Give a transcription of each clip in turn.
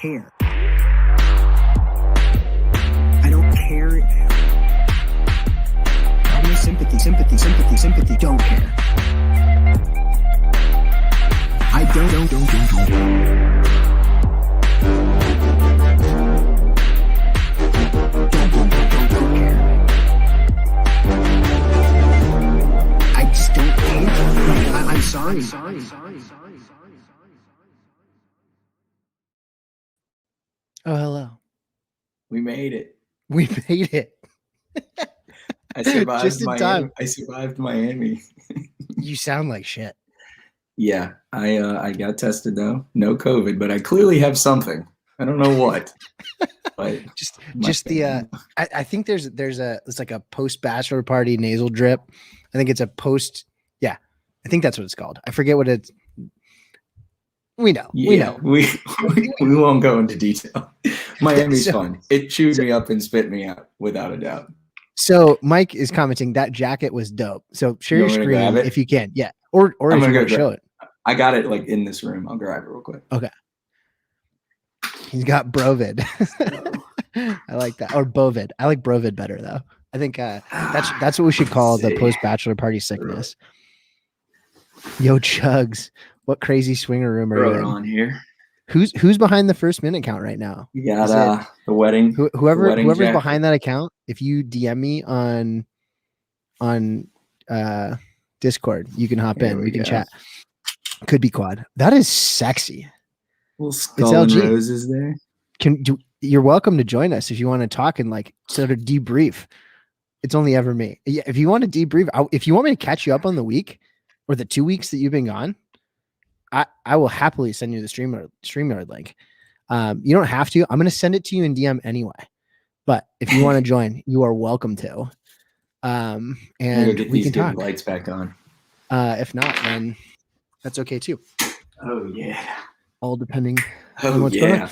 care. I don't care. Only sympathy. Don't care. I don't care. I just don't care. I'm sorry. Oh, hello. We made it. We made it. I survived Just in Miami. time. I survived Miami. You sound like shit. Yeah, I got tested though. No COVID, but I clearly have something. I don't know what. But I think it's like a post bachelor party nasal drip. I think it's a post. Yeah, I think that's what it's called. I forget what it's. We know. We won't go into detail. Miami's fun. It chewed me up and spit me out without a doubt. So Mike is commenting that jacket was dope. So share your screen if you can. Yeah. Or if you want to show it. I got it like in this room. I'll grab it real quick. Okay. He's got Brovid. I like that. Or Bovid. I like Brovid better though. I think that's what we should call the post bachelor party sickness. Yo, Chugs. What crazy swinger room are you in? On here. Who's behind the first minute count right now? You got the wedding. Whoever's jacket. behind that account, if you DM me on Discord, you can hop in. We can chat. Could be quad. That is sexy. Little skull and roses there. You're welcome to join us if you want to talk and like sort of debrief. It's only ever me. Yeah, if you want to debrief, if you want me to catch you up on the week or the 2 weeks that you've been gone, I will happily send you the StreamYard link. You don't have to. I'm going to send it to you in DM anyway. But if you want to join, you are welcome to. And we can talk. Lights back on. If not, then that's okay too. Oh yeah. All depending on what's going on.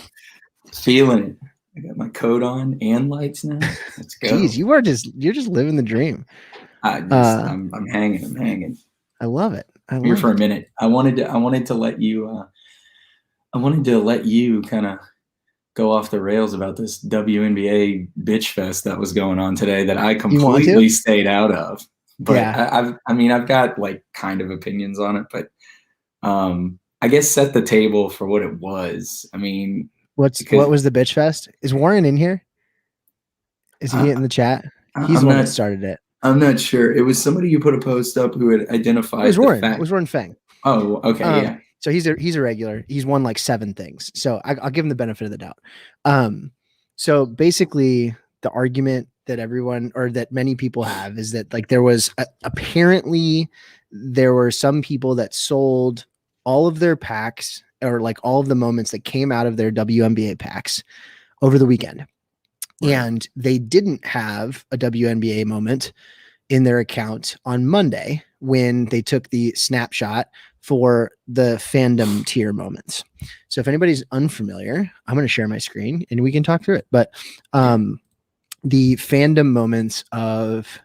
Feeling it. I got my coat on and lights now. Let's go. Jeez, you're just living the dream. I'm hanging. I love it. Here for a minute. I wanted to let you kind of go off the rails about this WNBA bitch fest that was going on today that I completely stayed out of. But yeah. I've got like kind of opinions on it, but I guess set the table for what it was. I mean, what was the bitch fest? Is Warren in here? Is he in the chat? He's the one that started it. I'm not sure. It was somebody who put a post up who had identified. It was Warren. It was Warren Feng. Oh, okay, yeah. So he's a regular. He's won like 7 things. So I'll give him the benefit of the doubt. So basically, the argument that everyone or that many people have is that like there was apparently there were some people that sold all of their packs or like all of the moments that came out of their WNBA packs over the weekend. And they didn't have a WNBA moment in their account on Monday when they took the snapshot for the fandom tier moments. So if anybody's unfamiliar, I'm going to share my screen and we can talk through it. But the fandom moments of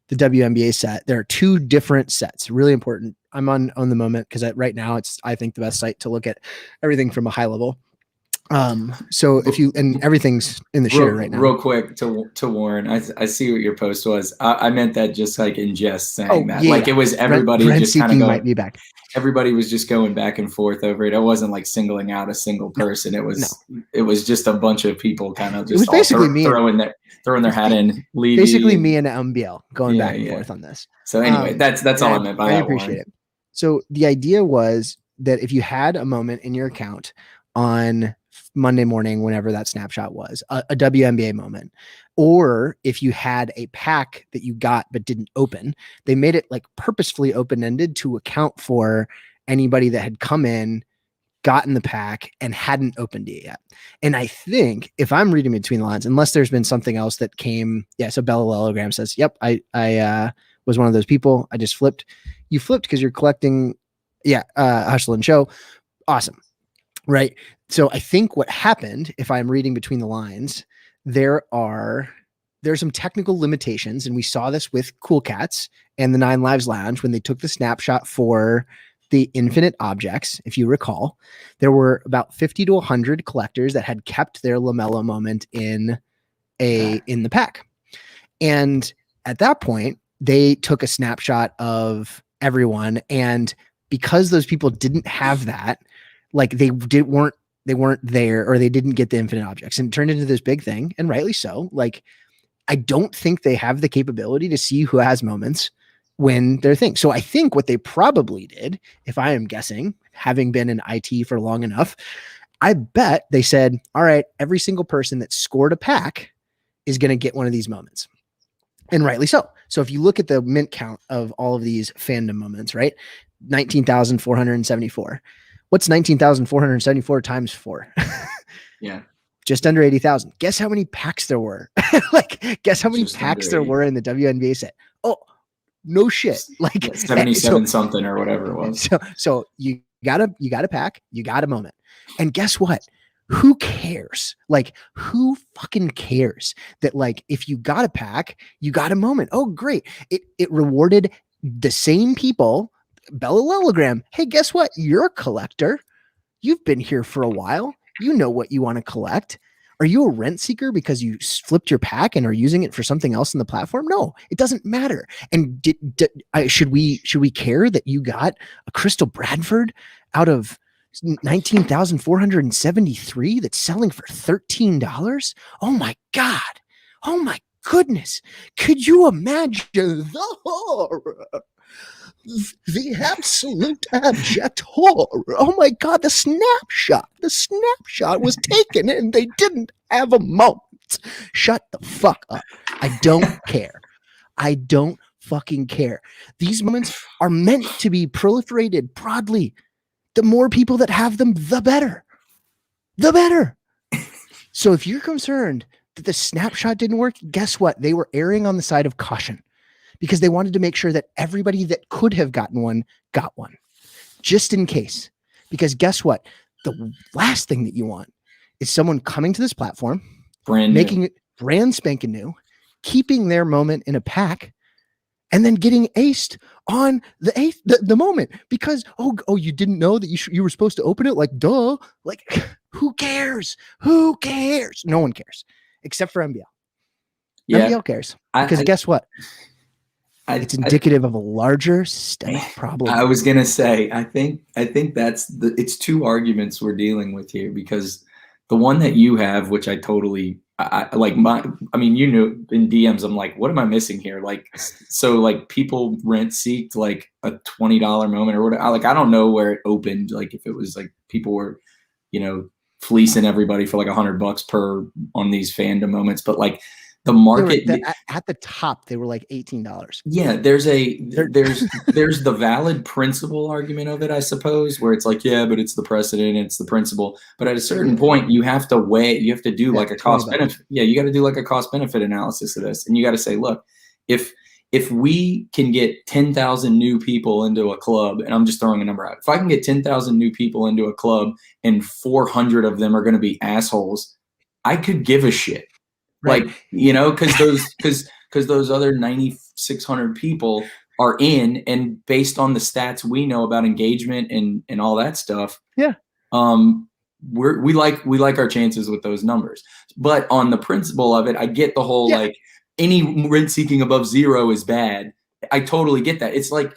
the WNBA set, there are 2 different sets, really important. I'm on the moment because right now it's, I think, the best site to look at everything from a high level. So if you, and everything's in the share right now. Real quick to Warren, I see what your post was. I meant that just like in jest saying that. Like it was everybody just kind of going. Might be back. Everybody was just going back and forth over it. I wasn't like singling out a single person. It was just a bunch of people kind of just basically throwing their hat in. Leading. Basically me and MBL going back and forth on this. So anyway, that's all I meant by that. I appreciate it. So the idea was that if you had a moment in your account on Monday morning, whenever that snapshot was, a WNBA moment, or if you had a pack that you got but didn't open, they made it like purposefully open-ended to account for anybody that had come in, gotten the pack, and hadn't opened it yet. And I think if I'm reading between the lines, unless there's been something else that came, so Bella Lelogram says, yep, I was one of those people. I just flipped. You flipped because you're collecting, Hustle and Show. Awesome. Right. So I think what happened, if I'm reading between the lines, there are some technical limitations. And we saw this with Cool Cats and the 9 Lives Lounge when they took the snapshot for the infinite objects, if you recall, there were about 50 to 100 collectors that had kept their LaMelo moment in the pack. And at that point, they took a snapshot of everyone. And because those people didn't have that, like they weren't there, or they didn't get the infinite objects, and it turned into this big thing, and rightly so. Like, I don't think they have the capability to see who has moments when they're things. So I think what they probably did, if I am guessing, having been in IT for long enough, I bet they said, all right, every single person that scored a pack is going to get one of these moments. And rightly so. So if you look at the mint count of all of these fandom moments, right? 19,474. What's 19,474 times 4? Yeah. Just under 80,000. Guess how many packs there were? Like, guess how many packs there were in the WNBA set? Oh, no shit. Like 77 something or whatever it was. So you got a pack, you got a moment. And guess what? Who cares? Like, who fucking cares that, like, if you got a pack, you got a moment? Oh, great. It rewarded the same people. Bellalogram. Hey, guess what? You're a collector. You've been here for a while. You know what you want to collect. Are you a rent seeker because you flipped your pack and are using it for something else in the platform? No, it doesn't matter. And should we care that you got a Crystal Bradford out of 19,473 that's selling for $13? Oh my God. Oh my goodness. Could you imagine the horror? The absolute abject horror. Oh my God, the snapshot was taken and they didn't have a moment. Shut the fuck up. I don't care. I don't fucking care. These moments are meant to be proliferated broadly. The more people that have them, the better. The better. So if you're concerned that the snapshot didn't work, guess what? They were erring on the side of caution, because they wanted to make sure that everybody that could have gotten one got one, just in case. Because guess what? The last thing that you want is someone coming to this platform, making it brand spanking new, keeping their moment in a pack, and then getting aced on the moment because, oh, you didn't know that you were supposed to open it? Like, duh. Like, who cares? Who cares? No one cares, except for NBL. Yeah. NBL cares. Because guess what? It's indicative of a larger systemic problem. I was gonna say, I think that's it's two arguments we're dealing with here, because the one that you have, which I totally like, you know, in DMs, I'm like, what am I missing here? Like, so like people rent seeked like a $20 moment or whatever. Like, I don't know where it opened. Like, if it was like people were, you know, fleecing everybody for like $100 per on these fandom moments, but like, the market at the top, they were like $18. Yeah, there's the valid principle argument of it, I suppose, where it's like, yeah, but it's the precedent, it's the principle. But at a certain point, you have to weigh, you have to do like a cost benefit. Yeah, you got to do like a cost benefit analysis of this, and you got to say, look, if we can get 10,000 new people into a club, and I'm just throwing a number out, if I can get 10,000 new people into a club and 400 of them are going to be assholes, I could give a shit. Right. Like, you know, because those other 9,600 people are in, and based on the stats we know about engagement and all that stuff, yeah, we like our chances with those numbers. But on the principle of it, I get the whole like any rent seeking above zero is bad. I totally get that. It's like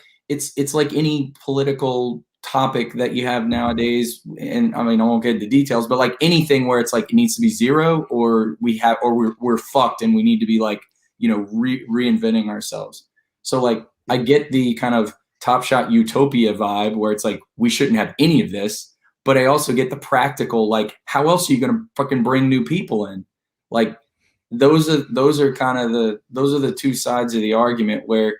any political topic that you have nowadays, and I mean, I won't get into details, but like anything where it's like it needs to be zero, or we're fucked and we need to be like, you know, reinventing ourselves. So like, I get the kind of Top Shot utopia vibe where it's like we shouldn't have any of this, but I also get the practical, like, how else are you gonna fucking bring new people in? Like, those are the two sides of the argument where,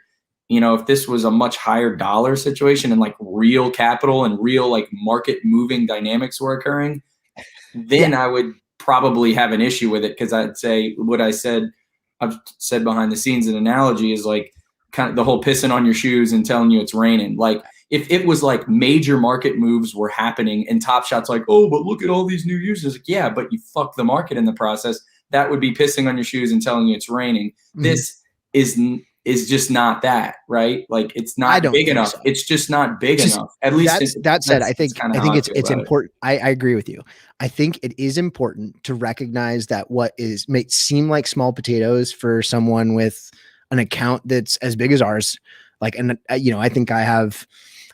you know, if this was a much higher dollar situation and like real capital and real like market moving dynamics were occurring, then I would probably have an issue with it. Cause I'd say what I've said behind the scenes, an analogy is like kind of the whole pissing on your shoes and telling you it's raining. Like, if it was like major market moves were happening and Top Shot's like, oh, but look at all these new users. Like, yeah, but you fuck the market in the process. That would be pissing on your shoes and telling you it's raining. Mm-hmm. This is is just not that, right? Like it's not big enough. So. It's just not big enough. At least that said, I think it's important. I agree with you. I think it is important to recognize that what may seem like small potatoes for someone with an account that's as big as ours, like, and you know, I think I have,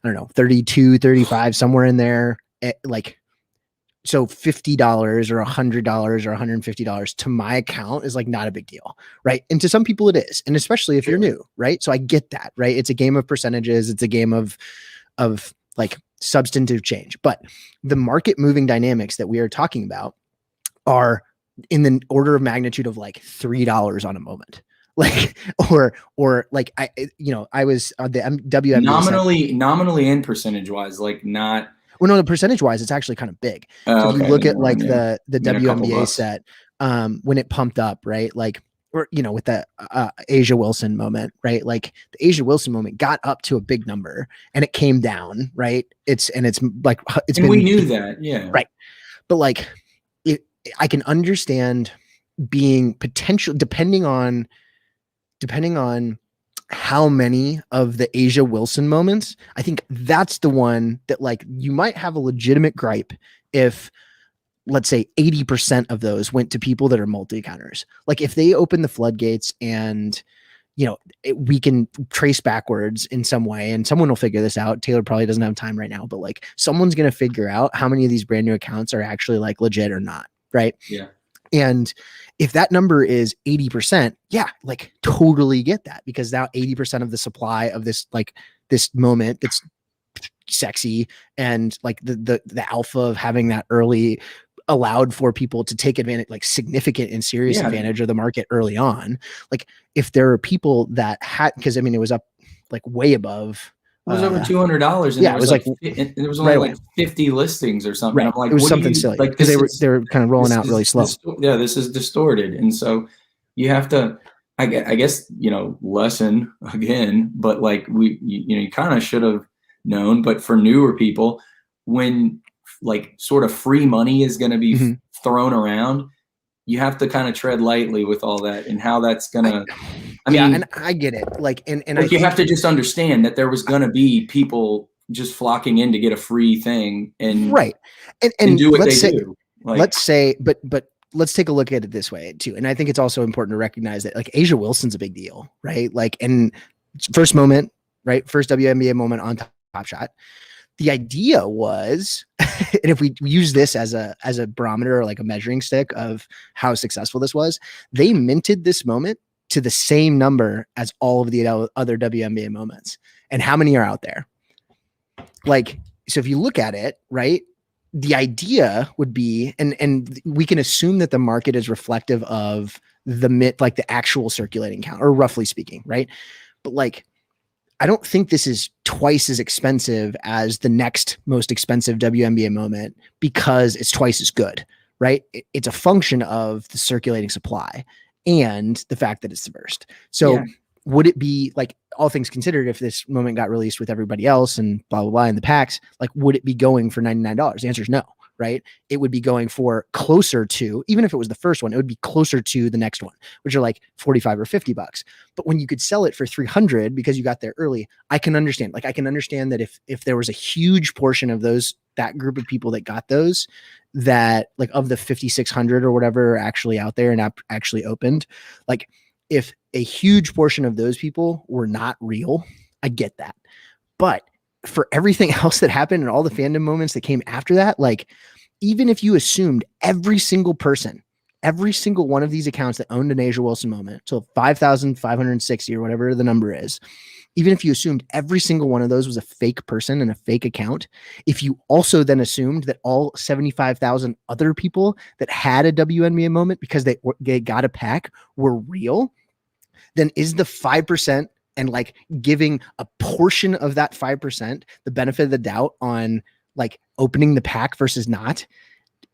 I don't know, 32, 35, somewhere in there, like, so $50 or $100 or $150 to my account is like not a big deal, right? And to some people it is, and especially if you're new, right? So I get that, right? It's a game of percentages. It's a game of like substantive change. But the market moving dynamics that we are talking about are in the order of magnitude of like $3 on a moment. Like, or like, I was on the WNBA nominally and percentage wise, like not. Well, no, the percentage wise, it's actually kind of big. So if you look at like the WNBA set, when it pumped up, right? Like, or, you know, with the Asia Wilson moment, right? Like the Asia Wilson moment got up to a big number and it came down, right? We knew that. Yeah. Right. But like, I can understand being potential depending on how many of the Asia Wilson moments. I think that's the one that like you might have a legitimate gripe if, let's say 80% of those went to people that are multi-accounters. Like if they open the floodgates and, you know, we can trace backwards in some way and someone will figure this out. Taylor probably doesn't have time right now, but like someone's going to figure out how many of these brand new accounts are actually like legit or not. Right. Yeah. And if that number is 80%, yeah, like totally get that, because now 80% of the supply of this, like this moment that's sexy and like the alpha of having that early allowed for people to take advantage, like significant and serious advantage of the market early on. Like if there are people that had, because I mean, it was up like way above. It was over $200. Yeah, it was like there was only like 50 listings or something. Right. I'm like, it was something silly because they were kind of rolling out really slow. This is distorted, and so you have to, I guess, you know, lesson again. But like you kind of should have known. But for newer people, when like sort of free money is going to be thrown around, you have to kind of tread lightly with all that and how that's going to. I mean, and I get it. Like, and you have to just understand that there was going to be people just flocking in to get a free thing and and do what they do. Like, let's say, but let's take a look at it this way too. And I think it's also important to recognize that like Asia Wilson's a big deal, right? Like, and first moment, right? First WNBA moment on Top Shot. The idea was, and if we use this as a barometer or like a measuring stick of how successful this was, they minted this moment to the same number as all of the other WNBA moments. And how many are out there? Like, so if you look at it, right, the idea would be, and we can assume that the market is reflective of like the actual circulating count, or roughly speaking, right? But like, I don't think this is twice as expensive as the next most expensive WNBA moment because it's twice as good, right? It's a function of the circulating supply and the fact that it's the first. So would it be like, all things considered, if this moment got released with everybody else and blah, blah, blah in the packs, like would it be going for $99? The answer is no, right? It would be going for closer to, even if it was the first one, it would be closer to the next one, which are like 45 or $50. But when you could sell it for 300 because you got there early, I can understand. Like I can understand that if there was a huge portion of that group of people that got those, that like of the 5,600 or whatever are actually out there and actually opened, like if a huge portion of those people were not real, I get that. But for everything else that happened and all the fandom moments that came after that, like even if you assumed every single person, every single one of these accounts that owned an Asia Wilson moment, so 5,560 or whatever the number is, even if you assumed every single one of those was a fake person and a fake account, if you also then assumed that all 75,000 other people that had a WNBA moment because they got a pack were real, then is the 5% and like giving a portion of that 5% the benefit of the doubt on like opening the pack versus not,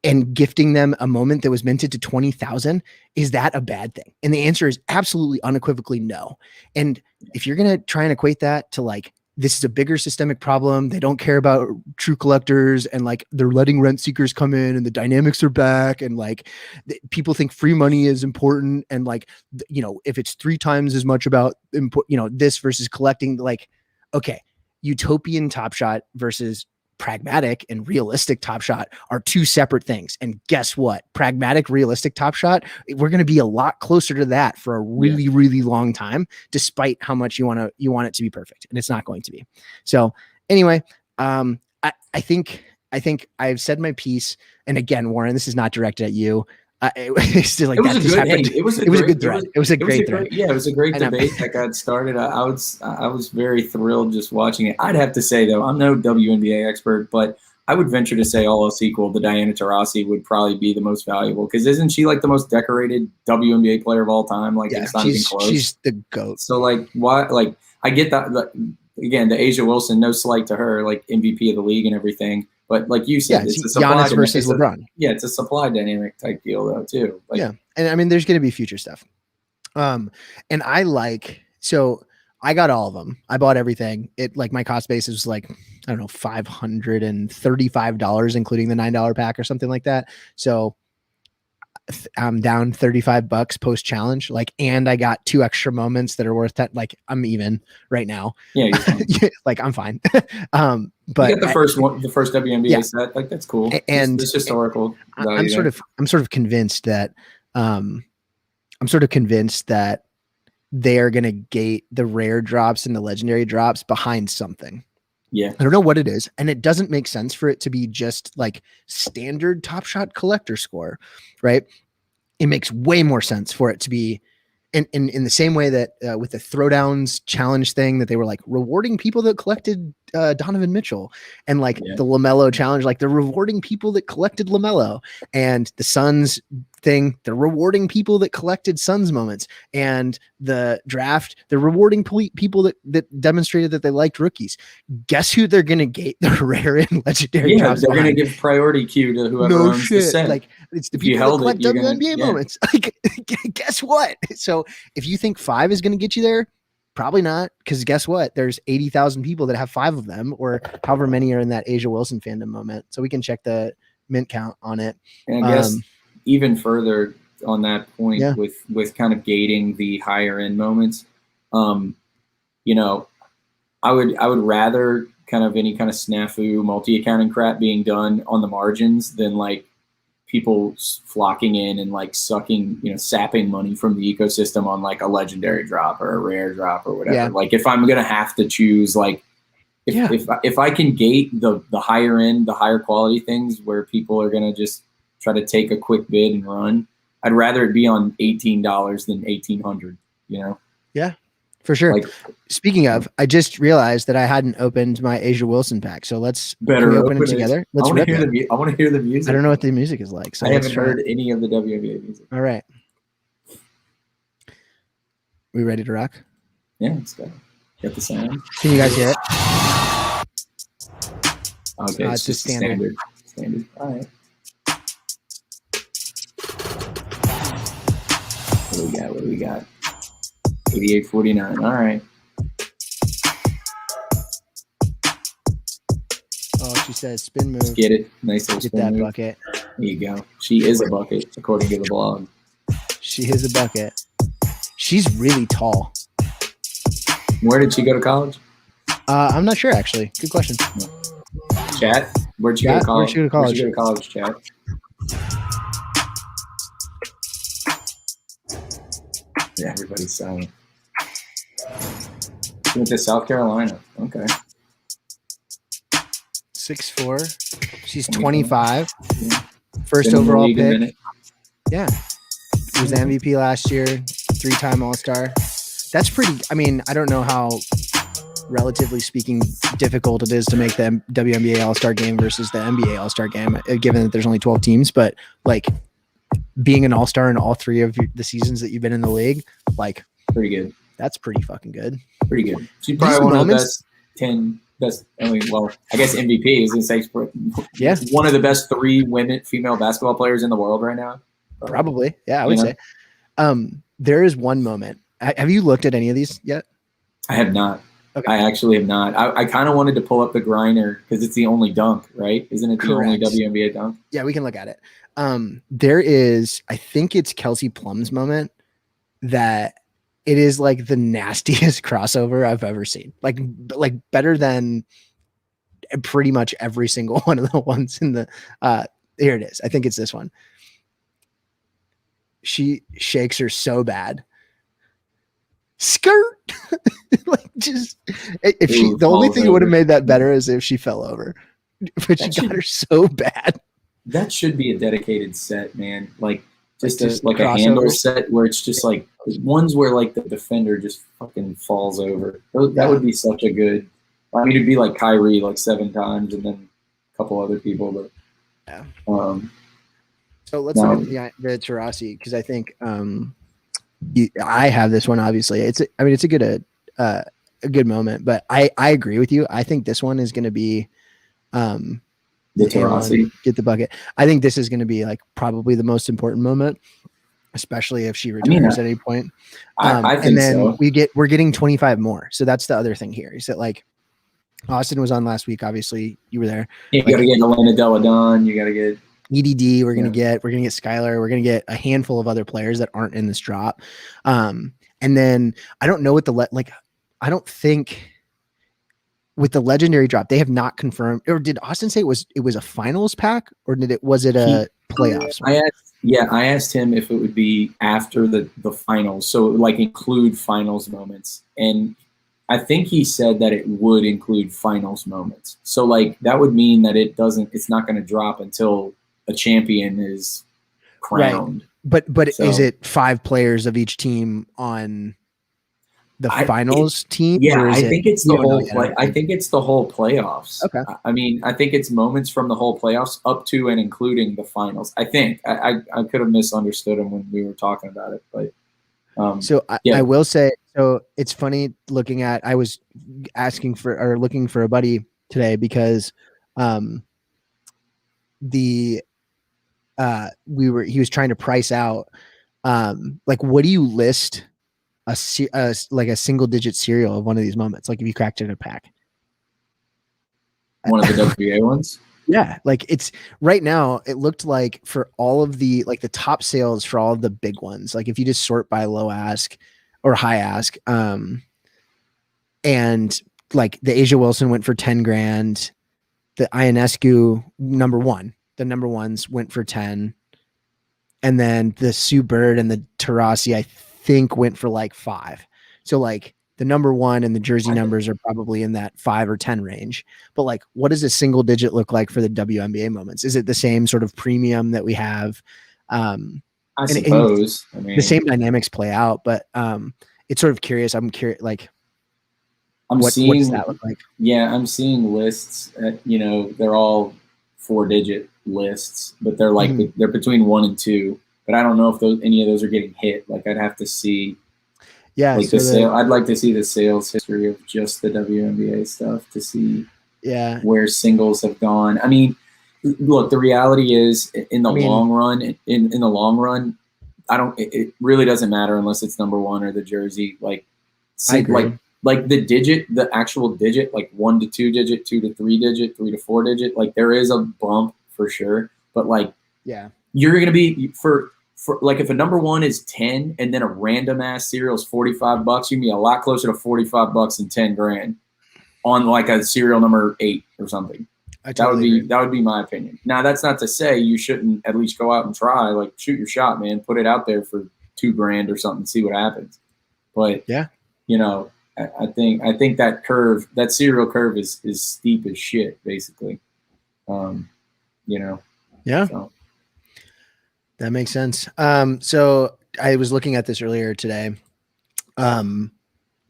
and gifting them a moment that was minted to 20,000, is that a bad thing? And the answer is absolutely unequivocally no. And if you're going to try and equate that to like this is a bigger systemic problem. They don't care about true collectors, and like they're letting rent seekers come in, and the dynamics are back, and like people think free money is important, and like if it's 3 times as much about input, this versus collecting, like okay, utopian Top Shot versus pragmatic and realistic Top Shot are 2 separate things. And guess what? Pragmatic, realistic Top Shot, we're going to be a lot closer to that for a really, really long time, despite how much you want it to be perfect. And it's not going to be. So anyway, I think I've said my piece. And again, Warren, this is not directed at you. It was a good thread. It was a great thread. Yeah, it was a great debate that got started. I was very thrilled just watching it. I'd have to say though, I'm no WNBA expert, but I would venture to say all else equal, the Diana Taurasi would probably be the most valuable, because isn't she like the most decorated WNBA player of all time? Like it's not even close. She's the GOAT. So like why? Like I get that. Again, the A'ja Wilson, no slight to her, like MVP of the league and everything. But like you said, it's a supply Giannis versus LeBron. It's a supply dynamic type deal though too. Like, yeah, and I mean, there's going to be future stuff. And so I got all of them. I bought everything. It like my cost basis was like, I don't know, $535, including the $9 pack or something like that. So I'm down $35 post challenge. Like, and I got 2 extra moments that are worth that. Like I'm even right now. Yeah. Like I'm fine. But you got the first WNBA set. Like that's cool. And it's historical. I'm sort of convinced that, they are going to gate the rare drops and the legendary drops behind something. Yeah. I don't know what it is. And it doesn't make sense for it to be just like standard Top Shot collector score, right? It makes way more sense for it to be in the same way that with the throwdowns challenge thing, that they were like rewarding people that collected Donovan Mitchell, and like the LaMelo challenge, like they're rewarding people that collected LaMelo, and the Suns thing, they're rewarding people that collected Suns moments, and the draft, they're rewarding people that demonstrated that they liked rookies. Guess who they're going to gate the rare and legendary drops they're going to behind? give priority queue to whoever owns the set. Like it's the people that collect WNBA moments. Like guess what? So if you think 5 is going to get you there, probably not, because guess what? There's 80,000 people that have 5 of them, or however many are in that A'ja Wilson fandom moment. So we can check the mint count on it. And I guess even further on that point, with kind of gating the higher end moments, I would rather kind of any kind of snafu multi-accounting crap being done on the margins than like people flocking in and like sapping money from the ecosystem on like a legendary drop or a rare drop or whatever. Yeah. Like if I'm going to have to choose, like if I can gate the higher end, the higher quality things where people are going to just try to take a quick bid and run, I'd rather it be on $18 than $1,800, Yeah, for sure. Like, speaking of, I just realized that I hadn't opened my A'ja Wilson pack. So let's open it together. Let's rip it. I want to hear the music. I don't know what the music is like. So I haven't heard any of the WNBA music. All right. We ready to rock? Yeah, let's go. Get the sound. Can you guys hear it? Okay, it's just standard. All right. What do we got? 88.49. All right. Oh, she says spin move. Get it. Nice little spin move. Bucket. There you go. She is a bucket, according to the blog. She is a bucket. She's really tall. Where did she go to college? I'm not sure, actually. Good question. Chat? Where'd she go to college? Where'd she go to college, chat? Yeah, everybody's silent. She went to South Carolina. Okay. 6'4". She's 25. Yeah. First overall pick. Yeah. Was the MVP last year. 3-time All-Star. That's pretty. I mean, I don't know how, relatively speaking, difficult it is to make the WNBA All-Star game versus the NBA All-Star game, given that there's only 12 teams. But like, being an all-star in all 3 of the seasons that you've been in the league, like pretty good. That's pretty fucking good. Pretty good. She's probably one of the best 10 best. I mean, well, I guess MVP is in say one of the best 3 female basketball players in the world right now. Probably. Yeah, I would say. There is one moment. Have you looked at any of these yet? I have not. Okay. I actually have not. I kind of wanted to pull up the Griner because it's the only dunk, right? Isn't it the only WNBA dunk? Yeah, we can look at it. There is, I think it's Kelsey Plum's moment that it is like the nastiest crossover I've ever seen. Like better than pretty much every single one of the ones in the here it is. I think it's this one. She shakes her so bad. Skirt. Like just if she the only thing that would have made that better is if she fell over. But she got her so bad. That should be a dedicated set, man. Like just a handle set where it's just like ones where like the defender just fucking falls over. That would be such a good. I mean, it'd be like Kyrie like 7 times and then a couple other people, but yeah. So let's look at the Taurasi because I think I have this one. Obviously, it's a good moment, but I agree with you. I think this one is going to be the Taurasi get the bucket. I think this is going to be like probably the most important moment, especially if she retires at any point. I think and then so. we're getting 25 more. So that's the other thing here is that like Austin was on last week. Obviously, you were there. You got to get Elena Deladon. You got to get EDD. We're gonna get Skylar. We're gonna get a handful of other players that aren't in this drop. And then I don't know what I don't think with the legendary drop they have not confirmed. Or did Austin say it was a finals pack or was it a playoffs? I asked him if it would be after the finals, so like include finals moments, and I think he said that it would include finals moments. So like that would mean that it's not going to drop until a champion is crowned. Right. But so, is it 5 players of each team on the finals team? Yeah, I think it's the whole I think it's the whole playoffs. Okay. I mean, I think it's moments from the whole playoffs up to and including the finals. I think I could have misunderstood him when we were talking about it, but I will say, so it's funny looking at, I was looking for a buddy today because he was trying to price out like what do you list a single digit serial of one of these moments, like if you cracked it in a pack, one of the WBA ones. Yeah, like it's right now it looked like for all of the like the top sales for all of the big ones, like if you just sort by low ask or high ask, and like the Asia Wilson went for 10 grand, the Ionescu the number ones went for 10, and then the Sue Bird and the Taurasi I think went for like 5. So like the number 1 and the jersey numbers are probably in that 5 or 10 range. But like, what does a single digit look like for the WNBA moments? Is it the same sort of premium that we have? I suppose. I mean, the same dynamics play out, but it's sort of curious. I'm curious, like, what does that look like? Yeah, I'm seeing lists. They're all 4-digit lists, but they're like they're between 1 and 2. But I don't know if any of those are getting hit. Like, I'd have to see. Yeah, like I'd like to see the sales history of just the WNBA stuff to see where singles have gone. I mean, look, the reality is in the long run, it really doesn't matter unless it's number 1 or the jersey. Like the digit, the actual digit, like 1 to 2 digit, 2 to 3 digit, 3 to 4 digit, like there is a bump for sure. But like, you're going to be for like if a number 1 is 10 and then a random ass serial is $45, you can be a lot closer to $45 than 10 grand on like a serial number 8 or something. That would be my opinion. Now that's not to say you shouldn't at least go out and try, like shoot your shot, man, put it out there for $2 grand or something, see what happens. But I think that serial curve is steep as shit, basically. So. That makes sense. So I was looking at this earlier today, and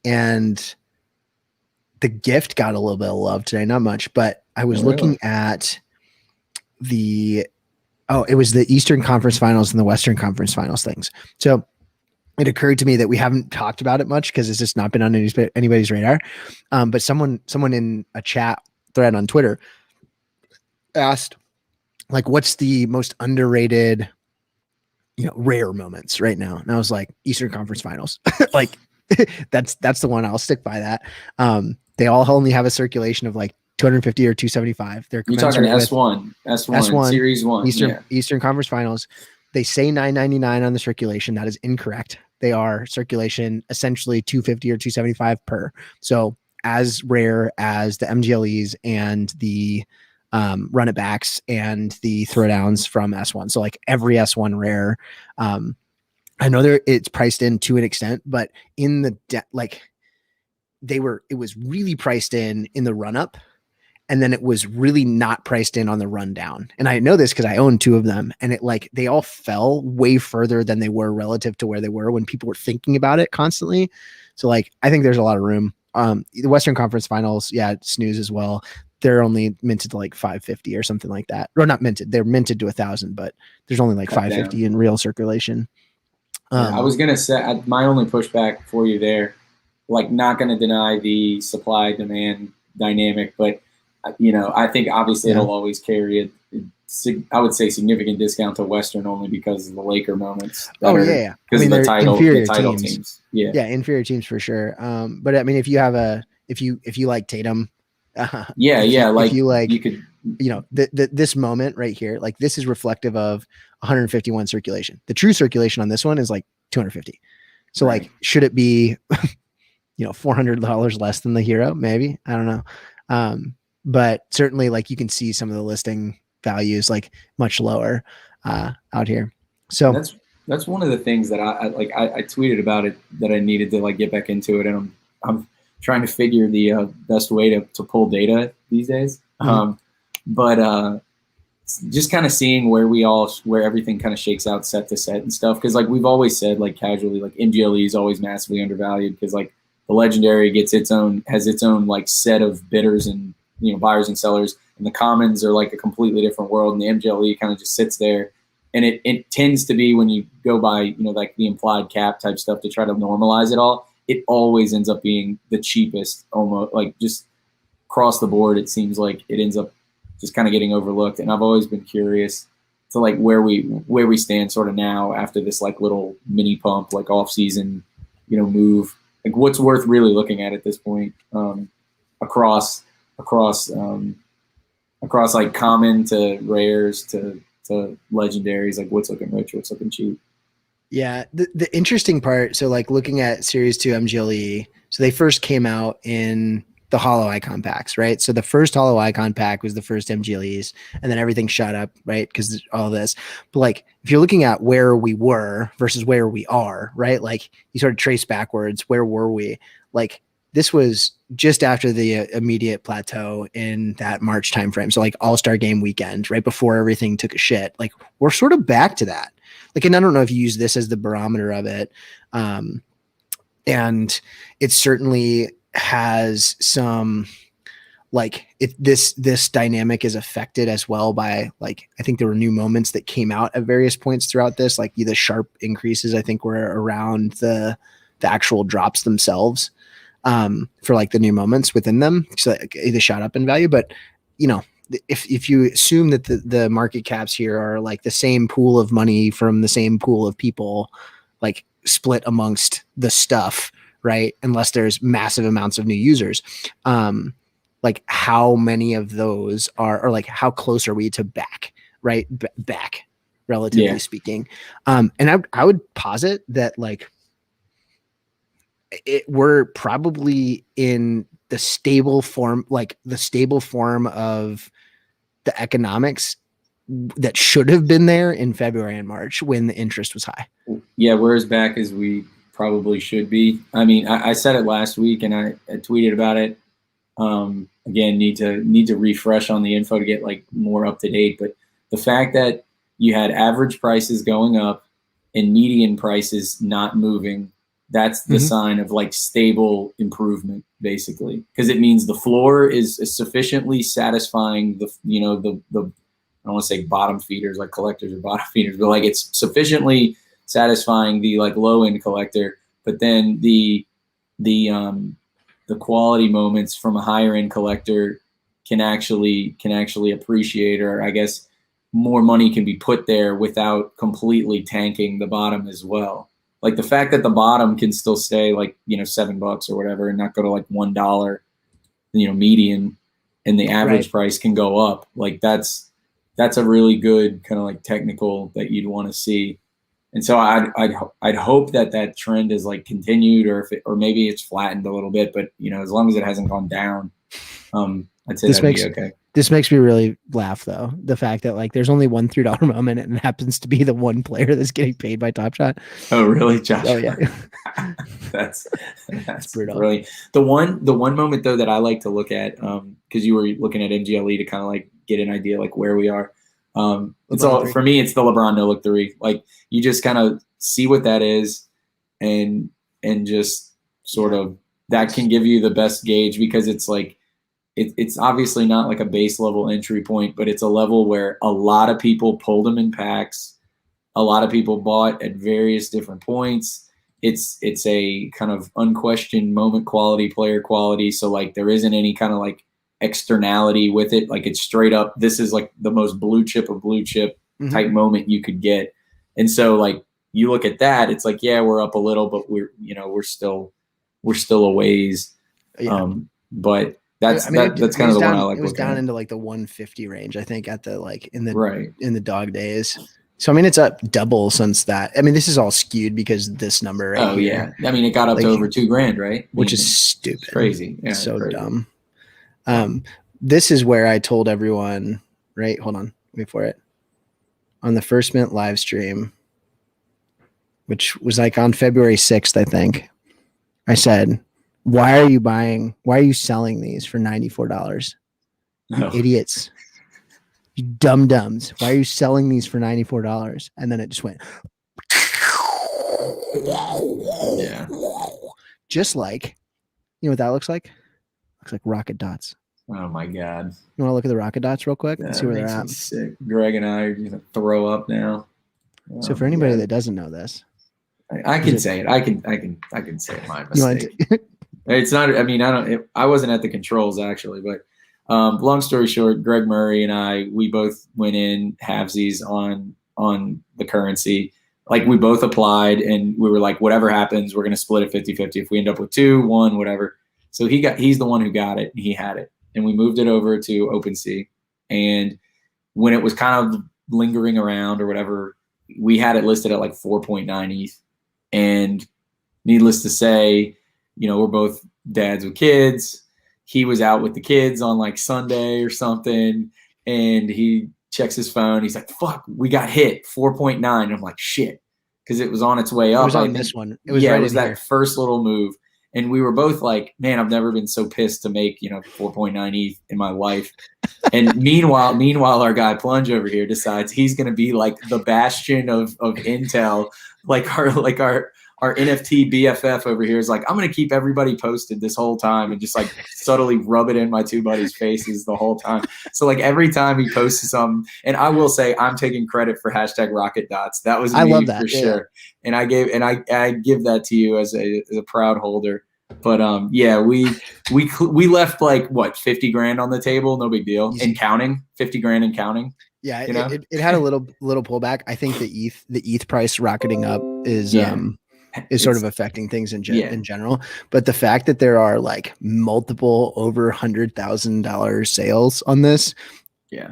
the gift got a little bit of love today, not much, but I was looking at it was the Eastern Conference Finals and the Western Conference Finals things. So it occurred to me that we haven't talked about it much because it's just not been on anybody's radar. But someone in a chat thread on Twitter asked, like, what's the most underrated rare moments right now? And I was like, Eastern Conference Finals. Like That's the one. I'll stick by that. They all only have a circulation of like 250 or 275. They're You're talking S1 Series 1, Eastern Conference Finals. They say 999 on the circulation. That is incorrect. They are circulation essentially 250 or 275 per. So as rare as the MGLEs and the run it backs and the throwdowns from S1. So like every S1 rare. I know it's priced in to an extent, but in the it was really priced in the run up. And then it was really not priced in on the rundown. And I know this because I own 2 of them, and they all fell way further than they were relative to where they were when people were thinking about it constantly. So like, I think there's a lot of room. The Western Conference Finals, snooze as well. They're only minted to like 550 or something like that. Or not minted. They're minted to 1,000, but there's only like 550 in real circulation. I was going to say, my only pushback for you there, like not going to deny the supply demand dynamic, but I think obviously it'll always carry I would say significant discount to Western only because of the Laker moments. Because of the title teams. Yeah, inferior teams for sure. But I mean, if you have if you like Tatum, this moment right here, like this is reflective of 151 circulation. The true circulation on this one is like 250. So like, should it be, $400 less than the Hero? Maybe, I don't know. But certainly like you can see some of the listing values like much lower out here. So that's one of the things that I tweeted about it, that I needed to like get back into it. And I'm trying to figure the best way to pull data these days. But just kind of seeing where everything kind of shakes out set to set and stuff. Cause like we've always said, like casually, like MGLE is always massively undervalued because like the Legendary has its own like set of bidders and, buyers and sellers, and the commons are like a completely different world. And the MGLE kind of just sits there, and it tends to be, when you go by, like the implied cap type stuff to try to normalize it all, it always ends up being the cheapest, almost like just across the board. It seems like it ends up just kind of getting overlooked. And I've always been curious to like where we stand sort of now after this like little mini pump, like off season, move, like what's worth really looking at this point, across like common to rares to legendaries, like what's looking rich, what's looking cheap. Yeah. The interesting part, so like looking at Series 2 MGLE, so they first came out in the hollow icon packs, right? So the first hollow icon pack was the first MGLEs, and then everything shot up, right? Because all this. But like, if you're looking at where we were versus where we are, right? Like you sort of trace backwards, where were we? Like this was just after the immediate plateau in that March timeframe. So like All-Star Game weekend, right before everything took a shit. Like we're sort of back to that. Like, and I don't know if you use this as the barometer of it. And it certainly has some, like this dynamic is affected as well by, like, I think there were new moments that came out at various points throughout this, like the sharp increases, I think, were around the actual drops themselves, for like the new moments within them. So like, they shot up in value, but if you assume that the market caps here are like the same pool of money from the same pool of people, like split amongst the stuff, right? Unless there's massive amounts of new users, like how many of those are, or like how close are we to back, right? Back, relatively speaking. And I would posit that like we're probably in the stable form, like the stable form of the economics that should have been there in February and March when the interest was high. Yeah, we're as back as we probably should be. I mean, I said it last week and I tweeted about it. Again, need to refresh on the info to get like more up to date. But the fact that you had average prices going up and median prices not moving, that's the sign of like stable improvement, basically, because it means the floor is sufficiently satisfying the I don't want to say bottom feeders, like collectors or bottom feeders, but like it's sufficiently satisfying the like low end collector, but then the quality moments from a higher end collector can actually appreciate, or I guess more money can be put there without completely tanking the bottom as well. like the fact that the bottom can still stay like, you know, $7 or whatever and not go to like $1, you know, median, and the average price can go up. Like that's a really good kind of like technical that you'd want to see. And so I'd hope that trend is like continued, or maybe it's flattened a little bit, but you know, as long as it hasn't gone down, I'd say that'd be okay. This makes me really laugh though. The fact that like there's only one $3 moment and it happens to be the one player that's getting paid by Top Shot. Oh really, Josh? Oh yeah. that's brutal. Really the one moment though that I like to look at, because you were looking at MGLE to kind of like get an idea like where we are. It's all for me. It's the LeBron no look 3. Like you just kind of see what that is, and just sort of that can give you the best gauge, because it's like it's obviously not like a base level entry point, but it's a level where a lot of people pulled them in packs. A lot of people bought at various different points. It's a kind of unquestioned moment quality, player quality. So like there isn't any kind of like externality with it. Like it's straight up, this is like the most blue chip of blue chip type moment you could get. And so like you look at that, it's like, yeah, we're up a little, but we're still a ways. Yeah. But that's kind of the one I like. It was down into like the 150 range, I think, at the like in the dog days. So I mean, it's up double since that. I mean, this is all skewed because this number. Right here, yeah. I mean, it got up to over $2,000, right? Which is stupid, crazy. Yeah, so crazy. Dumb. This is where I told everyone. Right, hold on, wait for it. On the First Mint live stream, which was like on February 6th, I think, I said, why are you selling these for $94? You idiots. You dum-dums. Why are you selling these for $94? And then it just went. Yeah. Just like, you know what that looks like? Looks like rocket dots. Oh my God. You want to look at the rocket dots real quick and see where they're at? Sick. Greg and I are going to throw up now. So for anybody that doesn't know this, I can say it. I can say it. My mistake. It's not. I mean, I wasn't at the controls actually, but long story short, Greg Murray and we both went in halvesies on the currency. Like we both applied, and we were like, whatever happens, we're going to split it 50-50. If we end up with 2, 1, whatever. So he's the one who got it. And he had it, and we moved it over to OpenSea. And when it was kind of lingering around or whatever, we had it listed at like 4.9 ETH. And needless to say, you know, we're both dads with kids. He was out with the kids on like Sunday or something, and he checks his phone. He's like, fuck, we got hit 4.9. And I'm like, shit, because it was on its way up. It was on this one. It was it was that first little move. And we were both like, man, I've never been so pissed to make, 4.9 ETH in my life. And meanwhile, our guy Plunge over here decides he's going to be like the bastion of Intel, like our NFT BFF over here is like, I'm going to keep everybody posted this whole time and just like subtly rub it in my 2 buddies' faces the whole time. So like every time he posts something, and I will say I'm taking credit for #RocketDots. That was me, I love that, for sure. And I give that to you as a proud holder. But we left like what, $50,000 on the table, no big deal, and counting, $50,000 and counting. Yeah, it had a little pullback. I think the ETH price rocketing up is sort of affecting things in general. But the fact that there are like multiple over $100,000 sales on this,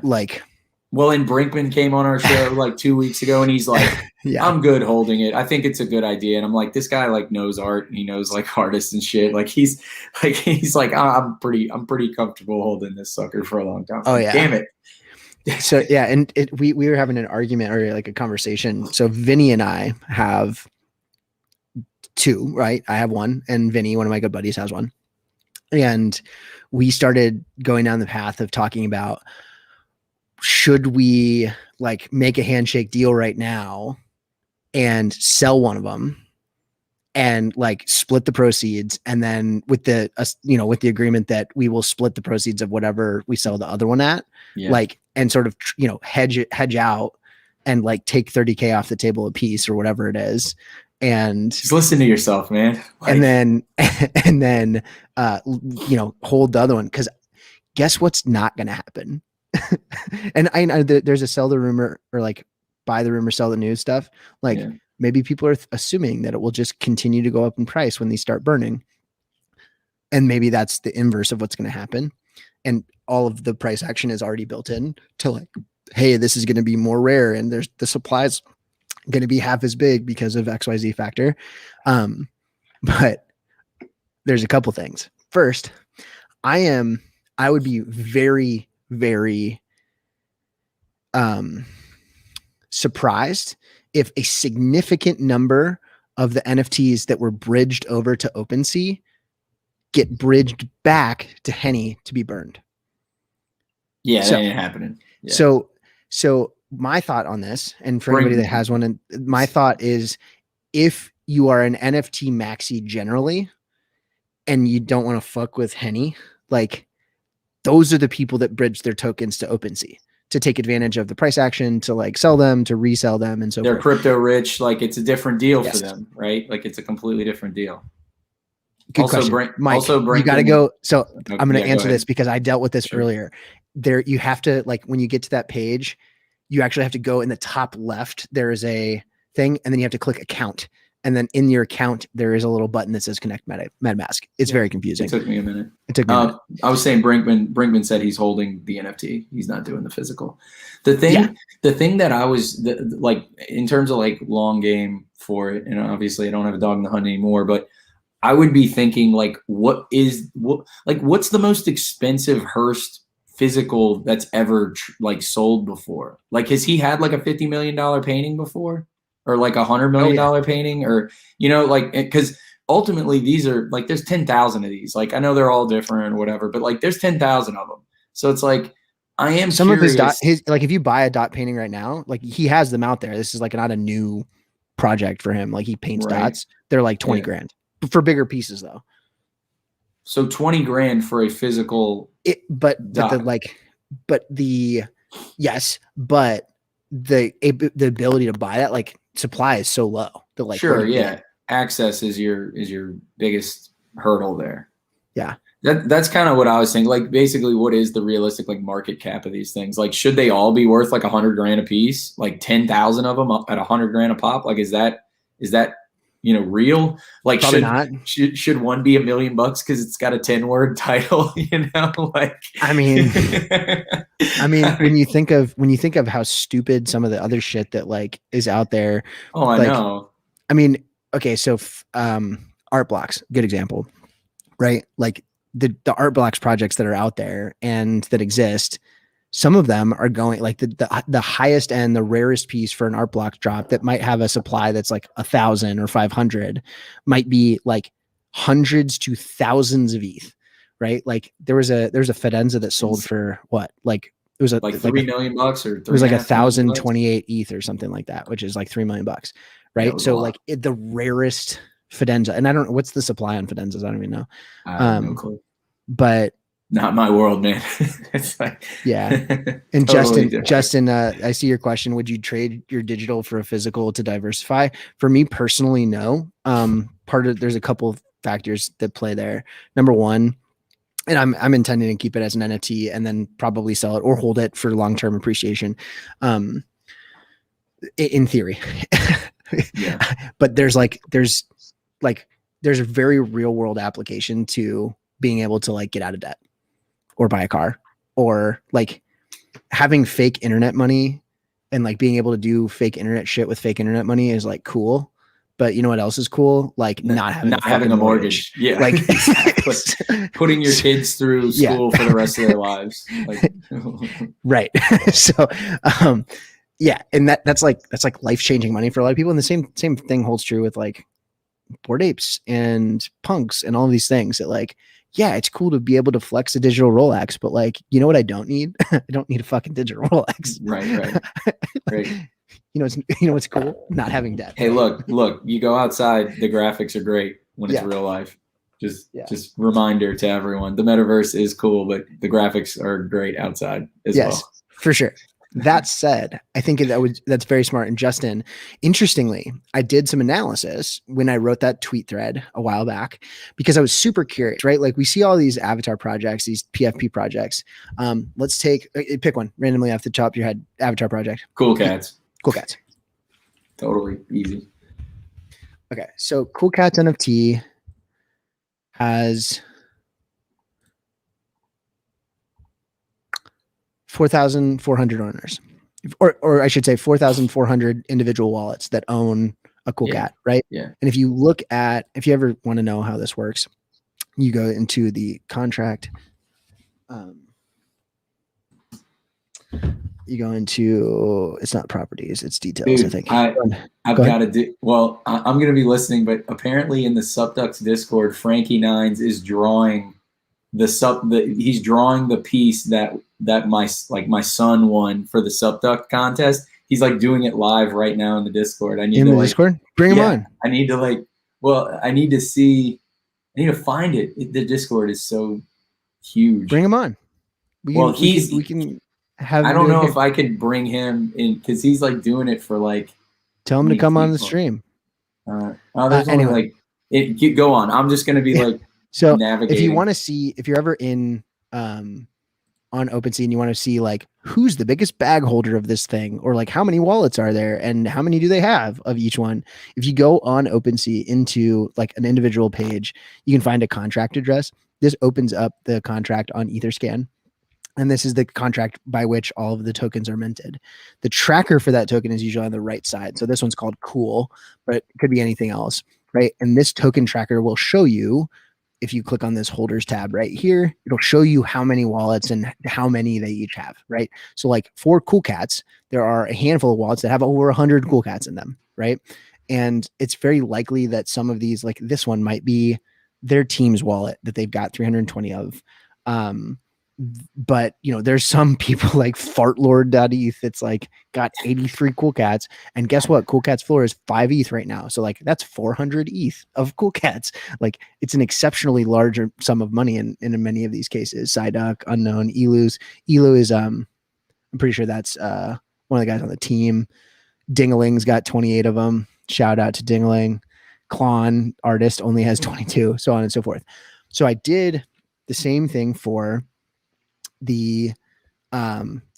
like. Well, and Brinkman came on our show like 2 weeks ago, and he's like, I'm good holding it. I think it's a good idea. And I'm like, this guy like knows art, and he knows like artists and shit. Like he's like, I'm pretty comfortable holding this sucker for a long time. Oh yeah. Damn it. So yeah. And we were having an argument or like a conversation. So Vinny and I have 2, right? I have 1, and Vinny, one of my good buddies, has 1. And we started going down the path of talking about, should we like make a handshake deal right now and sell one of them and like split the proceeds, and then with the agreement that we will split the proceeds of whatever we sell the other one at, like, and sort of hedge out and like take 30K off the table a piece or whatever it is. And just listen to yourself, man. Like, and then hold the other one, because guess what's not going to happen. And I know that there's a sell the rumor or like buy the rumor, sell the news stuff. Like maybe people are assuming that it will just continue to go up in price when these start burning. And maybe that's the inverse of what's going to happen. And all of the price action is already built in to like, hey, this is going to be more rare and there's the supply's going to be half as big because of XYZ factor. But there's a couple things. First, I would be very, very surprised if a significant number of the NFTs that were bridged over to OpenSea get bridged back to Henny to be burned. Yeah, that ain't happening. Yeah. So my thought on this, and for anybody that has one, and my thought is, if you are an NFT maxi generally, and you don't want to fuck with Henny, like those are the people that bridge their tokens to OpenSea to take advantage of the price action, to like sell them, to resell them, and so they're crypto rich. Like it's a different deal for them, right? Like it's a completely different deal. Good question. Mike, you got to go. So I'm going to answer this because I dealt with this earlier. There, you have to, like, when you get to that page, you actually have to go in the top left. There is a thing, and then you have to click account. And then in your account, there is a little button that says connect MetaMask. It's very confusing. It took me a minute. I was saying Brinkman said he's holding the NFT. He's not doing the physical. The thing that I was like, in terms of like long game for it, and obviously I don't have a dog in the hunt anymore, but I would be thinking like, what's the most expensive Hearst physical that's ever like sold before? Like, has he had like a $50 million painting before? Or like $100 million painting, or, you know, like, because ultimately these are like, there's 10,000 of these. Like, I know they're all different or whatever, but like there's 10,000 of them. So it's like, I am some curious. Of his like, if you buy a dot painting right now, like he has them out there. This is like not a new project for him. Like he paints dots. They're like 20 grand for bigger pieces though. So 20 grand for a physical. But the ability to buy that, like, supply is so low that, like, sure, access is your biggest hurdle there. Yeah, that's kind of what I was saying. Like, basically, what is the realistic like market cap of these things? Like, should they all be worth like 100 grand a piece? Like 10,000 of them at 100 grand a pop? Like, is that real? Like, should one be $1 million because it's got a 10-word title? You know, like, I mean, when you think of how stupid some of the other shit that like is out there. Oh, I know. I mean, okay, so art blocks, good example, right? Like the art blocks projects that are out there and that exist. Some of them are going like the highest end, the rarest piece for an art block drop that might have a supply that's like 1,000 or 500 might be like hundreds to thousands of ETH, right? Like there was a Fidenza that sold for what? Like it was like $3 million or it was like 1,028 ETH or something like that, which is like $3 million, right? So like the rarest Fidenza, and I don't know what's the supply on Fidenzas. I don't even know. I have no clue. But not my world, man. It's like, yeah. And totally Justin, I see your question. Would you trade your digital for a physical to diversify? For me personally, no. There's a couple of factors that play there. Number one, and I'm intending to keep it as an NFT and then probably sell it or hold it for long-term appreciation. In theory. Yeah. But there's a very real world application to being able to like get out of debt or buy a car, or like having fake internet money and like being able to do fake internet shit with fake internet money is like cool. But you know what else is cool? Like not having a mortgage. Yeah. Like putting your kids through school for the rest of their lives. Like, right. So, yeah. And that's like life-changing money for a lot of people. And the same thing holds true with like Bored Apes and punks and all of these things that like, yeah, it's cool to be able to flex a digital Rolex, but like, you know what I don't need? I don't need a fucking digital Rolex. Right. You know what's cool? Not having debt. Hey, look, you go outside, the graphics are great when it's real life. Just reminder to everyone, the metaverse is cool, but the graphics are great outside as well. Yes, for sure. That said, I think that's very smart. And Justin, interestingly, I did some analysis when I wrote that tweet thread a while back because I was super curious, right? Like we see all these avatar projects, these PFP projects. Let's pick one randomly off the top of your head. Avatar project. Cool Cats. Cool Cats. Totally easy. Okay, so Cool Cats NFT has 4,400 owners, or I should say 4,400 individual wallets that own a Cool Cat, right? Yeah. And if you ever want to know how this works, you go into the contract. You go into, it's not properties, it's details. Dude, I think I've got to do. Well, I'm going to be listening, but apparently in the Subducks Discord, Frankie Nines is drawing he's drawing the piece that my son won for the Subduck contest. He's like doing it live right now in the Discord. I need in to the Discord. Bring him on. I need to I need to see. I need to find it. The Discord is so huge. Bring him on. We can have. I don't know if I could bring him in because he's like doing it for like. Tell him to come on the stream. There's only go on. I'm just gonna be like. So if you want to see, if you're ever in on OpenSea and you want to see like who's the biggest bag holder of this thing, or like how many wallets are there and how many do they have of each one, if you go on OpenSea into like an individual page, you can find a contract address. This opens up the contract on Etherscan. And this is the contract by which all of the tokens are minted. The tracker for that token is usually on the right side. So this one's called Cool, but it could be anything else, right? And this token tracker will show you, if you click on this holders tab right here, it'll show you how many wallets and how many they each have, right? So like for Cool Cats, there are a handful of wallets that have over 100 Cool Cats in them, right? And it's very likely that some of these, like this one might be their team's wallet that they've got 320 of. But there's some people like fartlord.eth that's like got 83 Cool Cats, and guess what? Cool Cats floor is 5 ETH right now. So like that's 400 ETH of Cool Cats. Like it's an exceptionally larger sum of money in many of these cases. Psyduck, Unknown, Elu is I'm pretty sure that's one of the guys on the team. Dingling's got 28 of them. Shout out to Dingling. Klon artist only has 22, so on and so forth. So I did the same thing for the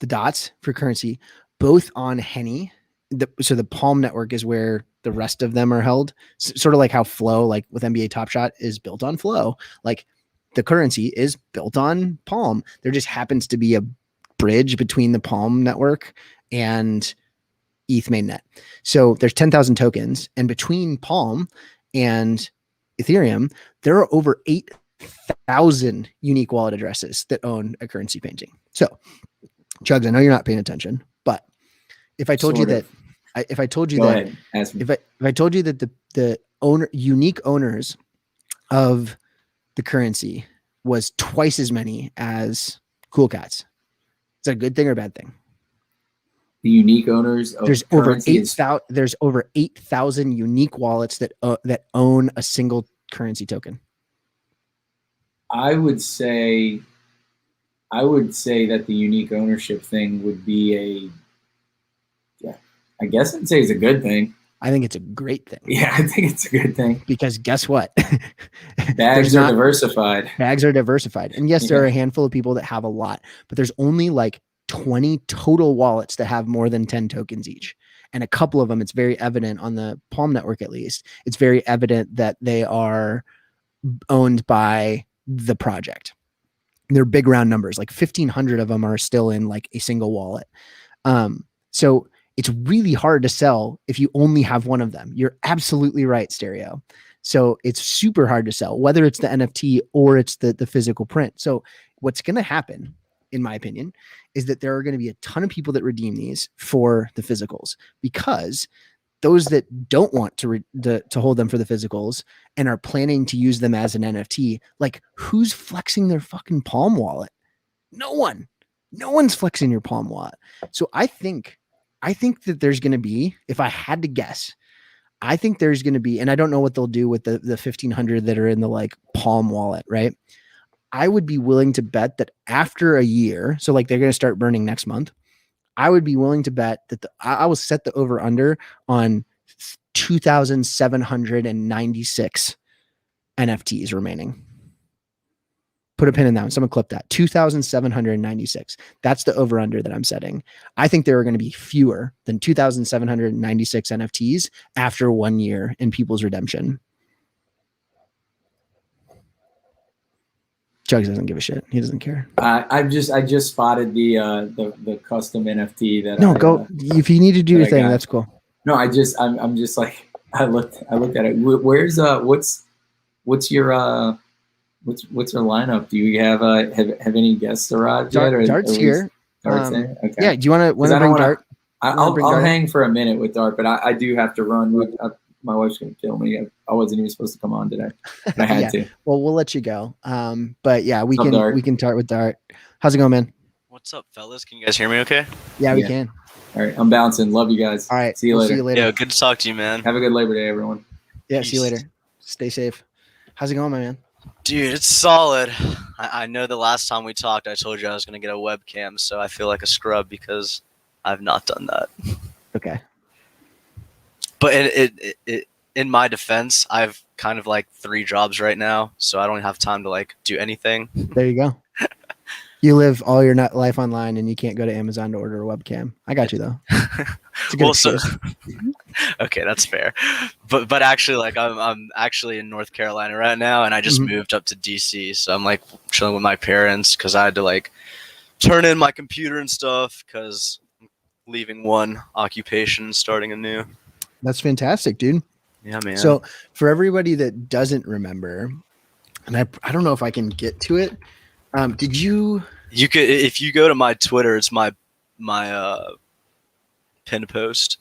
dots for currency, both on Henny. So the Palm network is where the rest of them are held. Sort of like how Flow, like with NBA Top Shot, is built on Flow. Like the currency is built on Palm. There just happens to be a bridge between the Palm network and ETH mainnet. So there's 10,000 tokens, and between Palm and Ethereum, there are over 8,000 unique wallet addresses that own a currency painting. So, Chugs, I know you're not paying attention, but if I told you that, if I told you that the unique owners of the currency was twice as many as Cool Cats, is that a good thing or a bad thing? The unique owners of there's over 8,000. There's over 8,000 unique wallets that own a single currency token. I would say that the unique ownership thing would be I guess I'd say it's a good thing. I think it's a great thing. Yeah, I think it's a good thing. Because guess what? Bags are diversified. Bags are diversified. And yes, there are a handful of people that have a lot, but there's only like 20 total wallets that have more than 10 tokens each. And a couple of them, it's very evident on the Palm network, at least, it's very evident that they are owned by the project. They're big round numbers, like 1,500 of them are still in like a single wallet. So it's really hard to sell if you only have one of them. You're absolutely right, Stereo. So it's super hard to sell, whether it's the NFT or it's the physical print. So what's going to happen, in my opinion, is that there are going to be a ton of people that redeem these for the physicals, because those that don't want to hold them for the physicals and are planning to use them as an NFT, like who's flexing their fucking Palm wallet? No one's flexing your Palm wallet. So I think that there's going to be, if I had to guess, I think there's going to be, and I don't know what they'll do with the 1,500 that are in the like Palm wallet, right? I would be willing to bet that after a year, so like they're going to start burning next month, I would be willing to bet that I will set the over under on 2,796 NFTs remaining. Put a pin in that one. Someone clip that. 2,796. That's the over under that I'm setting. I think there are going to be fewer than 2,796 NFTs after 1 year in people's redemption. Chugs doesn't give a shit. He doesn't care. I just spotted the custom NFT that. No, go if you need to do your thing. That's cool. No, I'm just like I looked at it. Where's what's your lineup? Do you have any guests arrived yet? Or Dart's here. Dart's here? Okay. Yeah. Do you want to bring Dart? I'll hang for a minute with Dart, but I do have to run. My wife's gonna kill me. I wasn't even supposed to come on today, but I had to. Well, we'll let you go. But yeah, we can start with Dart. How's it going, man? What's up, fellas? Can you guys hear me okay? Yeah, we can. All right, I'm bouncing. Love you guys. All right, see you later. Yeah, good to talk to you, man. Have a good Labor Day, everyone. Yeah, see you later. Stay safe. How's it going, my man? Dude, it's solid. I know the last time we talked, I told you I was going to get a webcam, so I feel like a scrub because I've not done that. Okay. But it in my defense, I've kind of like 3 jobs right now, so I don't have time to like do anything. There you go. You live all your life online, and you can't go to Amazon to order a webcam. I got you though. It's a good excuse. Okay, that's fair. But actually, like I'm actually in North Carolina right now, and I just moved up to DC, so I'm like chilling with my parents because I had to like turn in my computer and stuff because I'm leaving one occupation, starting a new. That's fantastic, dude. Yeah, man. So for everybody that doesn't remember, and I don't know if I can get to it. Did you? You could, if you go to my Twitter, it's my pinned post.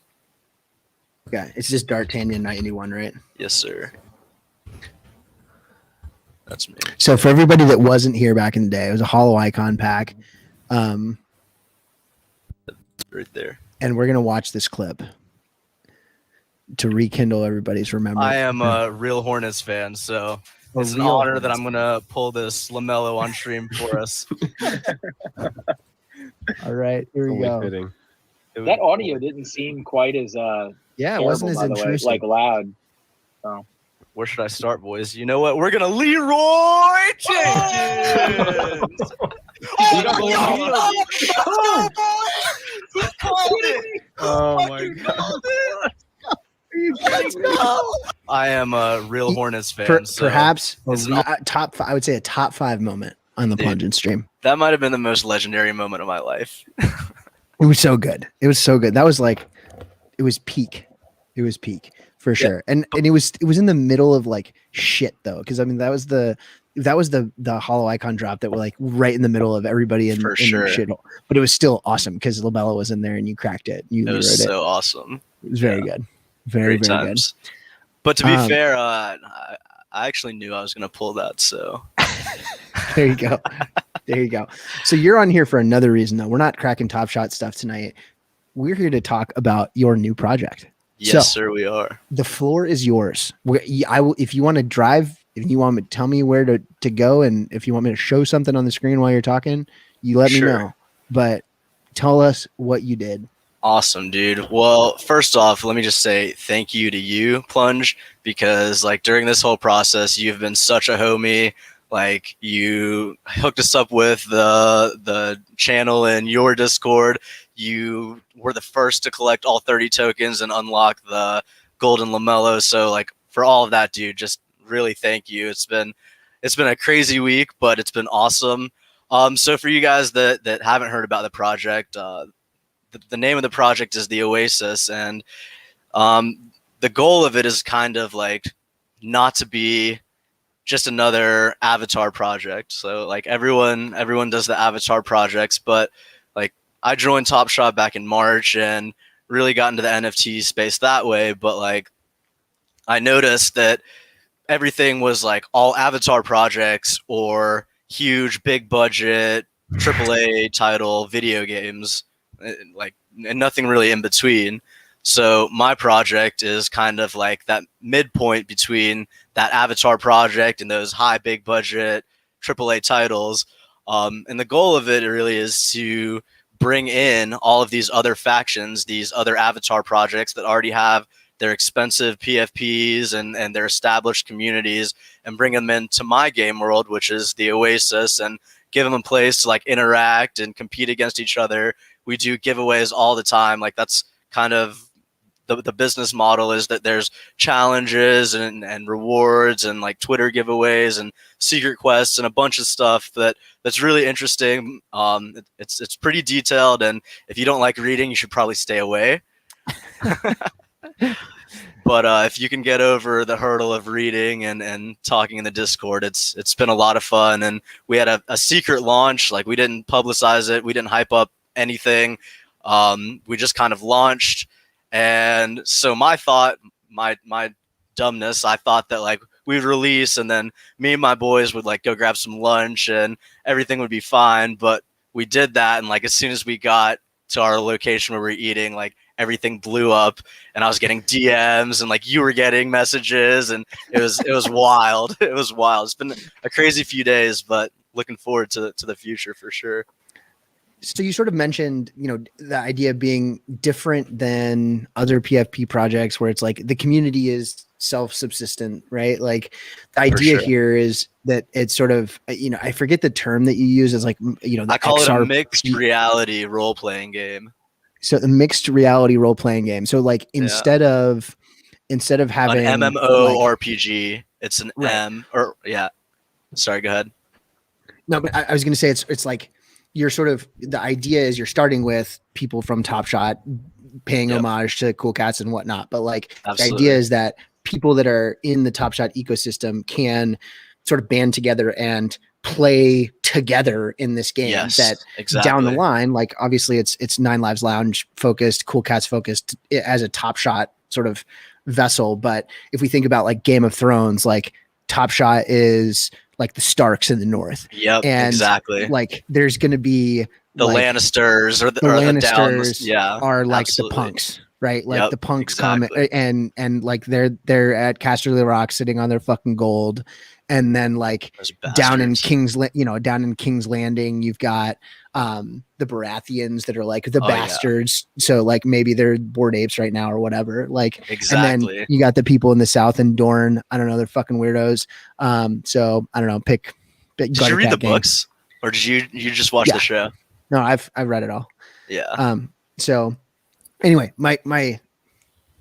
Okay, it's just D'Artagnan 91, right? Yes, sir. That's me. So for everybody that wasn't here back in the day, it was a Hollow Icon pack. Right there. And we're gonna watch this clip to rekindle everybody's remembrance. I am a real Hornets fan, so it's an honor that I'm going to pull this LaMelo on stream for us. All right, here we go. Fitting. That audio didn't seem quite as it wasn't as intrusive. Like loud. So where should I start, boys? You know what? We're going to Leroy Jenkins. Oh my God. I am a real Hornets fan. Perhaps I would say a top 5 moment on the Plunge stream. That might have been the most legendary moment of my life. It was so good. It was so good. That was like, it was peak. It was peak for sure. And it was in the middle of like shit though, because I mean that was the Hollow Icon drop that were like right in the middle of everybody in shit. But it was still awesome because LaMelo was in there and you cracked it. It was so awesome. It was very good. Very good. But to be fair, I actually knew I was going to pull that. So there you go. There you go. So you're on here for another reason, though. We're not cracking Top Shot stuff tonight. We're here to talk about your new project. Yes, sir, we are. The floor is yours. If you want to drive, if you want to tell me where to go, and if you want me to show something on the screen while you're talking, you let me know. But tell us what you did. Awesome, dude. Well, first off, let me just say thank you to you, Plunge, because like during this whole process, you've been such a homie. Like you hooked us up with the channel in your Discord. You were the first to collect all 30 tokens and unlock the golden LaMelo. So like for all of that, dude, just really thank you. It's been a crazy week, but it's been awesome. So for you guys that haven't heard about the project, the name of the project is The-Oasis, and the goal of it is kind of like not to be just another avatar project. So like everyone does the avatar projects, but like I joined Top Shot back in March and really got into the NFT space that way. But like I noticed that everything was like all avatar projects or huge, big budget, AAA title video games. And nothing really in between. So my project is kind of like that midpoint between that avatar project and those high big budget AAA titles. And the goal of it really is to bring in all of these other factions, these other avatar projects that already have their expensive PFPs and their established communities and bring them into my game world, which is the Oasis, and give them a place to like interact and compete against each other. We do giveaways all the time. Like that's kind of the business model, is that there's challenges and rewards and like Twitter giveaways and secret quests and a bunch of stuff that's really interesting. It's pretty detailed, and if you don't like reading, you should probably stay away. But if you can get over the hurdle of reading and talking in the Discord, it's been a lot of fun. And we had a secret launch. Like we didn't publicize it. We didn't hype up anything. We just kind of launched. And so my dumbness, I thought that like we'd release and then me and my boys would like go grab some lunch and everything would be fine. But we did that. And like, as soon as we got to our location where we were eating, like everything blew up and I was getting DMs and like you were getting messages, and it was wild. It was wild. It's been a crazy few days, but looking forward to the future for sure. So you sort of mentioned, the idea of being different than other PFP projects where it's like the community is self-subsistent, right? Like the idea here is that it's sort of, I forget the term that you use as like, I call it a mixed reality role-playing game. So the mixed reality role-playing game. So like instead of having an MMO RPG, it's an sorry, go ahead. No, but I was going to say it's like, you're sort of, the idea is you're starting with people from Top Shot paying homage to Cool Cats and whatnot. But like the idea is that people that are in the Top Shot ecosystem can sort of band together and play together in this game. Down the line, like obviously it's Nine Lives Lounge focused, Cool Cats focused as a Top Shot sort of vessel. But if we think about like Game of Thrones, like Top Shot is like the Starks in the North. Yep, and exactly. Like there's going to be the Lannisters or the Lannisters are like the punks, right? Like the punks come and like they're at Casterly Rock sitting on their fucking gold. And then like down in King's Landing, you've got the Baratheons that are like the bastards. Yeah. So like maybe they're bored apes right now or whatever. Like and then you got the people in the South in Dorne. I don't know, they're fucking weirdos. So I don't know. Did you read the books, or did you just watch the show? No, I've read it all. Yeah. So anyway, my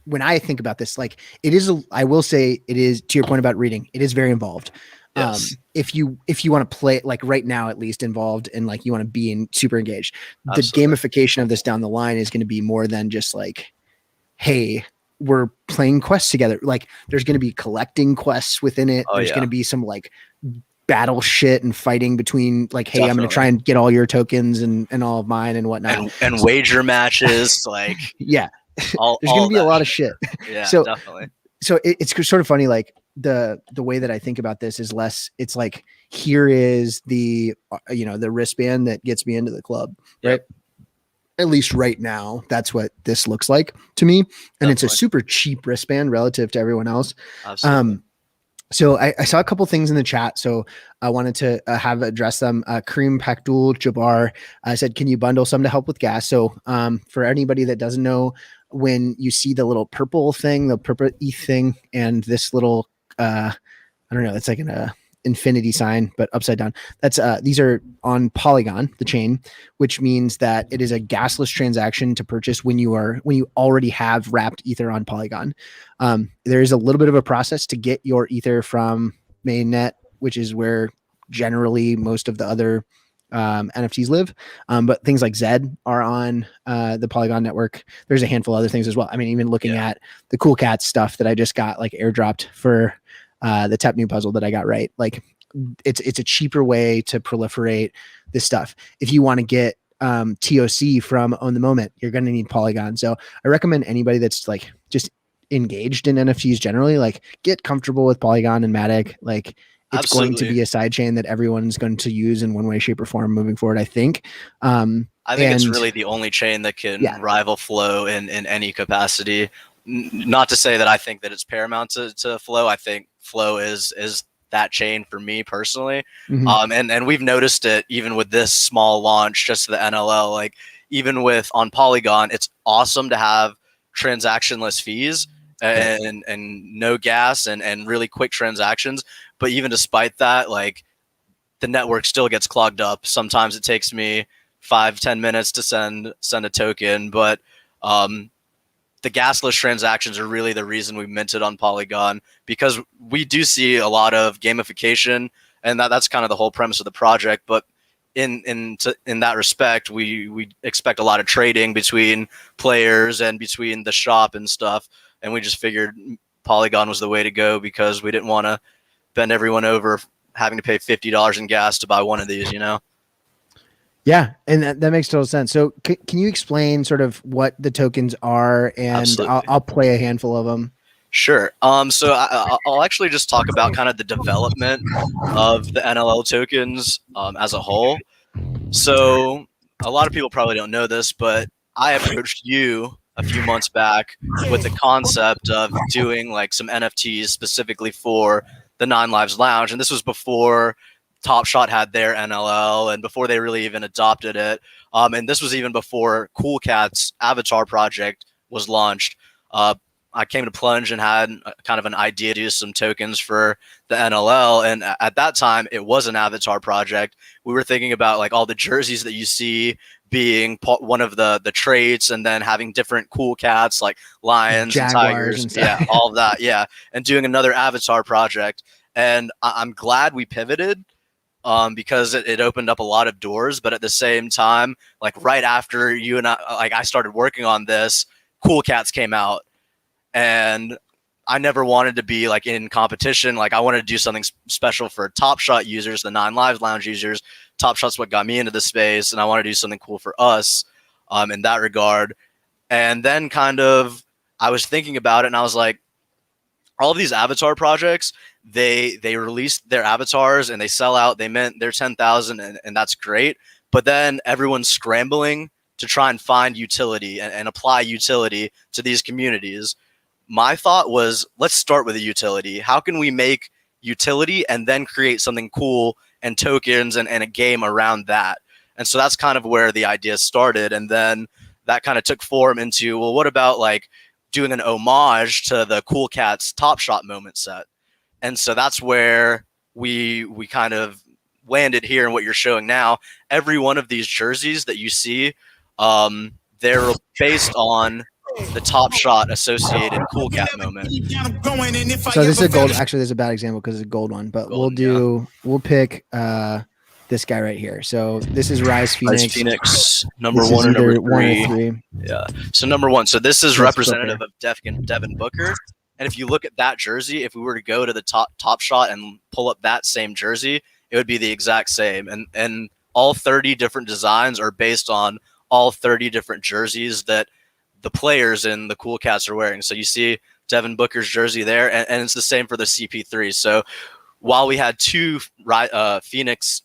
when I think about this, like I will say it is, to your point about reading, it is very involved. Yes. If you want to play, like right now, at least involved and like you want to be super engaged, Absolutely. The gamification of this down the line is going to be more than just like, hey, we're playing quests together. Like there's going to be collecting quests within it. There's going to be some like battle shit and fighing between like, hey, I'm going to try and get all your tokens and all of mine and whatnot. And wager matches. Like, yeah. There's going to be a lot of shit. Yeah, so, definitely. So it's sort of funny. Like the way that I think about this is less, it's like, here is the, the wristband that gets me into the club, right? At least right now, that's what this looks like to me. And it's a super cheap wristband relative to everyone else. Absolutely. So I saw a couple things in the chat, so I wanted to have address them. Kareem Pakdul Jabbar said, "Can you bundle some to help with gas?" So for anybody that doesn't know, when you see the little purple thing, the purple ETH thing, and this little I don't know, it's like an infinity sign but upside down. That's these are on Polygon, the chain, which means that it is a gasless transaction to purchase when you already have wrapped Ether on Polygon. There is a little bit of a process to get your Ether from mainnet, which is where generally most of the other NFTs live. But things like Zed are on the Polygon network. There's a handful of other things as well. I mean, even looking at the Cool Cats stuff that I just got like airdropped for the Tep New puzzle that I got right. Like it's a cheaper way to proliferate this stuff. If you want to get TOC from Own the Moment, you're going to need Polygon. So I recommend anybody that's like just engaged in NFTs generally, like get comfortable with Polygon and Matic. Like it's going to be a side chain that everyone's going to use in one way, shape, or form moving forward, I think. I think it's really the only chain that can rival Flow in any capacity. Not to say that I think that it's paramount to Flow. I think Flow is that chain for me personally. Mm-hmm. And we've noticed it even with this small launch just to the NLL, like even on Polygon, it's awesome to have transactionless fees. and no gas and really quick transactions. But even despite that, like the network still gets clogged up. Sometimes it takes me 5-10 minutes to send a token, but the gasless transactions are really the reason we minted on Polygon, because we do see a lot of gamification, and that's kind of the whole premise of the project. But in that respect, we expect a lot of trading between players and between the shop and stuff, and we just figured Polygon was the way to go because we didn't want to bend everyone over having to pay $50 in gas to buy one of these, you know? Yeah, and that makes total sense. So can you explain sort of what the tokens are? And I'll play a handful of them. Sure. So I'll actually just talk about kind of the development of the NLL tokens as a whole. So a lot of people probably don't know this, but I approached you a few months back with the concept of doing like some NFTs specifically for the 9 Lives Lounge. And this was before Top Shot had their NLL and before they really even adopted it. And this was even before Cool Cat's avatar project was launched. I came to Plunge and had kind of an idea to use some tokens for the NLL. And at that time, it was an avatar project. We were thinking about like all the jerseys that you see being one of the traits, and then having different cool cats like lions and tigers. Yeah, all of that. Yeah. And doing another avatar project. And I'm glad we pivoted. Because it opened up a lot of doors, but at the same time, like right after you and I started working on this, Cool Cats came out, and I never wanted to be like in competition. Like I wanted to do something special for Top Shot users, the 9 Lives Lounge users. Top Shot's what got me into the space, and I want to do something cool for us, in that regard. And then kind of I was thinking about it, and I was like, all of these avatar projects, they release their avatars and they sell out. They mint their 10,000, and that's great. But then everyone's scrambling to try and find utility and apply utility to these communities. My thought was, let's start with a utility. How can we make utility and then create something cool and tokens and a game around that? And so that's kind of where the idea started. And then that kind of took form into, well, what about like doing an homage to the Cool Cats Top Shot moment set? And so that's where we kind of landed here in what you're showing now. Every one of these jerseys that you see, they're based on the Top Shot associated Cool Cat moment. So this is a gold. Actually, this is a bad example because it's a gold one, but we'll pick this guy right here. So this is Rise Phoenix. Number this 1 or number 3. 1 or 3. Yeah. So number 1. So this is representative of Devin Booker. And if you look at that jersey, if we were to go to the top Shot and pull up that same jersey, it would be the exact same. And all 30 different designs are based on all 30 different jerseys that the players in the Cool Cats are wearing. So you see Devin Booker's jersey there, and it's the same for the CP3. So while we had 2 Phoenix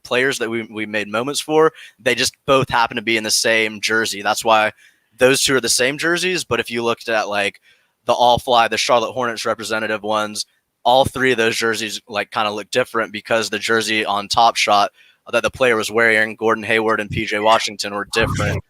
players that we made moments for, they just both happen to be in the same jersey. That's why those 2 are the same jerseys. But if you looked at like the All Fly, the Charlotte Hornets representative ones, all 3 of those jerseys like kind of look different because the jersey on Top Shot that the player was wearing, Gordon Hayward and PJ Washington, were different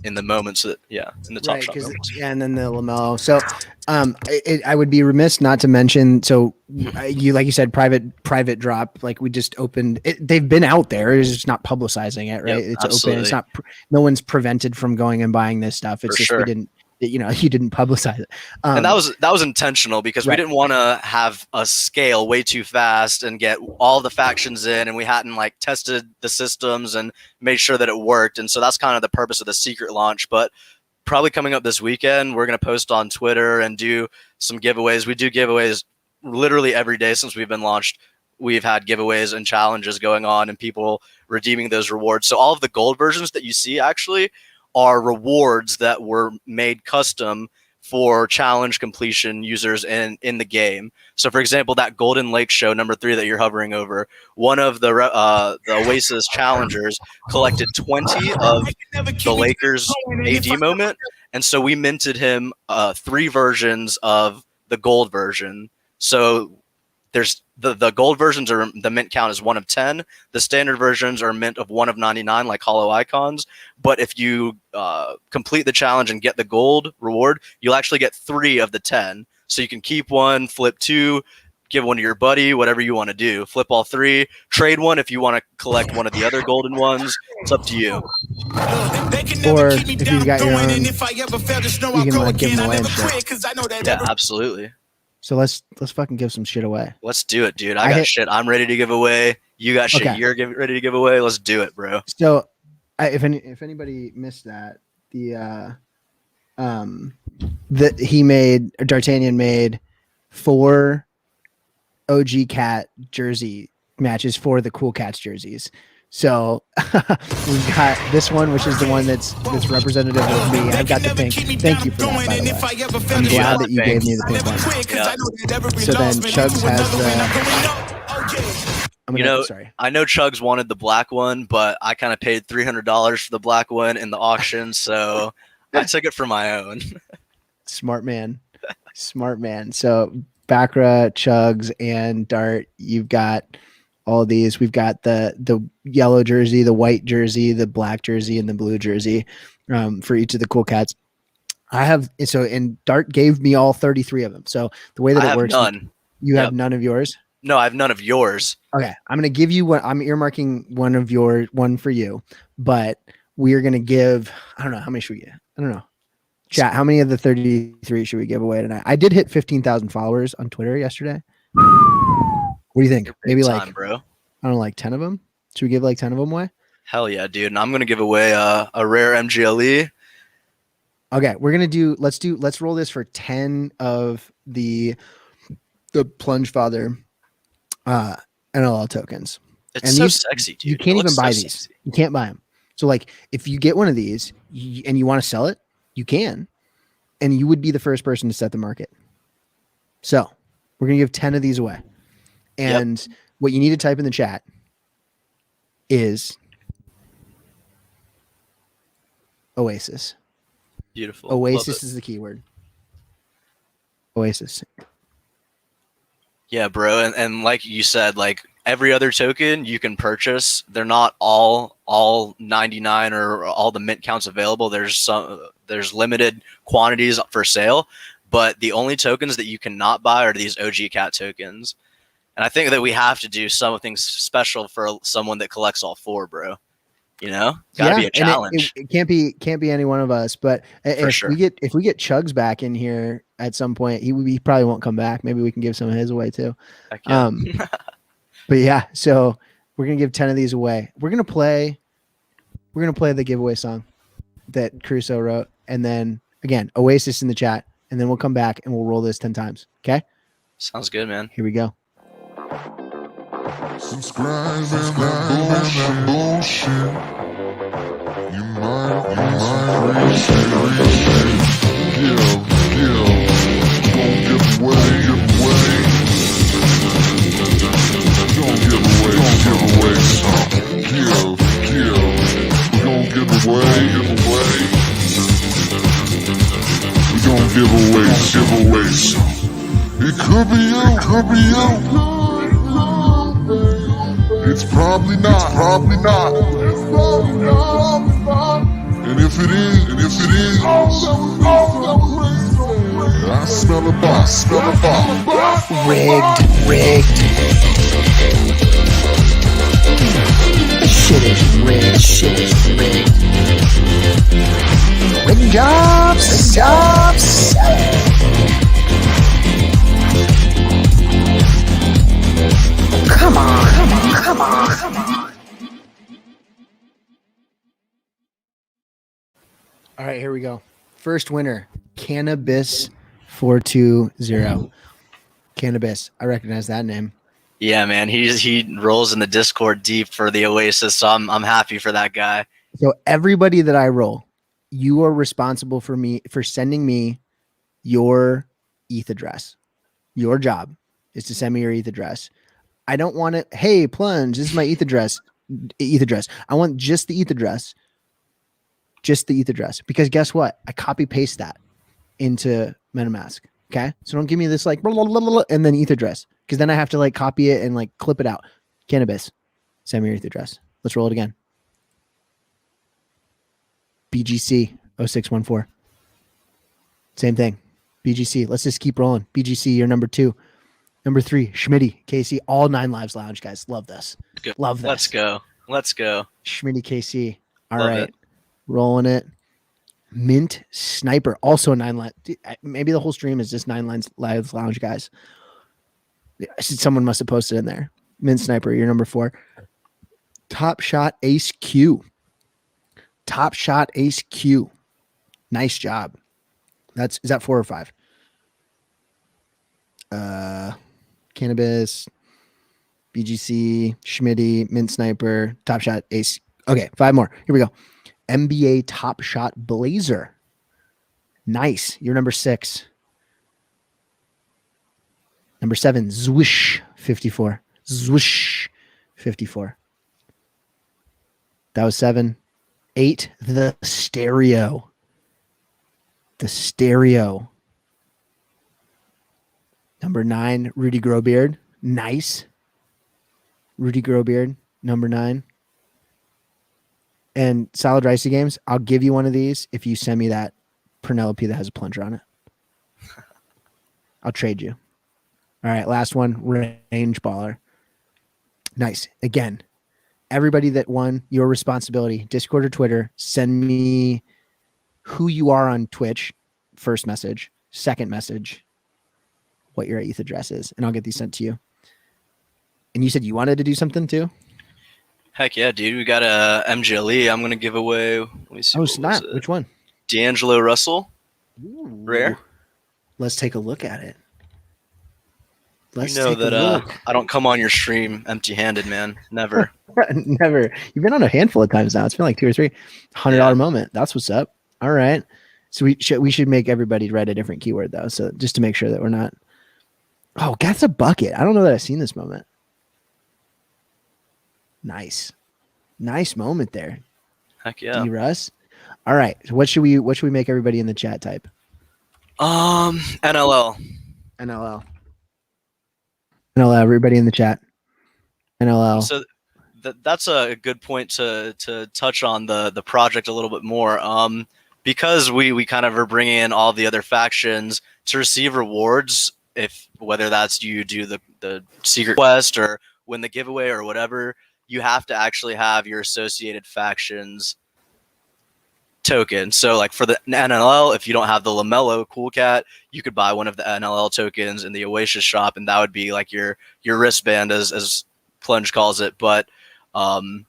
in the moments that, in the Top Shot moments. Yeah, and then the LaMelo. So I would be remiss not to mention, so you, like you said, private drop, like we just opened it. They've been out there, it's just not publicizing it, right? Yep, it's absolutely open. It's not, no one's prevented from going and buying this stuff. It's just, we didn't, you didn't publicize it. And that was intentional because we didn't want to have a scale way too fast and get all the factions in, and we hadn't like tested the systems and made sure that it worked. And so that's kind of the purpose of the secret launch. But probably coming up this weekend, we're going to post on Twitter and do some giveaways. We do giveaways literally every day since we've been launched. We've had giveaways and challenges going on and people redeeming those rewards. So all of the gold versions that you see actually are rewards that were made custom for challenge completion users in the game. So for example, that Golden Lake show number 3 that you're hovering over, one of the Oasis challengers collected 20 of the Lakers AD moment. And so we minted him 3 versions of the gold version. So there's the gold versions are the mint count is 1 of 10. The standard versions are mint of 1 of 99, like hollow icons. But if you complete the challenge and get the gold reward, you'll actually get 3 of the 10. So you can keep 1, flip 2, give 1 to your buddy, whatever you want to do. Flip all 3, trade 1 if you want to collect one of the other golden ones. It's up to you. Or if you've got your own, you can like give them away and shit. Yeah, absolutely. So let's fucking give some shit away. Let's do it, dude. I got shit I'm ready to give away. You got shit you're ready to give away. Let's do it, bro. So if anybody missed that, D'Artagnan made 4 OG Cat jersey matches for the Cool Cats jerseys. So we've got this one, which is the one that's representative of me. I've got the pink. Thank you for that, by the way. I'm glad that you gave me the pink one. Yeah. So then Chugs has the. I know Chugs wanted the black one, but I kind of paid $300 for the black one in the auction, so I took it for my own. Smart man. So Bakra, Chugs, and Dart, you've got all of these. We've got the yellow jersey, the white jersey, the black jersey, and the blue jersey for each of the Cool Cats. And Dart gave me all 33 of them. So the way that it works, you have none of yours. No, I have none of yours. Okay, I'm gonna give you one. I'm earmarking one for you, but we are gonna give. I don't know how many should we get. I don't know. Chat, how many of the 33 should we give away tonight? I did hit 15,000 followers on Twitter yesterday. What do you think? Maybe time, bro. I don't know, like 10 of them. Should we give like 10 of them away? Hell yeah, dude! And I'm gonna give away a rare MGLE. Okay, we're gonna let's roll this for 10 of the Plunge Father NLL tokens. It's so sexy, dude. You can't even buy these. You can't buy them. So like, if you get one of these and you want to sell it, you can, and you would be the first person to set the market. So we're gonna give 10 of these away. And what you need to type in the chat is Oasis. Beautiful. Oasis is the keyword. Oasis. Yeah, bro. And like you said, like every other token you can purchase. They're not all 99 or all the mint counts available. There's limited quantities for sale, but the only tokens that you cannot buy are these OG Cat tokens. And I think that we have to do something special for someone that collects all 4, bro. You know, gotta be a challenge. It can't be any one of us. But if we get Chugs back in here at some point, he probably won't come back. Maybe we can give some of his away too. But yeah, so we're gonna give 10 of these away. We're gonna play the giveaway song that Crusoe wrote, and then again Oasis in the chat, and then we'll come back and we'll roll this 10 times. Okay? Sounds good, man. Here we go. Subscribe and that bullshit. You might appreciate Don't give away some. We gon' give away some. It could be you. It's probably not. And if it is, I smell a box. Rigged. Shit is rigged. Rigging jobs. Come on. All right, here we go. First winner, Cannabis 420. Cannabis. I recognize that name. Yeah, man. He rolls in the Discord deep for the Oasis, so I'm happy for that guy. So everybody that I roll, you are responsible for sending me your ETH address. Your job is to send me your ETH address. I don't want it. Hey, Plunge, this is my ETH address. I want just the ETH address. Just the ETH address. Because guess what? I copy paste that into MetaMask. Okay. So don't give me this like blah, blah, blah, blah, and then ETH address. because then I have to like copy it and like clip it out. Cannabis. Send me your address. Let's roll it again. BGC 0614. Same thing. BGC. Let's just keep rolling. BGC, you're number 2. Number 3, Schmitty, KC, all 9 Lives Lounge guys. Love this. Love this. Let's go. Schmitty, KC. All Love right. it. Rolling it. Mint Sniper, also 9 Lives. Maybe the whole stream is just 9 Lives Lounge guys. Someone must have posted in there. Mint Sniper, you're number 4. Top Shot Ace Q. Top Shot Ace Q. Nice job. Is that 4 or 5? Cannabis, BGC, Schmitty, Mint Sniper, Top Shot, Ace. Okay, 5 more. Here we go. NBA Top Shot Blazer. Nice. You're number 6. Number 7, Zwish 54. Zwish 54. That was 7. 8, The Stereo. The Stereo. Number 9, Rudy Growbeard. Nice. Rudy Growbeard, number 9. And Solid Ricey Games, I'll give you one of these if you send me that Penelope that has a plunger on it. I'll trade you. All right, last one, Range Baller. Nice. Again, everybody that won, your responsibility. Discord or Twitter, send me who you are on Twitch, first message. Second message, what your ETH address is, and I'll get these sent to you. And you said you wanted to do something too? Heck yeah, dude. We got a MGLE. I'm going to give away. Let me see. Oh, snap. Which one? D'Angelo Russell. Ooh. Rare. Let's take a look at it. You know that I don't come on your stream empty-handed, man. Never. Never. You've been on a handful of times now. It's been like 2 or 3. $100 moment. That's what's up. All right. So we should make everybody write a different keyword though. So just to make sure that we're not. Oh, that's a bucket. I don't know that I've seen this moment. Nice moment there. Heck yeah. D-Russ. All right. So what should we make everybody in the chat type? NLL. Everybody in the chat. NLL. So that's a good point to touch on the project a little bit more. Because we kind of are bringing in all the other factions to receive rewards, if whether that's you do the secret quest or win the giveaway or whatever, you have to actually have your associated factions token. So like for the NLL, if you don't have the LaMelo Cool Cat, you could buy one of the NLL tokens in the Oasis shop, and that would be like your wristband, as Plunge calls it. But you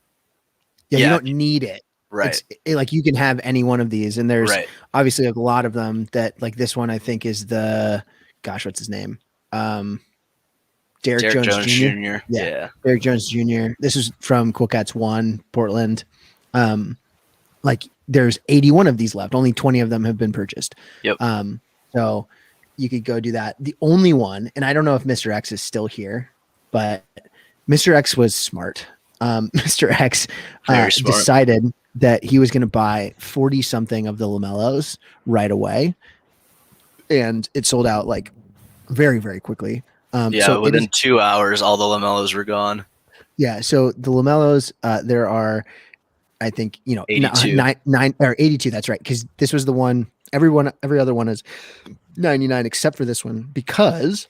don't need it. Right. Like you can have any one of these, and there's obviously like a lot of them that like this one I think is the what's his name? Derek Jones Jr. Yeah. Derek Jones Jr. This is from Cool Cats 1, Portland. Like there's 81 of these left. Only 20 of them have been purchased. Yep. So you could go do that. The only one, and I don't know if Mr. X is still here, but Mr. X was smart. Mr. X decided that he was going to buy 40 something of the LaMelos right away. And it sold out like very, very quickly. So within 2 hours, all the LaMelos were gone. Yeah. So the LaMelos, there are, I think, 82. nine or 82. That's right. Because this was the one, every other one is 99 except for this one, because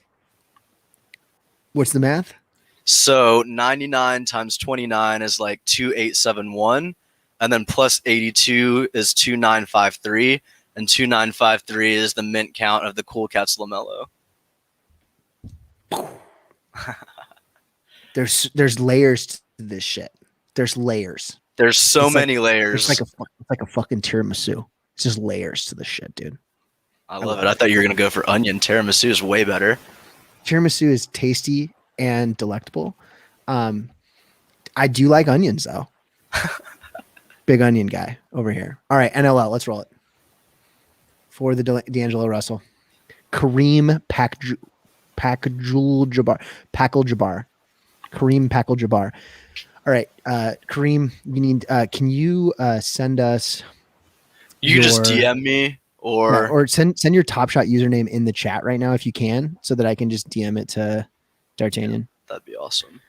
what's the math? So 99 times 29 is like 2871, and then plus 82 is 2953, and 2953 is the mint count of the Cool Cats LaMelo. There's layers to this shit. There's layers. There's so many layers. It's like a fucking tiramisu. It's just layers to this shit, dude. I love it. I thought you were gonna go for onion. Tiramisu is way better. Tiramisu is tasty and delectable. I do like onions though. Big onion guy over here. All right, NLL, let's roll it. For the D'Angelo Russell. Kareem Packle-Jabbar. Kareem Packle-Jabbar. All right, Kareem, we need. Can you send us? You just DM me or send your Top Shot username in the chat right now if you can, so that I can just DM it to D'Artagnan. That'd be awesome.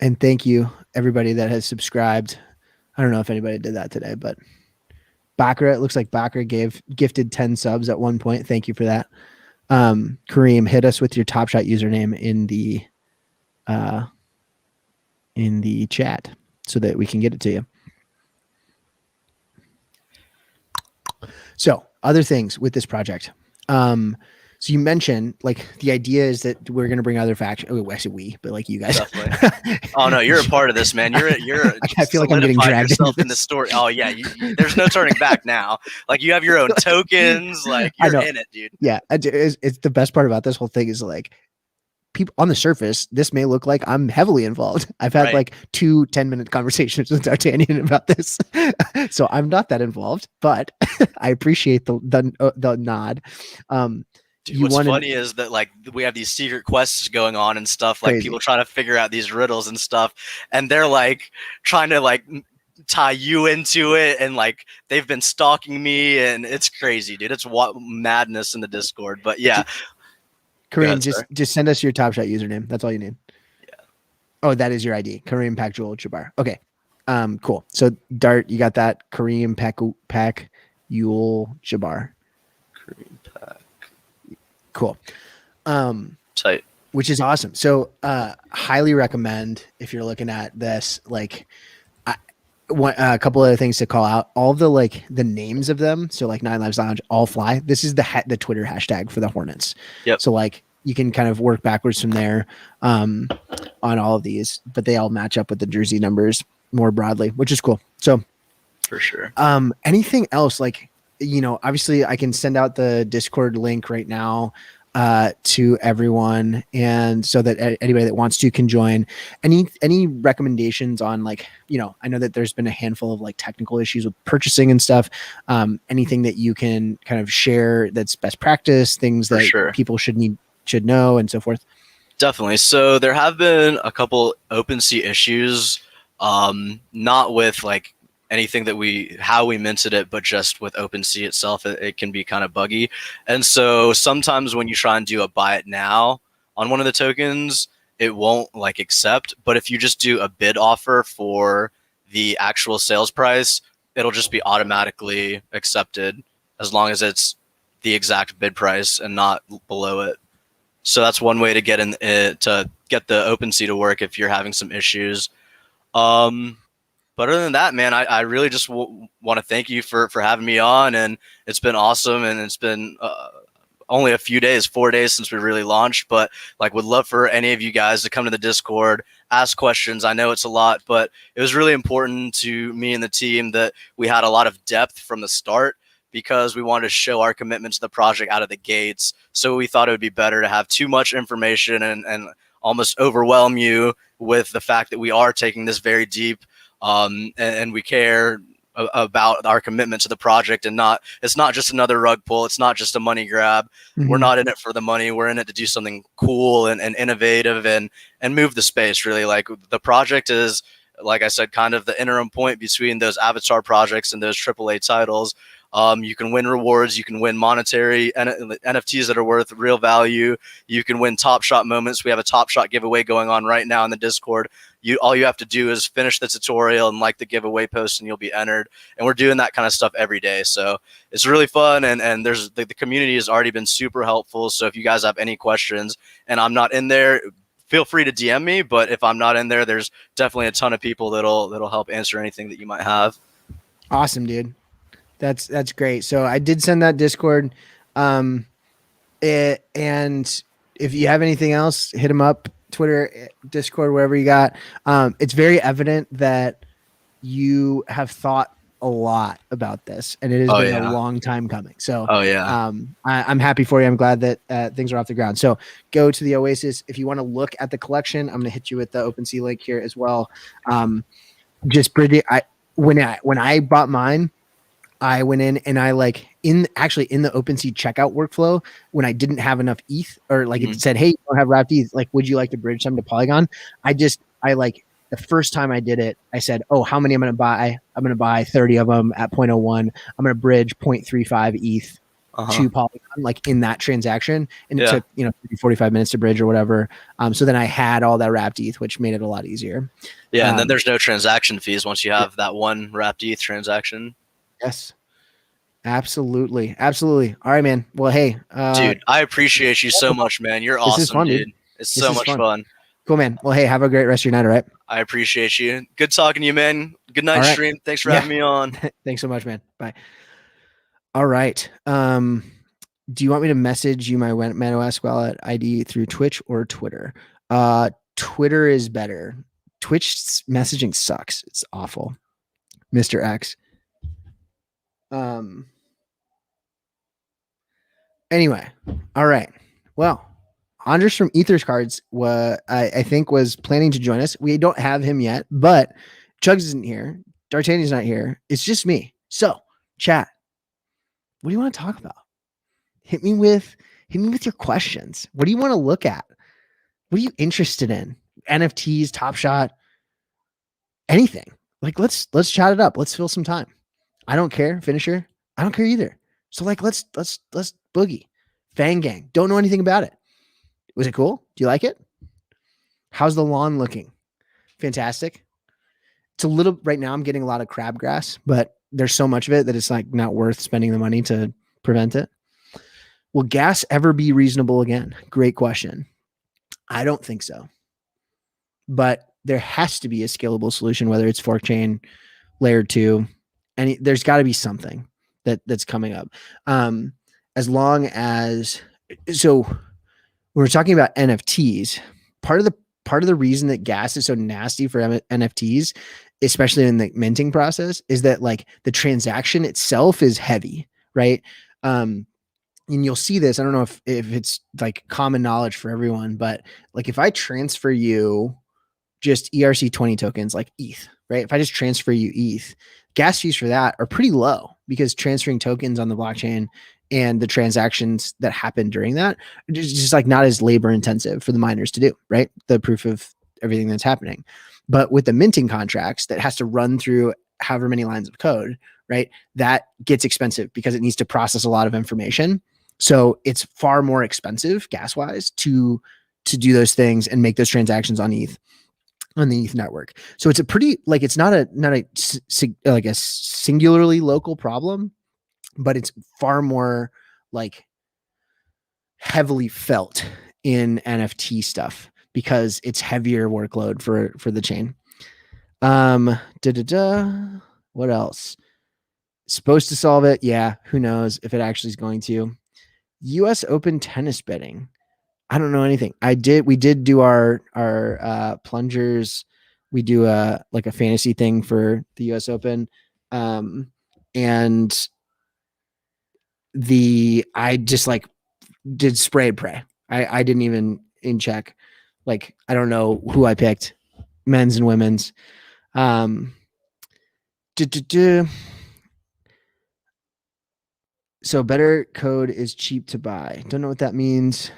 And thank you, everybody that has subscribed. I don't know if anybody did that today, but Bakra, it looks like Bakra gifted 10 subs at one point. Thank you for that. Kareem, hit us with your Top Shot username in the chat so that we can get it to you. So other things with this project. So you mentioned like the idea is that we're going to bring other factions. Oh, actually but like you guys. Oh no, you're a part of this, man. You're I feel like I'm getting dragged yourself in the story. Oh yeah, there's no turning back now. Like you have your own tokens. Like you're in it, dude. Yeah, it's the best part about this whole thing is like people on the surface, this may look like I'm heavily involved. I've had like 2 10-minute conversations with D'Artagnan about this. So I'm not that involved, but I appreciate the nod. Dude, what's funny is that like we have these secret quests going on and stuff, like people trying to figure out these riddles and stuff, and they're like trying to like tie you into it, and like they've been stalking me, and it's crazy, dude. It's madness in the Discord. But yeah, Kareem, just send us your Top Shot username. That's all you need. Yeah. Oh, that is your ID. Kareem Pakjul Jabbar. Okay. Cool. So Dart, you got that. Kareem Pak Yul Jabbar. Kareem Pak. Cool. Tight. Which is awesome. So highly recommend if you're looking at this, like a couple other things to call out. All of the names of them. So like Nine Lives Lounge, all fly. This is the Twitter hashtag for the Hornets. Yep. So like you can kind of work backwards from there on all of these, but they all match up with the jersey numbers more broadly, which is cool. So for sure. Anything else like, obviously I can send out the Discord link right now to everyone. And so that anybody that wants to can join. Any recommendations on like, I know that there's been a handful of like technical issues with purchasing and stuff. Anything that you can kind of share that's best practice, things that people should know and so forth. Definitely. So there have been a couple OpenSea issues, not with like anything that how we minted it, but just with OpenSea itself, it can be kind of buggy. And so sometimes when you try and do a buy it now on one of the tokens, it won't like accept. But if you just do a bid offer for the actual sales price, it'll just be automatically accepted as long as it's the exact bid price and not below it. So that's one way to get to get the OpenSea to work if you're having some issues. But other than that, man, I really just want to thank you for having me on, and it's been awesome, and it's been only a few days, 4 days since we really launched, but like would love for any of you guys to come to the Discord, ask questions. I know it's a lot, but it was really important to me and the team that we had a lot of depth from the start because we wanted to show our commitment to the project out of the gates. So we thought it would be better to have too much information and almost overwhelm you with the fact that we are taking this very deep. And we care about our commitment to the project, and it's not just another rug pull. It's not just a money grab. Mm-hmm. We're not in it for the money. We're in it to do something cool and innovative and move the space really. Like the project is, like I said, kind of the interim point between those Avatar projects and those AAA titles. You can win rewards. You can win monetary NFTs that are worth real value. You can win Top Shot moments. We have a Top Shot giveaway going on right now in the Discord. All you have to do is finish the tutorial and like the giveaway post, and you'll be entered. And we're doing that kind of stuff every day. So it's really fun. And there's the community has already been super helpful. So if you guys have any questions and I'm not in there, feel free to DM me. But if I'm not in there, there's definitely a ton of people that'll help answer anything that you might have. Awesome, dude. That's great. So I did send that Discord. And if you have anything else, hit them up, Twitter, Discord, wherever you got. It's very evident that you have thought a lot about this, and it has been a long time coming. So I'm happy for you. I'm glad that things are off the ground. So go to the Oasis. If you want to look at the collection, I'm going to hit you with the OpenSea link here as well. Just pretty, when I bought mine, I went in and I in the OpenSea checkout workflow, when I didn't have enough ETH or it said, hey, you don't have wrapped ETH. Like, would you like to bridge some to Polygon? The first time I did it, I said, oh, how many I'm going to buy? I'm going to buy 30 of them at 0.01. I'm going to bridge 0.35 ETH to Polygon, like in that transaction. And it Yeah. took, 45 minutes to bridge or whatever. So then I had all that wrapped ETH, which made it a lot easier. Yeah. And then there's no transaction fees once you have that one wrapped ETH transaction. Yes. Absolutely. Absolutely. All right, man. Well, hey, dude, I appreciate you so much, man. You're awesome, is fun, dude. It's so much fun. Cool, man. Well, hey, have a great rest of your night. All right. I appreciate you. Good talking to you, man. Good night, stream. Thanks for having me on. Thanks so much, man. Bye. All right. Do you want me to message you my ManoS wallet ID through Twitch or Twitter? Twitter is better. Twitch messaging sucks. It's awful. Mr. X. Anyway. All right. Well, Andres from Ethers Cards I think was planning to join us. We don't have him yet, but Chugs isn't here. D'Artagnan's not here. It's just me. So, chat. What do you want to talk about? Hit me with your questions. What do you want to look at? What are you interested in? NFTs, Top Shot, anything. Like let's chat it up. Let's fill some time. I don't care. Finisher. I don't care either. So like let's boogie. Fang Gang. Don't know anything about it. Was it cool? Do you like it? How's the lawn looking? Fantastic. It's a little right now. I'm getting a lot of crabgrass, but there's so much of it that it's like not worth spending the money to prevent it. Will gas ever be reasonable again? Great question. I don't think so. But there has to be a scalable solution, whether it's fork chain, layer 2, and there's got to be something that's coming up. As long as so when we're talking about NFTs, part of the reason that gas is so nasty for NFTs, especially in the minting process, is that like the transaction itself is heavy, right? And you'll see this. I don't know if it's like common knowledge for everyone, but like if I transfer you just ERC20 tokens like ETH, right? If I just transfer you ETH, gas fees for that are pretty low because transferring tokens on the blockchain and the transactions that happen during that is just like not as labor intensive for the miners to do, right? The proof of everything that's happening. But with the minting contracts that has to run through however many lines of code, right? That gets expensive because it needs to process a lot of information. So it's far more expensive gas wise to do those things and make those transactions on ETH, on the ETH network. So it's a pretty, like, it's not a singularly local problem, but it's far more like heavily felt in NFT stuff because it's heavier workload for the chain. What else? Supposed to solve it. Yeah. Who knows if it actually is going to. US Open tennis betting. I don't know anything. We did do our plungers. We do a fantasy thing for the US Open. And I just like did spray and pray. I didn't even in check. Like, I don't know who I picked, men's and women's. So better code is cheap to buy. Don't know what that means.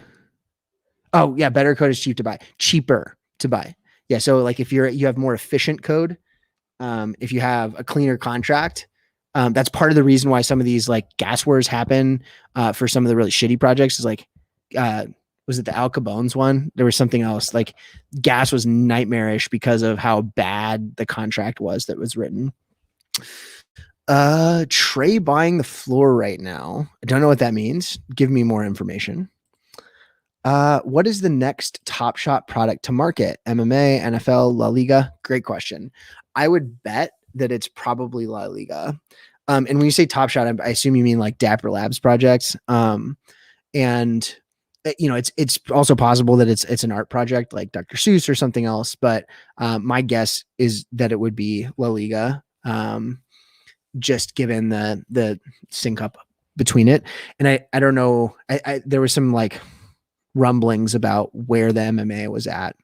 Oh yeah, better code is cheap to buy. Cheaper to buy. Yeah. So like if you have more efficient code, if you have a cleaner contract, that's part of the reason why some of these like gas wars happen for some of the really shitty projects. Is like, was it the Al Capone's one? There was something else. Like gas was nightmarish because of how bad the contract was that was written. Trey buying the floor right now. I don't know what that means. Give me more information. What is the next Top Shot product to market? MMA, NFL, La Liga? Great question. I would bet that it's probably La Liga. And when you say Top Shot, I assume you mean like Dapper Labs projects. And you know, it's also possible that it's an art project like Dr. Seuss or something else. But my guess is that it would be La Liga. Just given the sync up between it. And I don't know. There was some like rumblings about where the MMA was at.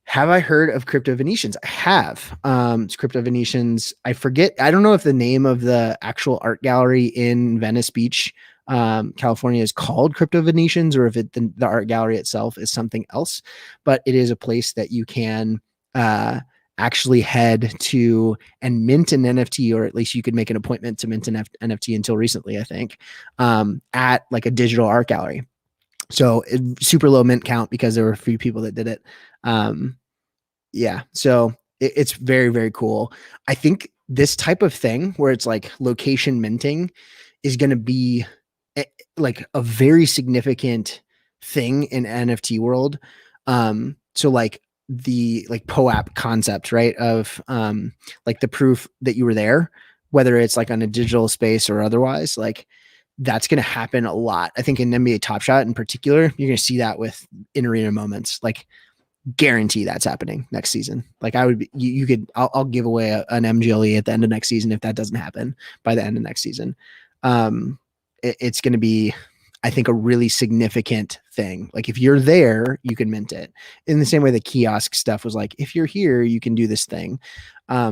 Have I heard of Crypto Venetians? I have. It's Crypto Venetians. I forget. I don't know if the name of the actual art gallery in Venice Beach, California is called Crypto Venetians, or if the art gallery itself is something else, but it is a place that you can actually head to and mint an NFT, or at least you could make an appointment to mint an NFT until recently, I think, at like a digital art gallery. So super low mint count because there were a few people that did it. Yeah. So it's very, very cool. I think this type of thing where it's like location minting is going to be like a very significant thing in NFT world. So like the like POAP concept, right? Of like the proof that you were there, whether it's like on a digital space or otherwise, like that's going to happen a lot. I think in NBA Top Shot in particular, you're going to see that with in arena moments. Like guarantee that's happening next season. Like I would be, you could, I'll give away an MGLE at the end of next season if that doesn't happen by the end of next season. It's going to be, I think, a really significant thing. Like if you're there, you can mint it in the same way the kiosk stuff was like, if you're here, you can do this thing. I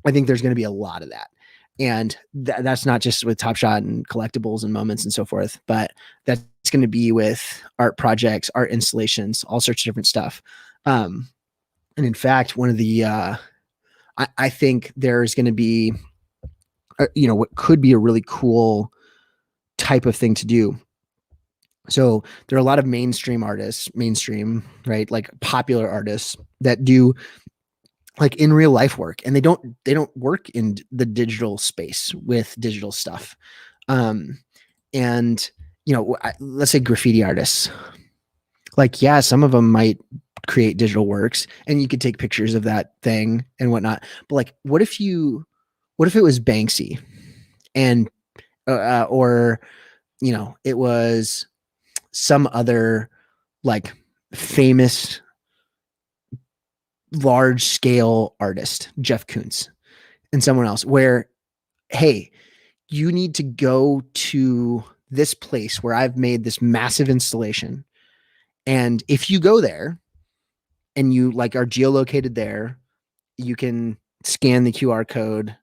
think there's going to be a lot of that. And that's not just with Top Shot and collectibles and moments and so forth, but that's going to be with art projects, art installations, all sorts of different stuff. And in fact, one of the, I think there's going to be, what could be a really cool type of thing to do. So there are a lot of mainstream artists, right? Like popular artists that do like in real life work, and they don't work in the digital space with digital stuff. And let's say graffiti artists, like, yeah, some of them might create digital works and you could take pictures of that thing and whatnot. But like, what if it was Banksy and, or, it was some other like famous large scale artist, Jeff Koons, and someone else, where, hey, you need to go to this place where I've made this massive installation. And if you go there and you like are geolocated there, you can scan the QR code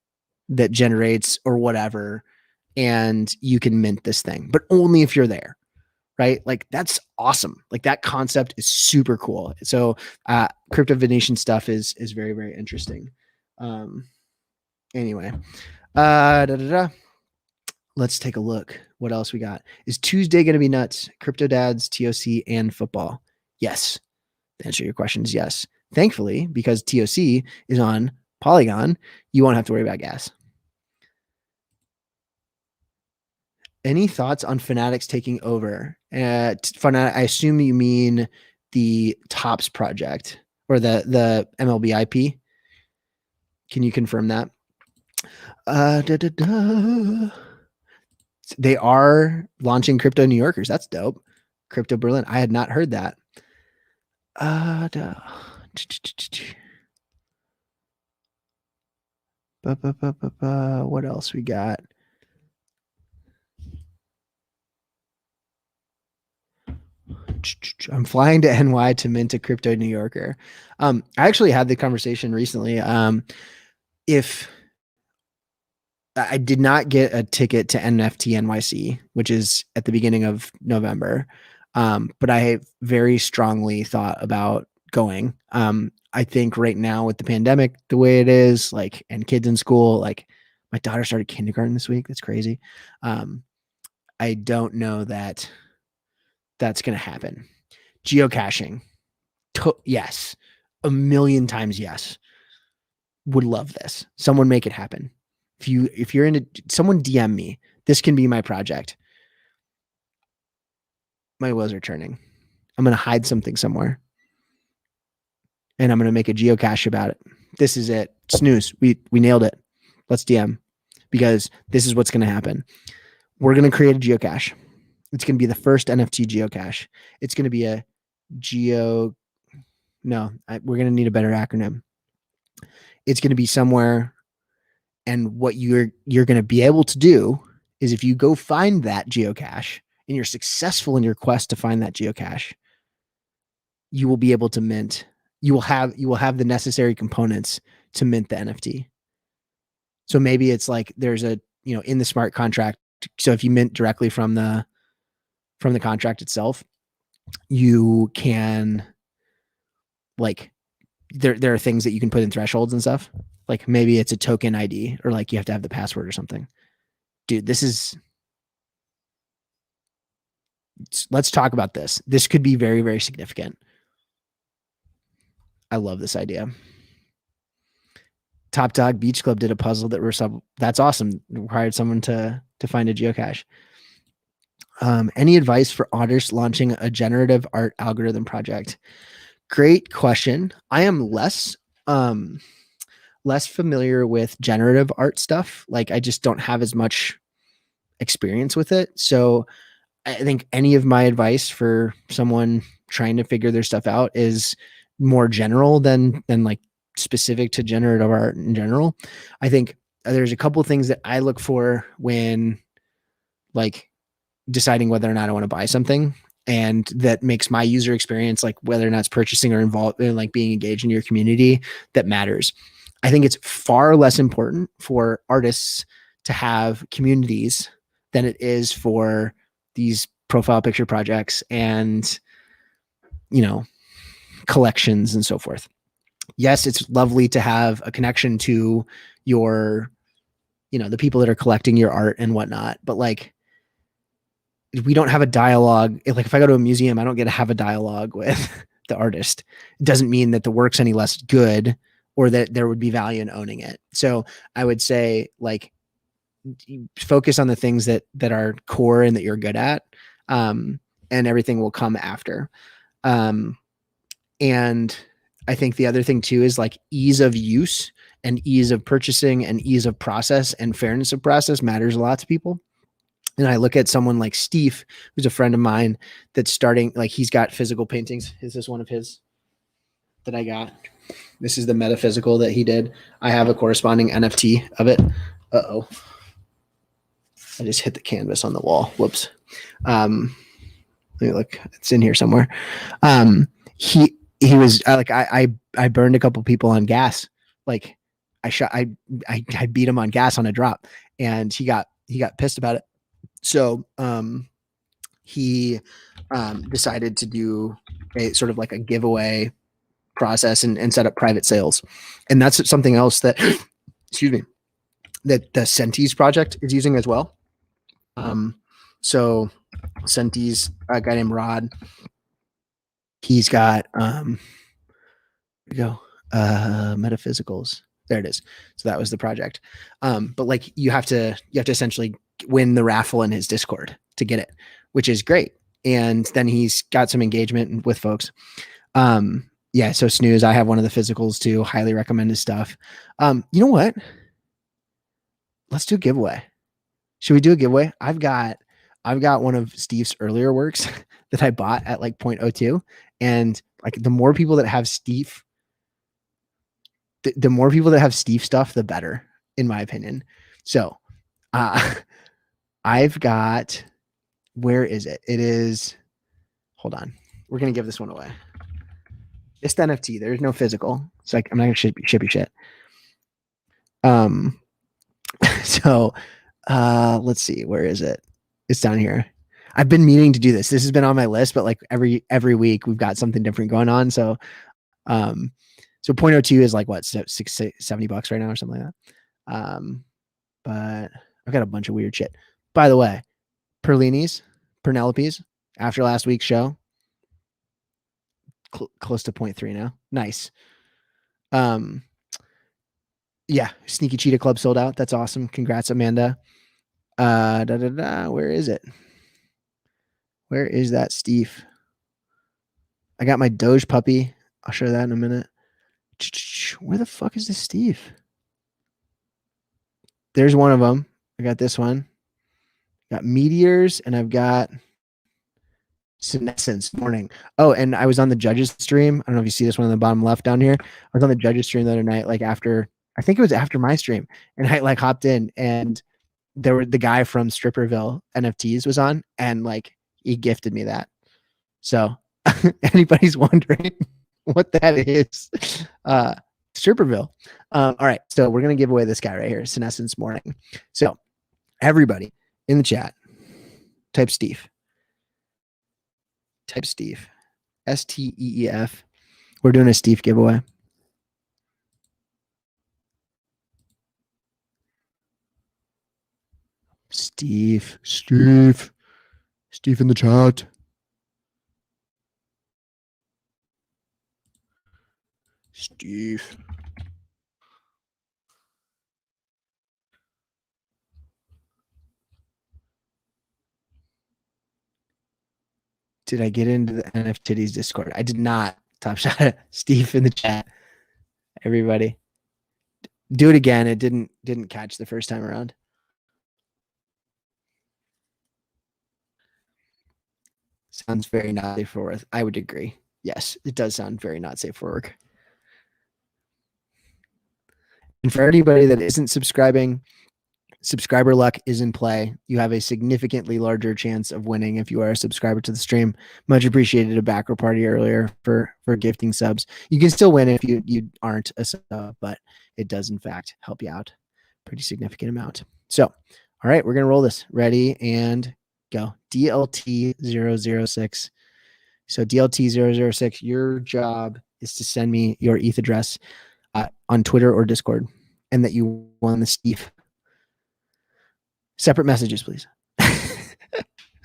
that generates or whatever, and you can mint this thing, but only if you're there. Right? Like that's awesome. Like that concept is super cool. So Crypto Venetian stuff is very, very interesting. Anyway, let's take a look. What else we got? Is Tuesday going to be nuts? Crypto Dads, TOC, and football? Yes. The answer to your question is yes. Thankfully, because TOC is on Polygon, you won't have to worry about gas. Any thoughts on Fanatics taking over? I assume you mean the Tops project or the MLB IP. Can you confirm that? They are launching Crypto New Yorkers. That's dope. Crypto Berlin. I had not heard that. What else we got? I'm flying to NY to mint a Crypto New Yorker. I actually had the conversation recently. If I did not get a ticket to NFT NYC, which is at the beginning of November, but I very strongly thought about going. I think right now with the pandemic, the way it is, like, and kids in school, like my daughter started kindergarten this week. That's crazy. I don't know that that's going to happen. Geocaching. Yes. A million times yes. Would love this. Someone make it happen. If you're into, someone DM me. This can be my project. My wheels are turning. I'm going to hide something somewhere. And I'm going to make a geocache about it. This is it. Snooze. We nailed it. Let's DM, because this is what's going to happen. We're going to create a geocache. It's going to be the first NFT geocache. It's going to be a we're going to need a better acronym. It's going to be somewhere. And what you're going to be able to do is, if you go find that geocache and you're successful in your quest to find that geocache, you will be able to mint. You will have the necessary components to mint the NFT. So maybe it's like there's a, in the smart contract. So if you mint directly from the contract itself, you can like there are things that you can put in thresholds and stuff. Like maybe it's a token ID or like you have to have the password or something. Dude, let's talk about this. This could be very, very significant. I love this idea. Top Dog Beach Club did a puzzle that's awesome. Required someone to find a geocache. Any advice for artists launching a generative art algorithm project? Great question. I am less familiar with generative art stuff. Like I just don't have as much experience with it. So I think any of my advice for someone trying to figure their stuff out is more general than like specific to generative art in general. I think there's a couple of things that I look for when like deciding whether or not I want to buy something, and that makes my user experience, like whether or not it's purchasing or involved in like being engaged in your community, that matters. I think it's far less important for artists to have communities than it is for these profile picture projects and, collections and so forth. Yes, it's lovely to have a connection to your, the people that are collecting your art and whatnot, but like, we don't have a dialogue. Like if I go to a museum, I don't get to have a dialogue with the artist. It doesn't mean that the work's any less good or that there would be value in owning it. So I would say like focus on the things that are core and that you're good at, and everything will come after. And I think the other thing too is like ease of use and ease of purchasing and ease of process and fairness of process matters a lot to people. And I look at someone like Steve, who's a friend of mine that's starting, like he's got physical paintings. Is this one of his that I got? This is the metaphysical that he did. I have a corresponding NFT of it. Uh-oh. I just hit the canvas on the wall. Whoops. Let me look. It's in here somewhere. He was like, I burned a couple people on gas. Like I beat him on gas on a drop, and he got pissed about it. So he decided to do a sort of like a giveaway process and set up private sales. And that's something else that, excuse me, that the Sentis project is using as well. So Sentis, a guy named Rod, he's got, here we go, metaphysicals. There it is. So that was the project. But like you have to essentially win the raffle in his Discord to get it, which is great. And then he's got some engagement with folks. Yeah. So Snooze, I have one of the physicals too. Highly recommend his stuff. You know what? Let's do a giveaway. Should we do a giveaway? I've got one of Steve's earlier works that I bought at like 0.02. And like the more people that have Steve, the more people that have Steve stuff, the better, in my opinion. So I've got, where is it? It is, hold on. We're going to give this one away. Just NFT. There's no physical. It's like, I'm not going to ship you shit. So let's see. Where is it? It's down here. I've been meaning to do this. This has been on my list, but like every week we've got something different going on. So, so 0.02 is like what, $70 right now or something like that. But I've got a bunch of weird shit. By the way, Penelopes, after last week's show, close to 0.3 now. Nice. Yeah, Sneaky Cheetah Club sold out. That's awesome. Congrats, Amanda. Where is it? Where is that, Steve? I got my Doge puppy. I'll show that in a minute. Where the fuck is this Steve? There's one of them. I got this one. Got meteors, and I've got senescence morning. Oh, and I was on the judges stream. I don't know if you see this one on the bottom left down here. I was on the judges stream the other night, like after, I think it was after my stream, and I like hopped in, and there were the guy from Stripperville NFTs was on, and like he gifted me that. So anybody's wondering what that is, Stripperville. All right, so we're gonna give away this guy right here, senescence morning. So everybody in the chat, type Steve. Type Steve. STEEF. We're doing a Steve giveaway. Steve in the chat. Steve. Did I get into the NFTitties Discord? I did not. Top shot. Steve in the chat. Everybody. Do it again. It didn't catch the first time around. Sounds very not safe for work. I would agree. Yes, it does sound very not safe for work. And for anybody that isn't subscribing, subscriber luck is in play. You have a significantly larger chance of winning if you are a subscriber to the stream. Much appreciated a backer party earlier for gifting subs. You can still win if you aren't a sub, but it does in fact help you out pretty significant amount. So, all right, we're going to roll this. Ready and go. DLT006. So DLT006, your job is to send me your ETH address on Twitter or Discord, and that you won the Steve. Separate messages, please.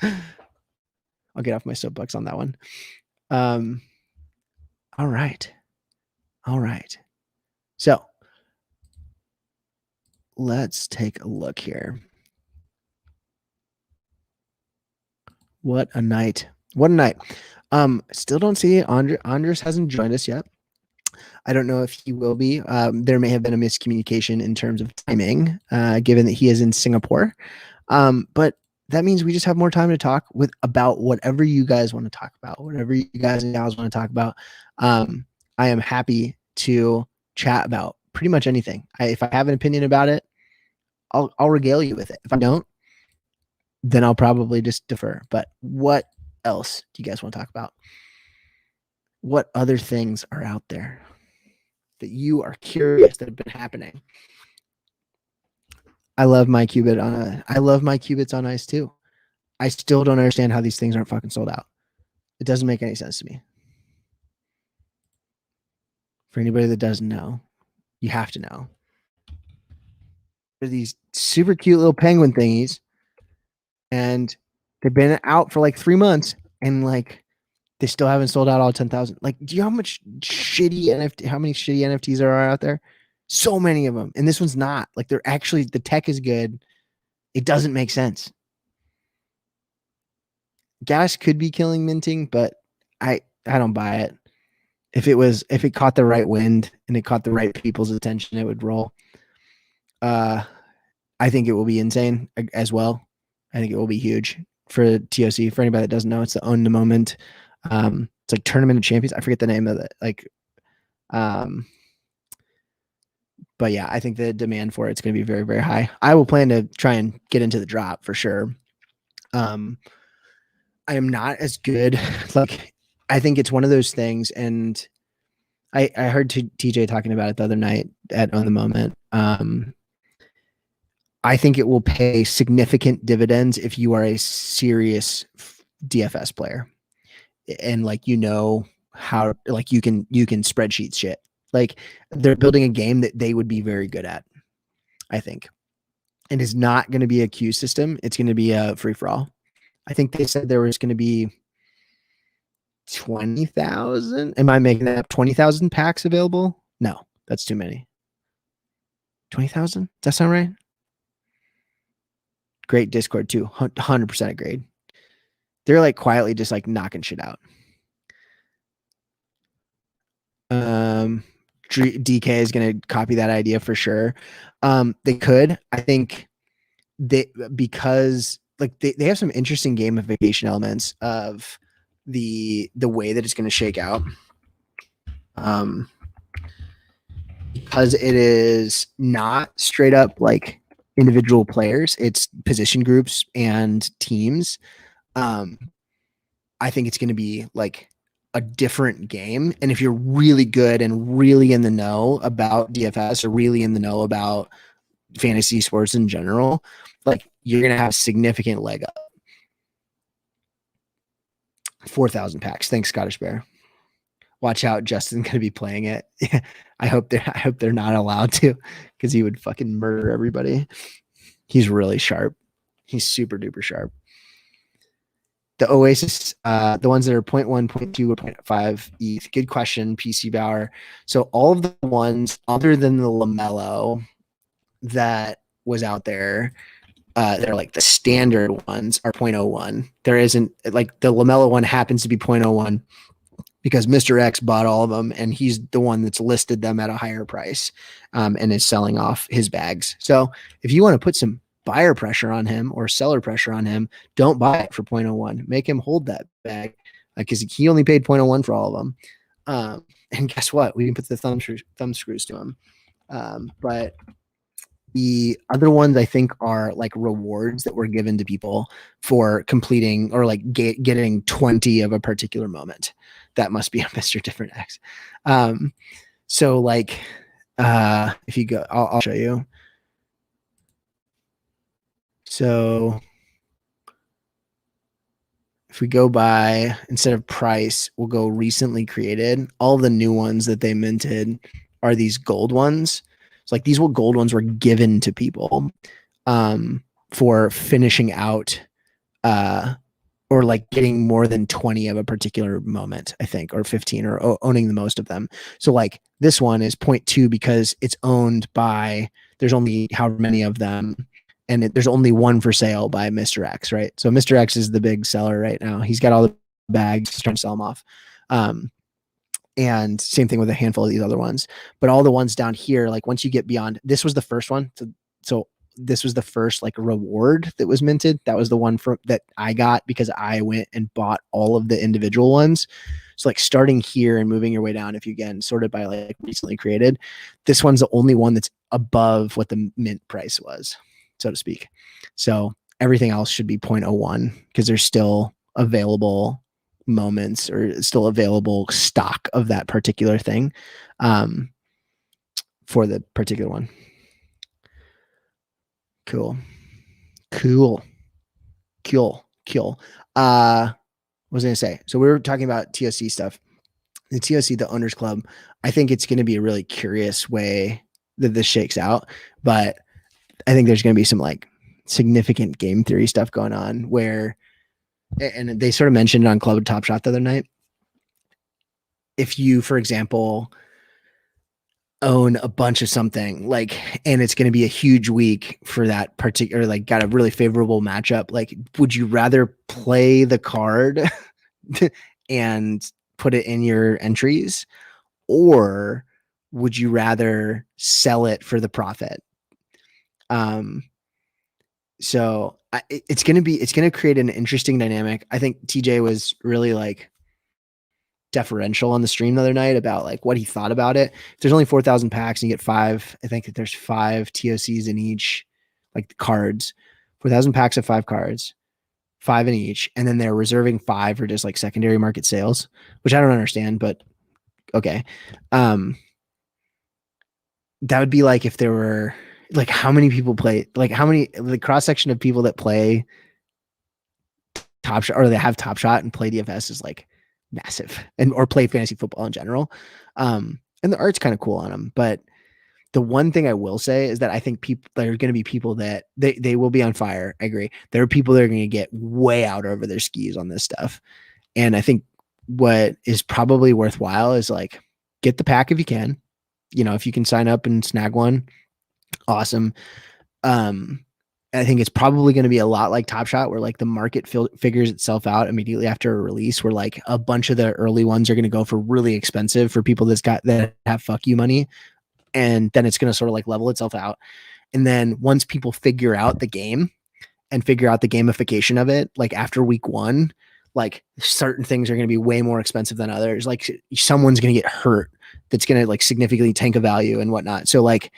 I'll get off my soapbox on that one. All right. So let's take a look here. What a night. Still don't see Andres hasn't joined us yet. I don't know if he will be. There may have been a miscommunication in terms of timing, given that he is in Singapore. But that means we just have more time to talk about whatever you guys want to talk about, whatever you guys and gals want to talk about. I am happy to chat about pretty much anything. If I have an opinion about it, I'll regale you with it. If I don't, then I'll probably just defer. But what else do you guys want to talk about? What other things are out there that you are curious that have been happening? I love my qubits on ice too. I still don't understand how these things aren't fucking sold out. It doesn't make any sense to me. For anybody that doesn't know, you have to know. They're these super cute little penguin thingies, and they've been out for like 3 months, and like they still haven't sold out all 10,000. Like, do you know how many shitty NFTs there are out there? So many of them. And this one's not. Like, they're actually, the tech is good. It doesn't make sense. Gas could be killing minting, but I don't buy it. If it caught the right wind and it caught the right people's attention, it would roll. I think it will be insane as well. I think it will be huge for TOC. For anybody that doesn't know, it's the Own the Moment. It's like Tournament of Champions. I forget the name of it. But yeah, I think the demand for it's going to be very, very high. I will plan to try and get into the drop for sure. I am not as good. Like, I think it's one of those things, and I heard TJ talking about it the other night at On the Moment. I think it will pay significant dividends if you are a serious DFS player, and like, how, like, you can spreadsheet shit. Like, they're building a game that they would be very good at, I think. And it's not going to be a queue system. It's going to be a free for all. I think they said there was going to be 20,000. Am I making that up? 20,000 packs available? No, that's too many. 20,000? Does that sound right? Great Discord too. 100% agreed. They're like quietly just like knocking shit out. DK is going to copy that idea for sure. They could. I think because like they have some interesting gamification elements of the way that it's going to shake out. Because it is not straight up like individual players, it's position groups and teams. I think it's going to be like a different game. And if you're really good and really in the know about DFS or really in the know about fantasy sports in general, like, you're going to have a significant leg up. 4,000 packs. Thanks, Scottish Bear. Watch out, Justin's going to be playing it. I hope they're not allowed to, because he would fucking murder everybody. He's really sharp. He's super duper sharp. The Oasis, the ones that are 0.1, 0.2, or 0.5 ETH. Good question, PC Bauer. So all of the ones other than the LaMelo that was out there, they're like the standard ones are 0.01. There isn't like the LaMelo one happens to be 0.01 because Mr. X bought all of them and he's the one that's listed them at a higher price and is selling off his bags. So if you want to put some buyer pressure on him or seller pressure on him, don't buy it for 0.01. Make him hold that bag because he only paid 0.01 for all of them. And guess what? We can put the thumb screws to him. But the other ones I think are like rewards that were given to people for completing or like getting 20 of a particular moment. That must be a Mr. Different X. So like if you go, I'll show you. So if we go by, instead of price, we'll go recently created. All the new ones that they minted are these gold ones. It's like these gold ones were given to people for finishing out or like getting more than 20 of a particular moment, I think, or 15 or owning the most of them. So like this one is 0.2 because it's owned by, there's only however many of them. And there's only one for sale by Mr. X, right? So Mr. X is the big seller right now. He's got all the bags, he's trying to sell them off. And same thing with a handful of these other ones. But all the ones down here, like once you get beyond, this was the first one. So this was the first like reward that was minted. That was the one that I got because I went and bought all of the individual ones. So like starting here and moving your way down, if you again sorted by like recently created, this one's the only one that's above what the mint price was, so to speak. So everything else should be 0.01 because there's still available moments or still available stock of that particular thing for the particular one. Cool. What was I gonna say? So we were talking about TOC stuff. The TOC, the Owners Club, I think it's going to be a really curious way that this shakes out, but I think there's going to be some like significant game theory stuff going on where, and they sort of mentioned it on Club Top Shot the other night. If you, for example, own a bunch of something like, and it's going to be a huge week for that particular, like got a really favorable matchup. Like, would you rather play the card and put it in your entries, or would you sell it for the profit? So it's going to create an interesting dynamic. I think TJ was really like deferential on the stream the other night about like what he thought about it. If there's only 4,000 packs and you get 5, I think that there's 5 TOCs in each, like the cards, 4,000 packs of 5 cards, 5 in each. And then they're reserving 5 for just like secondary market sales, which I don't understand, but okay. That would be like if there were like how many people play, like how many, the cross section of people that play Top Shot or they have Top Shot and play DFS is like massive, and or play fantasy football in general. And the art's kind of cool on them. But the one thing I will say is that I think there are going to be people that they will be on fire. I agree. There are people that are going to get way out over their skis on this stuff. And I think what is probably worthwhile is like get the pack if you can. You know, if you can sign up and snag one, awesome. I think it's probably going to be a lot like Top Shot, where like the market figures itself out immediately after a release, where like a bunch of the early ones are going to go for really expensive for people that have fuck you money. And then it's going to sort of like level itself out. And then once people figure out the game and figure out the gamification of it, like after week 1, like certain things are going to be way more expensive than others. Like someone's going to get hurt that's going to like significantly tank a value and whatnot. So like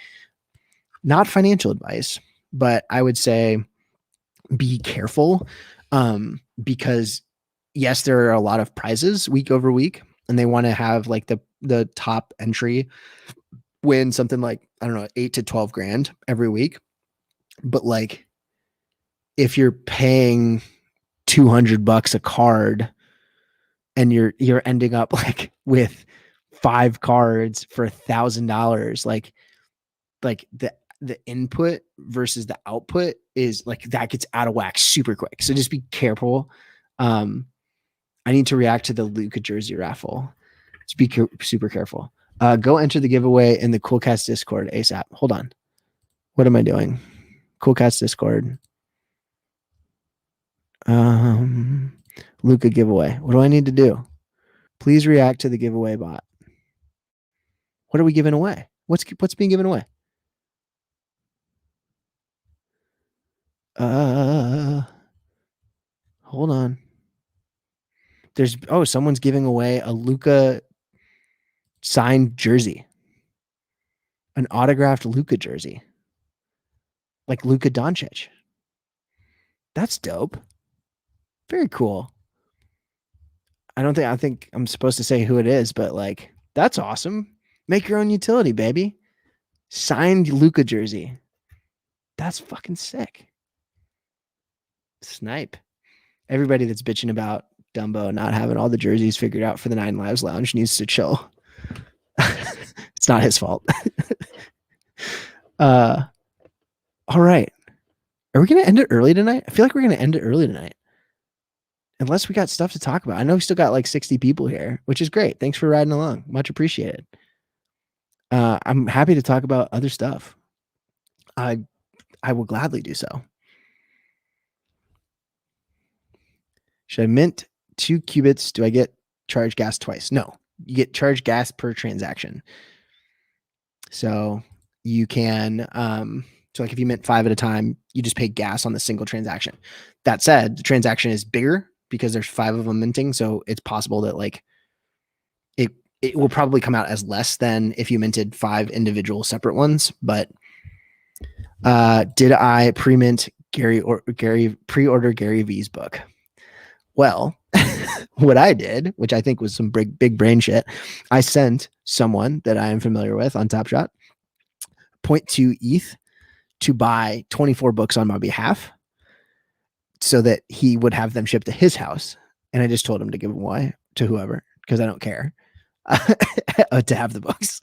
not financial advice, but I would say be careful because yes, there are a lot of prizes week over week, and they want to have like the top entry win something like, I don't know, 8 to 12 grand every week. But like if you're paying $200 a card and you're ending up like with 5 cards for $1,000, like the input versus the output is like that gets out of whack super quick. So just be careful. I need to react to the Luka jersey raffle. Just be super careful. Go enter the giveaway in the Coolcast Discord ASAP. Hold on. What am I doing? Coolcast Discord. Luka giveaway. What do I need to do? Please react to the giveaway bot. What are we giving away? What's being given away? Hold on. Someone's giving away a Luka signed jersey. An autographed Luka jersey. Like Luka Doncic. That's dope. Very cool. I think I'm supposed to say who it is, but like that's awesome. Make your own utility, baby. Signed Luka jersey. That's fucking sick. Snipe. Everybody that's bitching about Dumbo not having all the jerseys figured out for the 9 Lives Lounge needs to chill. It's not his fault. All right. Are we going to end it early tonight? I feel like we're going to end it early tonight. Unless we got stuff to talk about. I know we still got like 60 people here, which is great. Thanks for riding along. Much appreciated. I'm happy to talk about other stuff. I will gladly do so. Should I mint 2 qubits? Do I get charged gas twice? No, you get charged gas per transaction. So you can, so like if you mint 5 at a time, you just pay gas on the single transaction. That said, the transaction is bigger because there's 5 of them minting. So it's possible that like it will probably come out as less than if you minted 5 individual separate ones. But did I pre-mint pre-order Gary V's book? Well, what I did, which I think was some big brain shit, I sent someone that I am familiar with on Top Shot 0.2 ETH to buy 24 books on my behalf so that he would have them shipped to his house. And I just told him to give them away to whoever, because I don't care to have the books.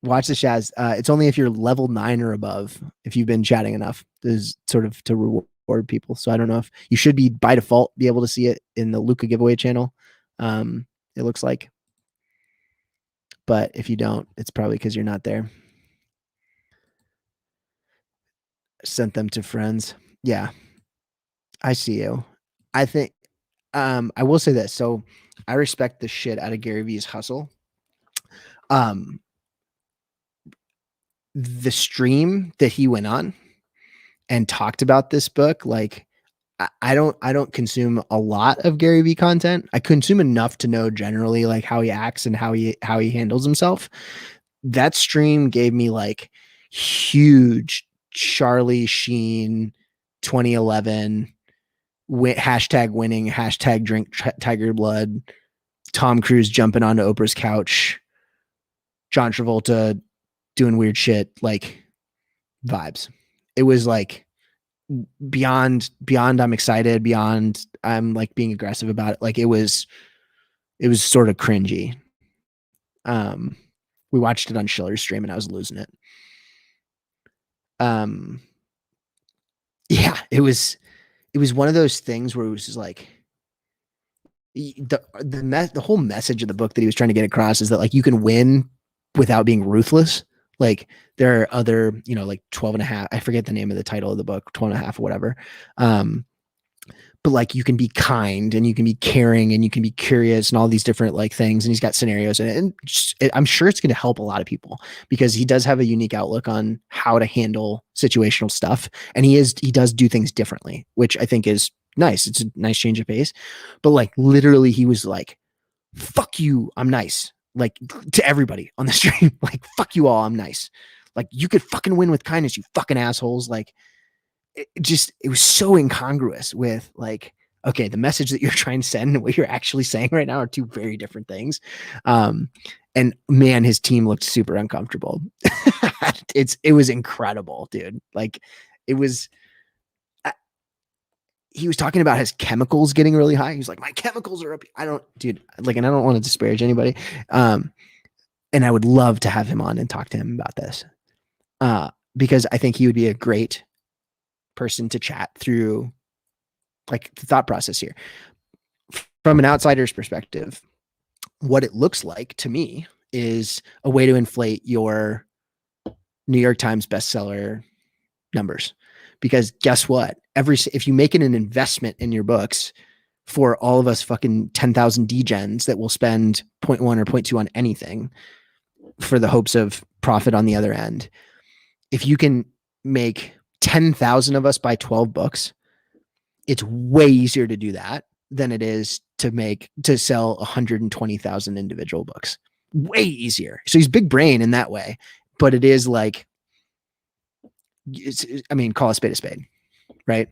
Watch the Shaz. It's only if you're level 9 or above, if you've been chatting enough, is sort of to reward people. So I don't know if you should be by default be able to see it in the Luka giveaway channel. It looks like, but if you don't, it's probably because you're not there. Sent them to friends. Yeah, I see you. I think I will say this. So I respect the shit out of Gary V's hustle. The stream that he went on and talked about this book, like I don't consume a lot of Gary Vee content. I consume enough to know generally like how he acts and how he handles himself. That stream gave me like huge Charlie Sheen 2011 hashtag winning, hashtag drink Tiger Blood, Tom Cruise jumping onto Oprah's couch, John Travolta doing weird shit, like vibes. It was like beyond I'm excited, beyond I'm like being aggressive about it. Like it was sort of cringy. We watched it on Schiller's stream and I was losing it. Yeah, it was one of those things where it was just like the whole message of the book that he was trying to get across is that like you can win without being ruthless. Like there are other, like 12.5, I forget the name of the title of the book, 12.5 or whatever. But like you can be kind and you can be caring and you can be curious and all these different like things. And he's got scenarios and I'm sure it's going to help a lot of people because he does have a unique outlook on how to handle situational stuff. And he does do things differently, which I think is nice. It's a nice change of pace, but like literally he was like, fuck you, I'm nice. Like to everybody on the stream, like, fuck you all, I'm nice. Like you could fucking win with kindness, you fucking assholes. Like it was so incongruous with like, okay, the message that you're trying to send and what you're actually saying right now are two very different things. And man, his team looked super uncomfortable. It was incredible, dude. Like it was, he was talking about his chemicals getting really high. He was like, my chemicals are up. And I don't want to disparage anybody. And I would love to have him on and talk to him about this. because I think he would be a great person to chat through like the thought process here. From an outsider's perspective, what it looks like to me is a way to inflate your New York Times bestseller numbers. Because guess what? If you make it an investment in your books for all of us fucking 10,000 degens that will spend 0.1 or 0.2 on anything for the hopes of profit on the other end, if you can make 10,000 of us buy 12 books, it's way easier to do that than it is to sell 120,000 individual books. Way easier. So he's big brain in that way, but it is like, call a spade, right?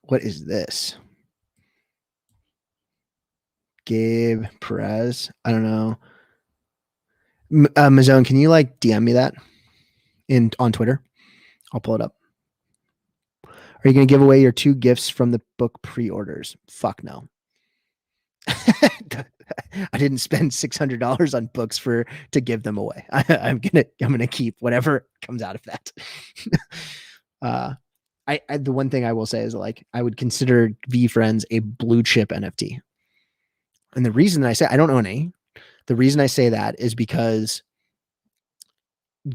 What is this? Gabe Perez. I don't know. Mazone, can you like DM me that on Twitter? I'll pull it up. Are you going to give away your 2 gifts from the book pre-orders? Fuck no. I didn't spend $600 on books to give them away. I'm gonna keep whatever comes out of that. The one thing I will say is like I would consider VeeFriends a blue chip NFT, and the reason I say I don't own any, the reason I say that is because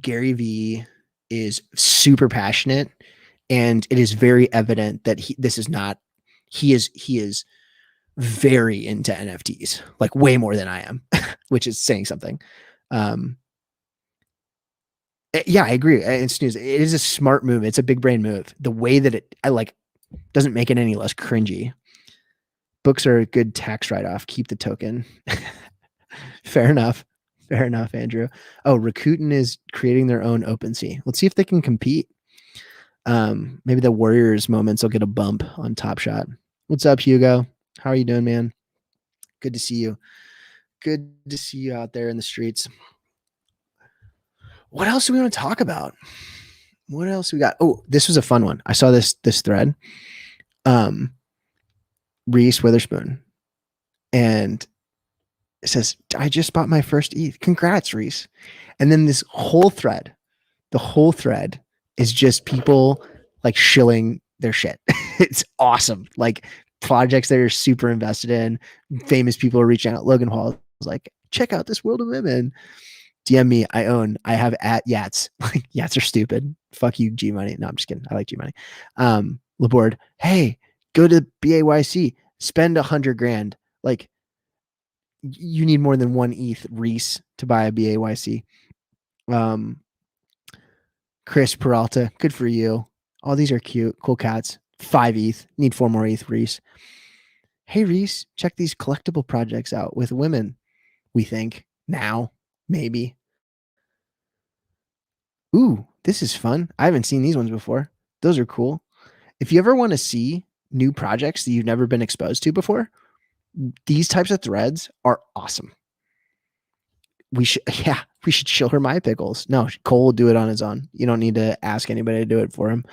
Gary Vee is super passionate, and it is very evident that he is very into NFTs, like way more than I am, which is saying something. Yeah, I agree. It's news. It is a smart move. It's a big brain move. The way that doesn't make it any less cringy. Books are a good tax write-off. Keep the token. Fair enough, Andrew. Oh, Rakuten is creating their own OpenSea. Let's see if they can compete. Maybe the Warriors moments will get a bump on Top Shot. What's up, Hugo? How are you doing, man? Good to see you. Good to see you out there in the streets. What else do we want to talk about? What else we got? Oh, this was a fun one. I saw this thread. Reese Witherspoon. And it says, I just bought my first ETH. Congrats, Reese. And then the whole thread is just people like shilling their shit. It's awesome. Like projects they're super invested in. Famous people are reaching out. Logan Hall was like, check out this World of Women. DM me. I have at Yats. Like Yats are stupid. Fuck you, G Money. No, I'm just kidding. I like G Money. Laborde, hey, go to BAYC, spend $100,000. Like you need more than 1 ETH, Reese, to buy a BAYC. Chris Peralta, good for you. All these are cute, cool cats. 5 ETH. Need 4 more ETH, Reese. Hey, Reese, check these collectible projects out with women. We think now, maybe. Ooh, this is fun. I haven't seen these ones before. Those are cool. If you ever want to see new projects that you've never been exposed to before, these types of threads are awesome. We should show her my pickles. No, Cole will do it on his own. You don't need to ask anybody to do it for him.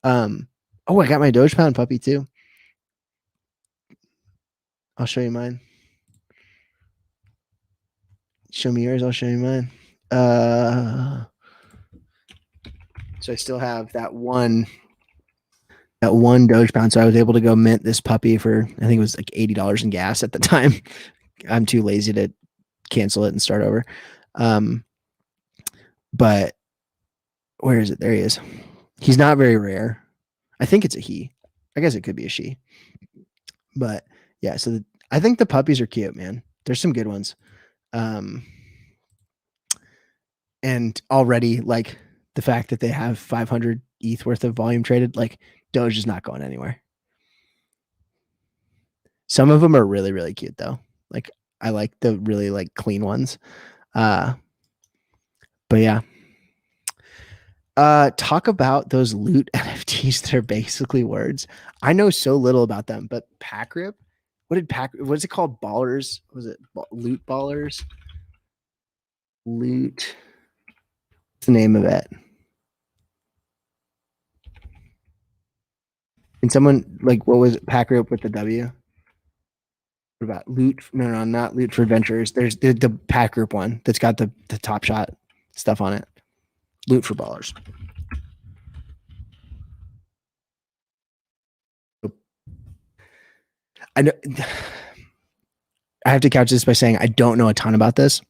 Oh, I got my Dogepound puppy too. I'll show you mine. Show me yours. I'll show you mine. So I still have that one Dogepound. So I was able to go mint this puppy for, I think it was like $80 in gas at the time. I'm too lazy to cancel it and start over. But where is it? There he is. He's not very rare. I think it's a he. I guess it could be a she. But yeah, so I think the puppies are cute, man. There's some good ones. And already like the fact that they have 500 ETH worth of volume traded, like Doge is not going anywhere. Some of them are really, really cute though. Like I like the really like clean ones. But yeah. Talk about those loot NFTs that are basically words. I know so little about them, but Packrip, what is it called? Ballers? Was it Loot Ballers? Loot. What's the name of it? And someone like, what was it? Packrip with the W? What about loot? No, not loot for adventurers. There's the pack group one that's got the top shot stuff on it. Loot for ballers. I know. I have to couch this by saying I don't know a ton about this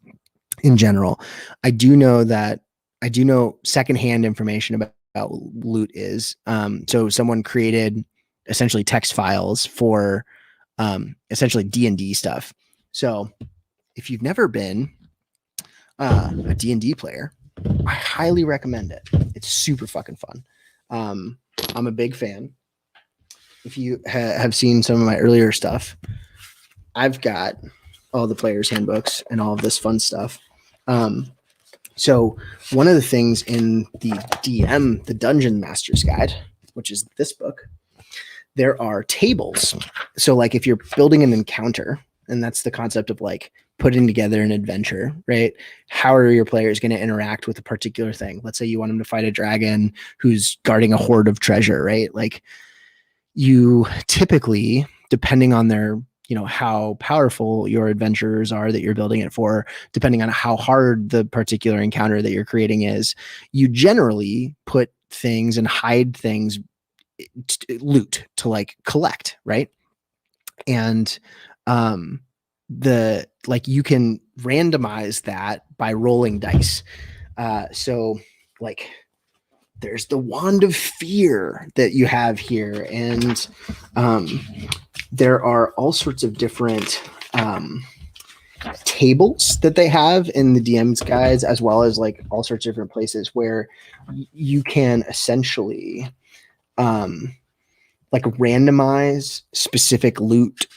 in general. I do know secondhand information about loot is. So someone created essentially text files for essentially D&D stuff. So if you've never been a D&D player, I highly recommend it. It's super fucking fun. I'm a big fan. If you have seen some of my earlier stuff, I've got all the players' handbooks and all of this fun stuff. So one of the things in the DM, the Dungeon Master's Guide, which is this book, there are tables. So like if you're building an encounter, and that's the concept of like putting together an adventure, right? How are your players going to interact with a particular thing? Let's say you want them to fight a dragon who's guarding a hoard of treasure, right? Like you typically, depending on their, how powerful your adventurers are that you're building it for, depending on how hard the particular encounter that you're creating is, you generally put things and hide things, loot to like collect, right? And you can randomize that by rolling dice. So like there's the wand of fear that you have here, and there are all sorts of different tables that they have in the DM's guides, as well as like all sorts of different places where you can essentially like randomize specific loot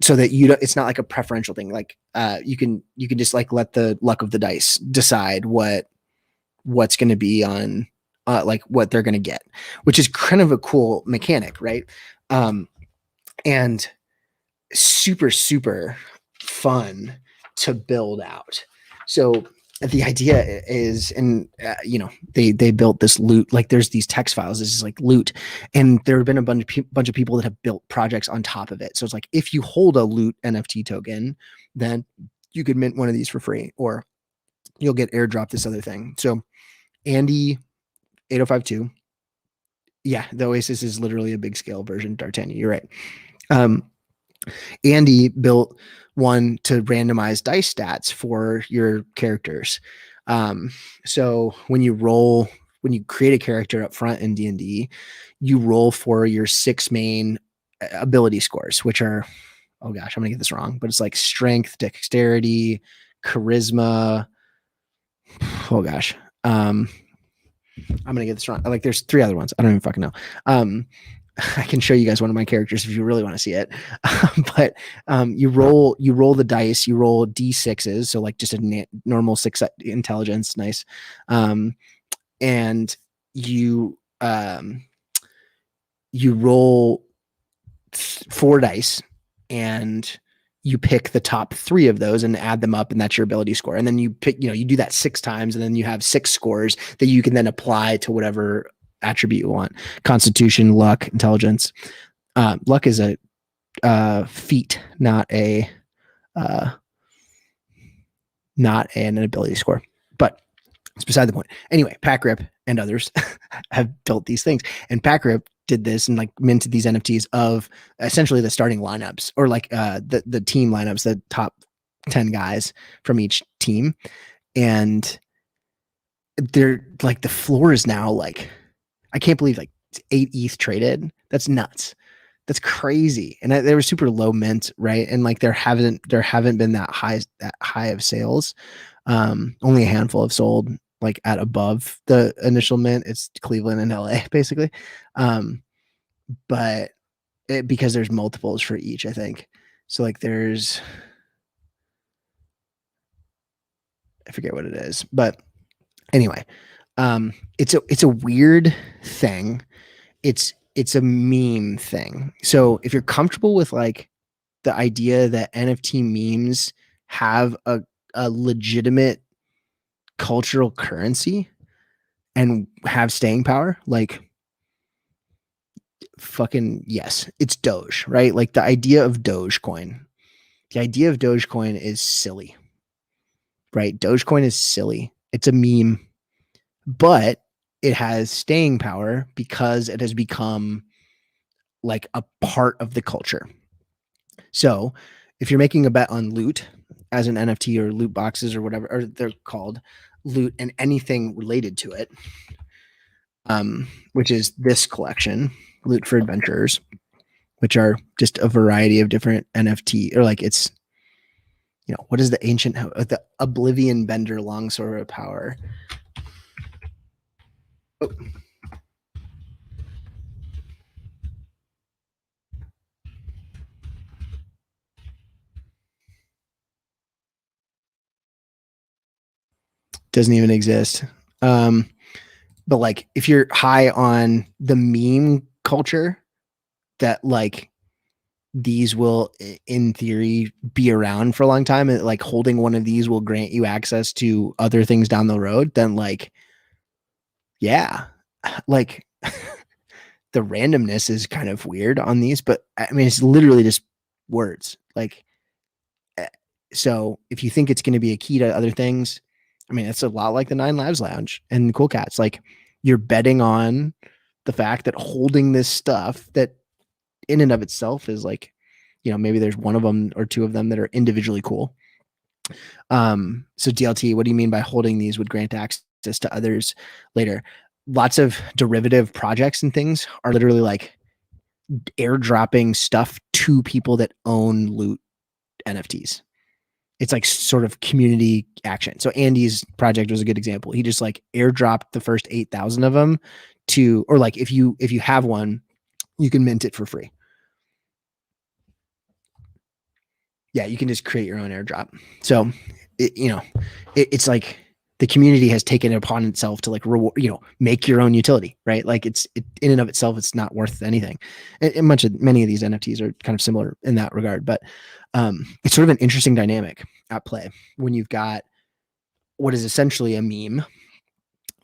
so that it's not like a preferential thing. Like you can just like let the luck of the dice decide what's going to be on like what they're going to get, which is kind of a cool mechanic, right? And super, super fun to build out. So the idea is, and they built this loot, like there's these text files, this is like loot, and there have been a bunch of people that have built projects on top of it. So it's like, if you hold a loot NFT token, then you could mint one of these for free, or you'll get airdropped this other thing. So Andy 8052. Yeah, the Oasis is literally a big scale version. D'Artagnan, you're right. Andy built one to randomize dice stats for your characters. So when you create a character up front in D&D, you roll for your 6 main ability scores, which are, oh gosh, I'm gonna get this wrong, but it's like strength, dexterity, charisma. Oh gosh. I'm gonna get this wrong. Like there's 3 other ones. I don't even fucking know. I can show you guys one of my characters if you really want to see it. But you roll the dice, you roll D6s, so like just a normal 6 intelligence, nice. And you roll 4 dice, and you pick the top 3 of those and add them up, and that's your ability score. And then you pick, you do that 6 times, and then you have 6 scores that you can then apply to whatever attribute you want: Constitution, luck, intelligence. Luck is a feat, not an ability score, but it's beside the point. Anyway, Packrip and others have built these things, and Packrip did this and like minted these NFTs of essentially the starting lineups, or like the team lineups, the top 10 guys from each team. And they're like, the floor is now like, I can't believe like 8 ETH traded. That's nuts. That's crazy. And they were super low mint, right? And like there haven't been that high of sales. Only a handful have sold like at above the initial mint. It's Cleveland and LA basically. But because there's multiples for each, I think. So like I forget what it is, but anyway, it's a weird thing. It's a meme thing. So if you're comfortable with like the idea that NFT memes have a legitimate cultural currency and have staying power, like fucking yes, it's Doge, right? Like the idea of Dogecoin The idea of Dogecoin is silly, right? Dogecoin is silly. It's a meme, but it has staying power because it has become like a part of the culture. So if you're making a bet on loot as an NFT or loot boxes or whatever, or they're called loot and anything related to it, which is this collection, Loot for Adventurers, which are just a variety of different NFT, or like it's, you know, what is the ancient, the Oblivion Bender Longsword of Power? Oh. Doesn't even exist. But like if you're high on the meme culture, that like these will in theory be around for a long time, and like holding one of these will grant you access to other things down the road, then like, yeah, like the randomness is kind of weird on these, but I mean, it's literally just words. Like, so if you think it's going to be a key to other things, I mean, it's a lot like the Nine Lives Lounge and Cool Cats. Like, you're betting on the fact that holding this stuff that in and of itself is like, you know, maybe there's one of them or two of them that are individually cool. So DLT, what do you mean by holding these would grant access to others later? Lots of derivative projects and things are literally like airdropping stuff to people that own loot NFTs. It's like sort of community action. So Andy's project was a good example. He just like airdropped the first 8,000 of them to, or like if you have one, you can mint it for free. Yeah, you can just create your own airdrop. So, it's like the community has taken it upon itself to like reward, make your own utility, right? Like it in and of itself, it's not worth anything. And many of these NFTs are kind of similar in that regard, but it's sort of an interesting dynamic at play when you've got what is essentially a meme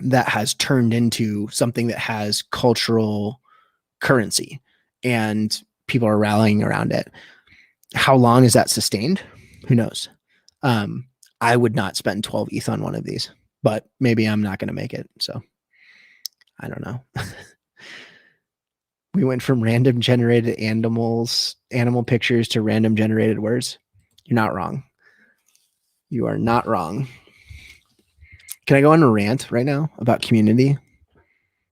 that has turned into something that has cultural currency and people are rallying around it. How long is that sustained? Who knows? I would not spend 12 ETH on one of these, but maybe I'm not going to make it. So I don't know. We went from random generated animal pictures to random generated words. You're not wrong. You are not wrong. Can I go on a rant right now about community? You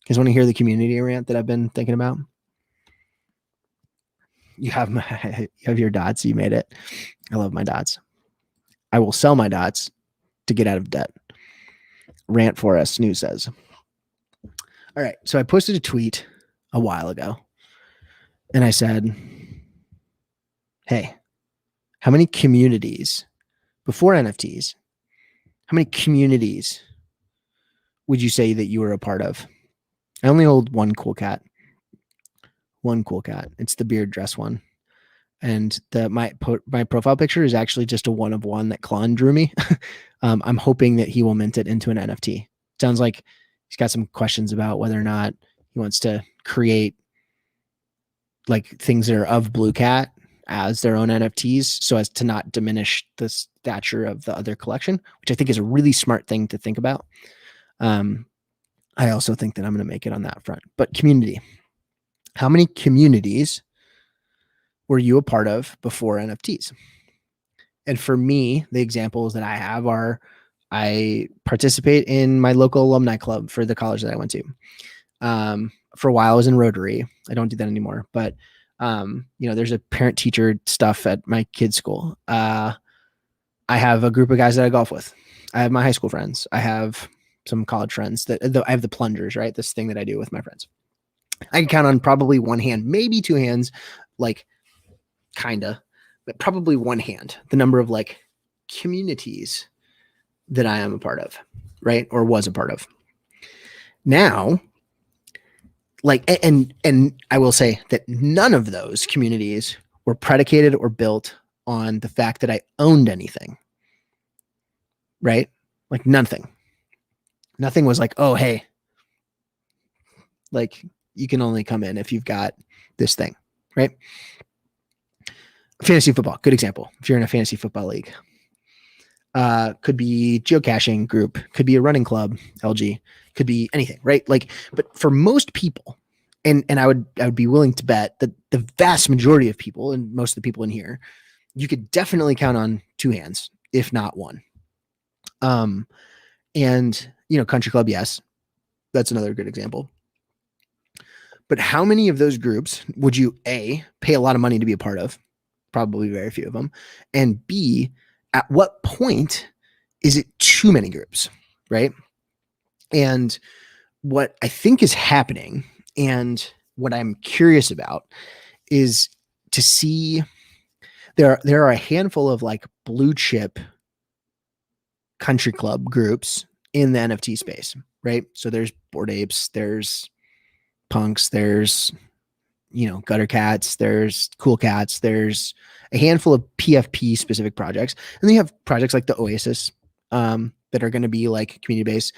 guys want to hear the community rant that I've been thinking about? You have your dots. You made it. I love my dots. I will sell my dots to get out of debt. Rant for us, Snoo says. All right. So I posted a tweet a while ago and I said, hey, how many communities before NFTs, how many communities would you say that you were a part of? I only hold one cool cat. One cool cat. It's the beard dress one. And my profile picture is actually just a one of one that Klon drew me. I'm hoping that he will mint it into an NFT. Sounds like he's got some questions about whether or not he wants to create like things that are of Blue Cat as their own NFTs so as to not diminish the stature of the other collection, which I think is a really smart thing to think about. I also think that I'm going to make it on that front. But community. How many communities were you a part of before NFTs? And for me, the examples that I have are I participate in my local alumni club for the college that I went to. For a while, I was in Rotary. I don't do that anymore, but there's a parent teacher stuff at my kid's school. I have a group of guys that I golf with. I have my high school friends. I have some college friends I have the plungers, right? This thing that I do with my friends. I can count on probably one hand, maybe two hands, like kinda, but probably one hand, the number of like communities that I am a part of, right? Or was a part of. Now, like, and I will say that none of those communities were predicated or built on the fact that I owned anything, right? Like nothing was like, oh, hey, like you can only come in if you've got this thing, right? fantasy football, good example. If you're in a fantasy football league, could be geocaching group, could be a running club, LG, could be anything, right? Like, but for most people, and I would be willing to bet that the vast majority of people, and most of the people in here, you could definitely count on two hands, if not one. And country club, yes, that's another good example. But how many of those groups would you pay a lot of money to be a part of? Probably very few of them. And B, at what point is it too many groups, right? And what I think is happening, and what I'm curious about, is to see there are a handful of like blue chip country club groups in the NFT space, right? So there's Bored Apes, there's Punks, there's Gutter Cats, there's Cool Cats, there's a handful of PFP specific projects, and then you have projects like The-Oasis that are going to be like community based.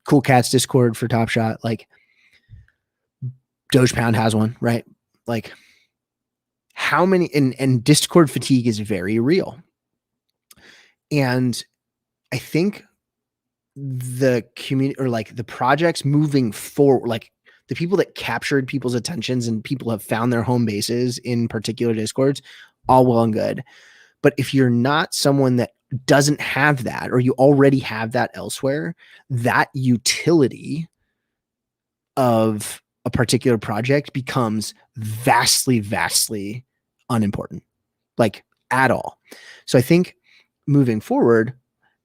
Cool Cats Discord for Top Shot, like Doge Pound has one, right? Like how many, and Discord fatigue is very real. And I think the community, or like the projects moving forward, like the people that captured people's attentions and people have found their home bases in particular Discords, all well and good. But if you're not someone that doesn't have that, or you already have that elsewhere, that utility of a particular project becomes vastly, vastly unimportant, like at all. So I think moving forward,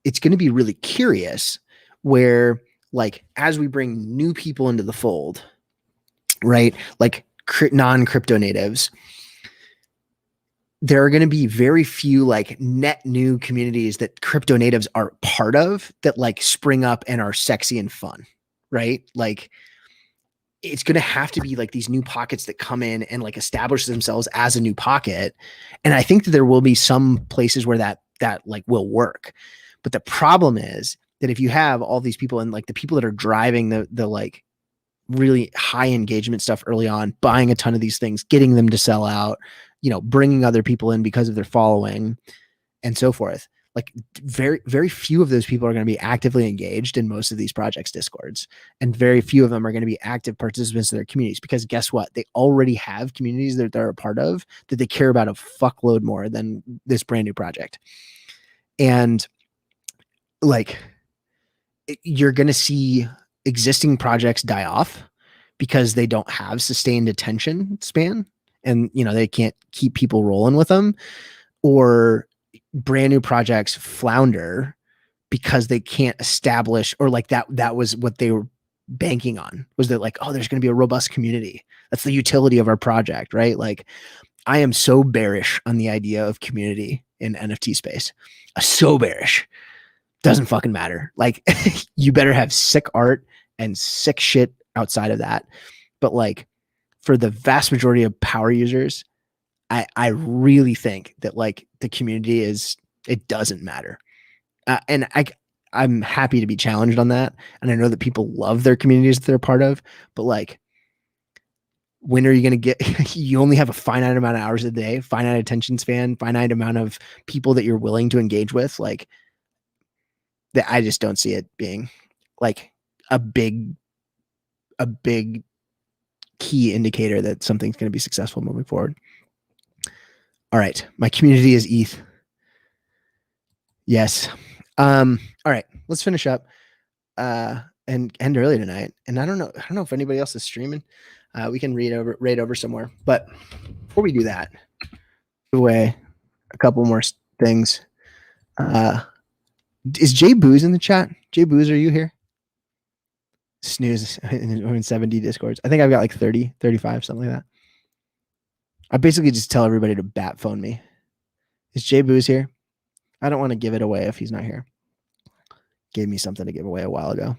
it's going to be really curious where, like, as we bring new people into the fold, right? Like non-crypto natives, there are going to be very few like net new communities that crypto natives are part of that like spring up and are sexy and fun, right? Like it's going to have to be like these new pockets that come in and like establish themselves as a new pocket. And I think that there will be some places where that like will work. But the problem is that if you have all these people, and like the people that are driving the like really high engagement stuff early on, buying a ton of these things, getting them to sell out, bringing other people in because of their following and so forth. Like very, very few of those people are going to be actively engaged in most of these projects' Discords, and very few of them are going to be active participants in their communities, because guess what? They already have communities that they're a part of that they care about a fuckload more than this brand new project. And like, you're going to see existing projects die off because they don't have sustained attention span, and they can't keep people rolling with them, or brand new projects flounder because they can't establish, or like that was what they were banking on, was that like, oh, there's going to be a robust community. That's the utility of our project, right? Like I am so bearish on the idea of community in NFT space. So bearish. Doesn't fucking matter. Like you better have sick art and sick shit outside of that. But like for the vast majority of power users, I really think that like the community it doesn't matter. And I'm happy to be challenged on that. And I know that people love their communities that they're part of, but like, when are you going to get, you only have a finite amount of hours a day, finite attention span, finite amount of people that you're willing to engage with. Like that, I just don't see it being like a big key indicator that something's going to be successful moving forward. All right. My community is ETH. Yes. All right, let's finish up and end early tonight. And I don't know if anybody else is streaming. We can raid over somewhere. But before we do that, give away a couple more things. Is Jay Booz in the chat? Jay Booz, are you here? Snooze in 70 Discords. I think I've got like 30, 35, something like that. I basically just tell everybody to bat phone me. Is Jay Booz here? I don't want to give it away if he's not here. Gave me something to give away a while ago.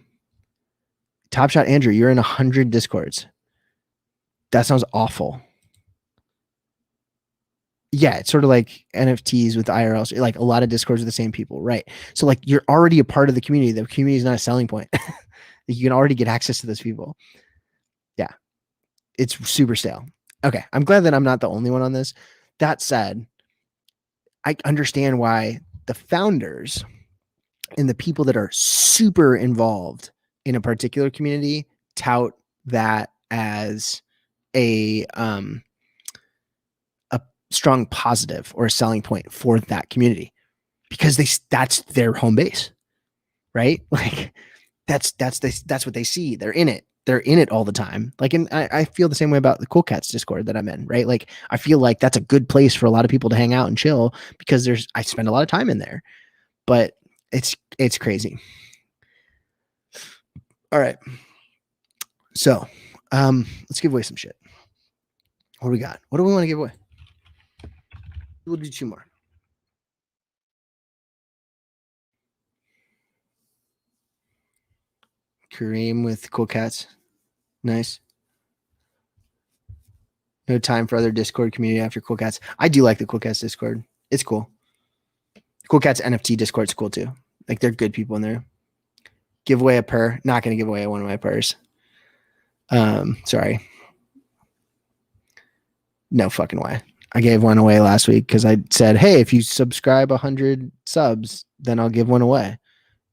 Top Shot Andrew, you're in 100 Discords. That sounds awful. Yeah, it's sort of like NFTs with IRL, like a lot of Discords with the same people, right? So like you're already a part of the community. The community is not a selling point. You can already get access to those people. Yeah, it's super stale. Okay, I'm glad that I'm not the only one on this. That said, I understand why the founders and the people that are super involved in a particular community tout that as a strong positive or a selling point for that community, because that's their home base, right? Like that's what they see. They're in it all the time. Like, and I feel the same way about the Cool Cats Discord that I'm in, right? Like, I feel like that's a good place for a lot of people to hang out and chill because I spend a lot of time in there, but it's crazy. All right. So, let's give away some shit. What do we got? What do we want to give away? We'll do 2 more. Kareem with Cool Cats. Nice. No time for other Discord community after Cool Cats. I do like the Cool Cats Discord. It's cool. Cool Cats NFT Discord's cool too. Like, they're good people in there. Give away a purr. Not going to give away one of my purrs. Sorry. No fucking way. I gave one away last week because I said, hey, if you subscribe 100 subs, then I'll give one away.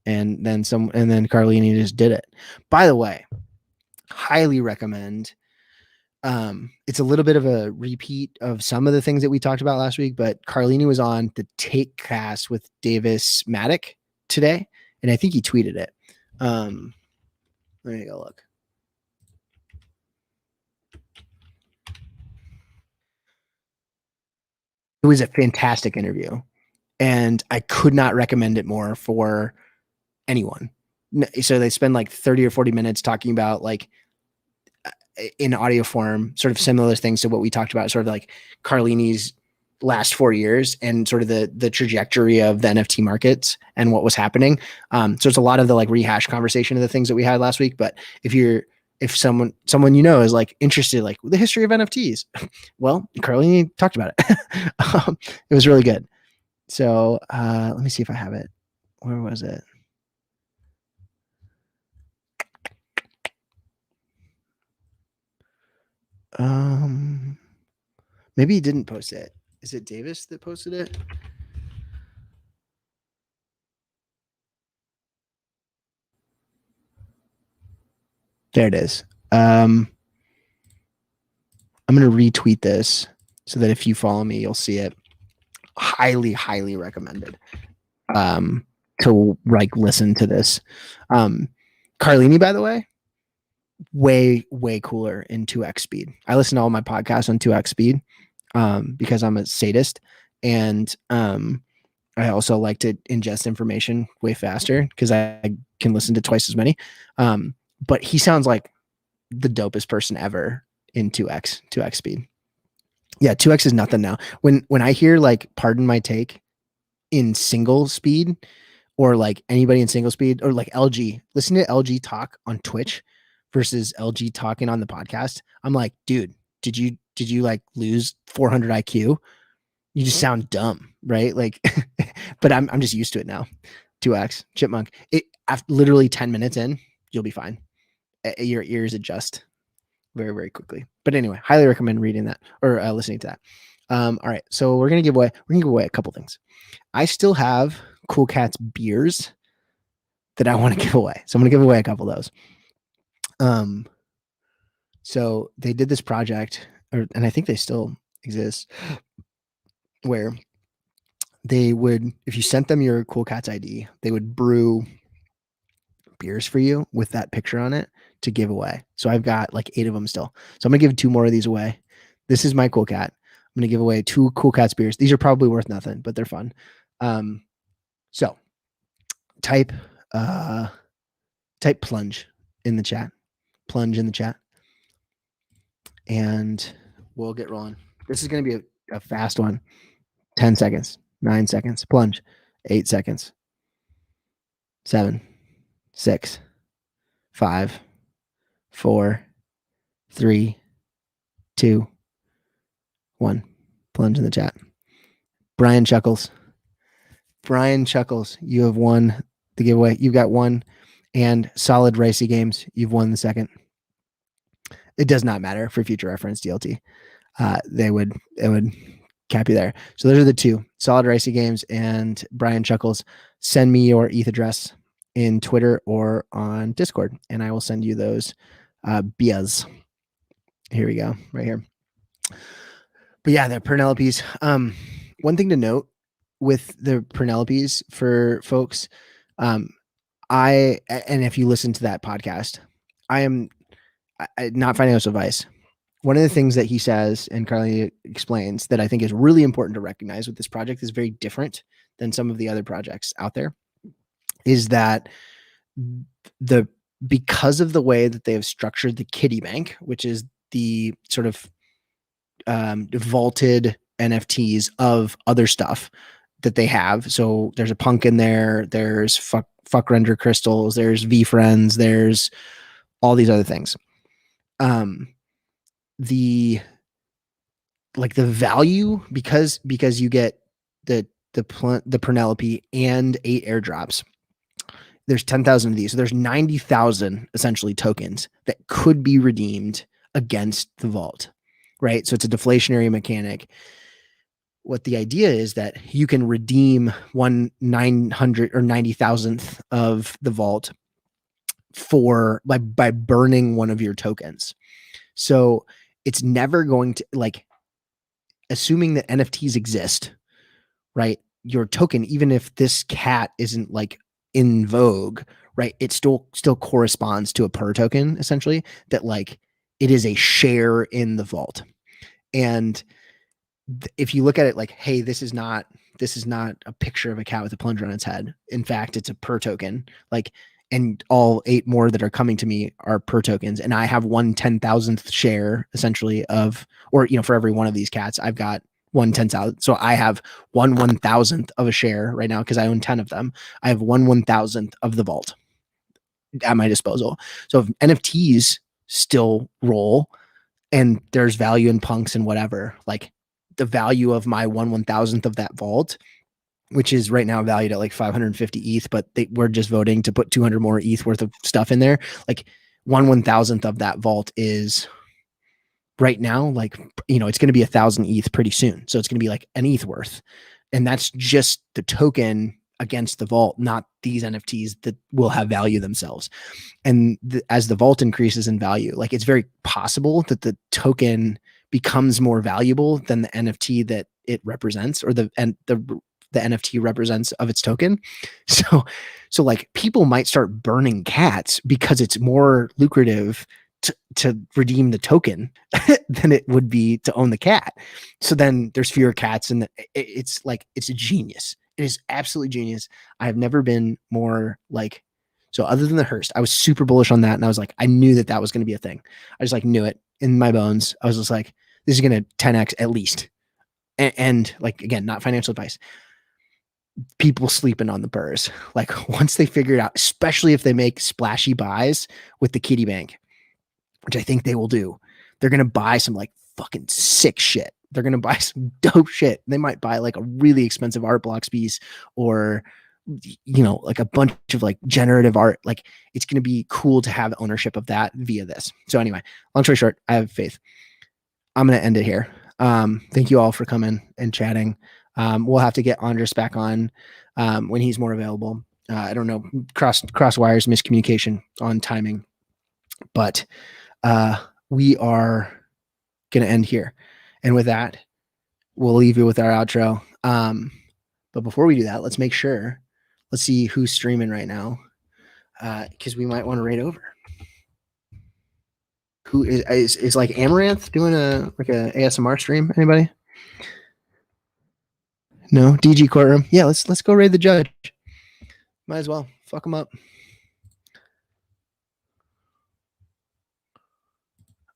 And then Carlini just did it. By the way, highly recommend. It's a little bit of a repeat of some of the things that we talked about last week, but Carlini was on the Take Cast with Davis Maddock today, and I think he tweeted it. Let me go look. It was a fantastic interview, and I could not recommend it more for anyone. So they spend like 30 or 40 minutes talking about, like, in audio form, sort of similar things to what we talked about, sort of like Carlini's last 4 years and sort of the trajectory of the NFT markets and what was happening. So it's a lot of the like rehash conversation of the things that we had last week. But if someone is like interested, like the history of NFTs, well, Carlini talked about it. It was really good. So let me see if I have it. Where was it? Maybe he didn't post it. Is it Davis that posted it? There it is. I'm going to retweet this so that if you follow me, you'll see it. Highly, highly recommended to like listen to this. Carlini, by the way, way, way cooler in 2x speed. I listen to all my podcasts on 2x speed because I'm a sadist, and I also like to ingest information way faster because I can listen to twice as many. But he sounds like the dopest person ever in 2x speed. Yeah, 2x is nothing now. When I hear like Pardon My Take in single speed, or like anybody in single speed, or like LG, listen to LG talk on Twitch versus LG talking on the podcast, I'm like, dude, did you like lose 400 IQ? You just sound dumb, right? Like, but I'm just used to it now. 2x chipmunk. It after literally 10 minutes in, you'll be fine. Your ears adjust very, very quickly. But anyway, highly recommend reading that or listening to that. All right, so we're gonna give away a couple things. I still have Cool Cats beers that I want to give away, so I'm gonna give away a couple of those. So they did this project, and I think they still exist, where they would, if you sent them your Cool Cats ID, they would brew beers for you with that picture on it to give away. So I've got like 8 of them still. So I'm gonna give 2 more of these away. This is my Cool Cat. I'm gonna give away 2 Cool Cats beers. These are probably worth nothing, but they're fun. So type plunge in the chat. Plunge in the chat. And we'll get rolling. This is gonna be a fast one. 10 seconds, 9 seconds, plunge, 8 seconds, 7, 6, 5, 4, 3, 2, 1. Plunge in the chat. Brian Chuckles, you have won the giveaway. You've got 1, and Solid Ricey Games, you've won the second. It does not matter for future reference, DLT. It would cap you there. So those are the two, Solid Ricey Games and Brian Chuckles. Send me your ETH address in Twitter or on Discord, and I will send you those bias. Here we go, right here. But yeah, the Penelopes. One thing to note with the Penelopes for folks, and if you listen to that podcast, I am not financial advice. One of the things that he says and Carly explains that I think is really important to recognize with this project is very different than some of the other projects out there, is that because of the way that they have structured the kiddie bank, which is the sort of vaulted NFTs of other stuff that they have. So there's a punk in there, there's fuck render crystals, there's VFriends, there's all these other things. The value, because you get the Penelope and 8 airdrops. There's 10,000 of these. So there's 90,000 essentially tokens that could be redeemed against the vault, right? So it's a deflationary mechanic. What the idea is that you can redeem 1/900 or 90,000th of the vault by burning one of your tokens. So it's never going to, like, assuming that NFTs exist, right? Your token, even if this cat isn't like in vogue, right? It still corresponds to a per token, essentially, that like it is a share in the vault. And if you look at it like, hey, this is not a picture of a cat with a plunger on its head. In fact, it's a per token. Like, and all 8 more that are coming to me are per tokens. And I have 1/10,000th share essentially of, or, for every one of these cats, I've got 1/10,000. So I have 1/1000th of a share right now because I own 10 of them. I have 1/1000th of the vault at my disposal. So if NFTs still roll and there's value in punks and whatever, like the value of my 1/1000th of that vault, which is right now valued at like 550 ETH, but we're just voting to put 200 more ETH worth of stuff in there. Like 1/1000th of that vault is right now, like, it's going to be 1,000 ETH pretty soon. So it's going to be like an ETH worth. And that's just the token against the vault, not these NFTs that will have value themselves. And as the vault increases in value, like it's very possible that the token becomes more valuable than the NFT that it represents, or the NFT represents of its token. So like people might start burning cats because it's more lucrative to redeem the token than it would be to own the cat. So then there's fewer cats, and it's a genius. It is absolutely genius. I have never been more like, so other than the Hearst, I was super bullish on that. And I was like, I knew that was going to be a thing. I just like knew it in my bones. I was just like, this is going to 10x at least. And like, again, not financial advice. People sleeping on the burrs. Like once they figure it out, especially if they make splashy buys with the kiddie bank, which I think they will do, they're going to buy some like fucking sick shit. They're going to buy some dope shit. They might buy like a really expensive art blocks piece, or, like a bunch of like generative art. Like it's going to be cool to have ownership of that via this. So anyway, long story short, I have faith. I'm going to end it here. Thank you all for coming and chatting. We'll have to get Andres back on when he's more available. I don't know, cross wires, miscommunication on timing, but we are going to end here. And with that, we'll leave you with our outro. But before we do that, let's see who's streaming right now, because we might want to raid over. Who is like Amaranth doing a ASMR stream? Anybody? No, DG Courtroom. Yeah, let's go raid the judge. Might as well fuck him up.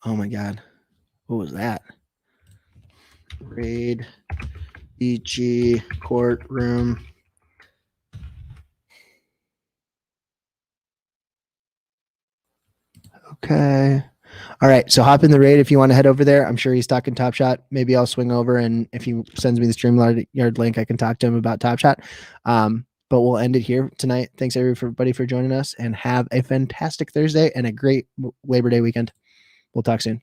Oh my god, what was that? Raid DG Courtroom. Okay. All right. So hop in the raid if you want to head over there. I'm sure he's talking Top Shot. Maybe I'll swing over, and if he sends me the StreamYard link, I can talk to him about Top Shot. But we'll end it here tonight. Thanks everybody for joining us, and have a fantastic Thursday and a great Labor Day weekend. We'll talk soon.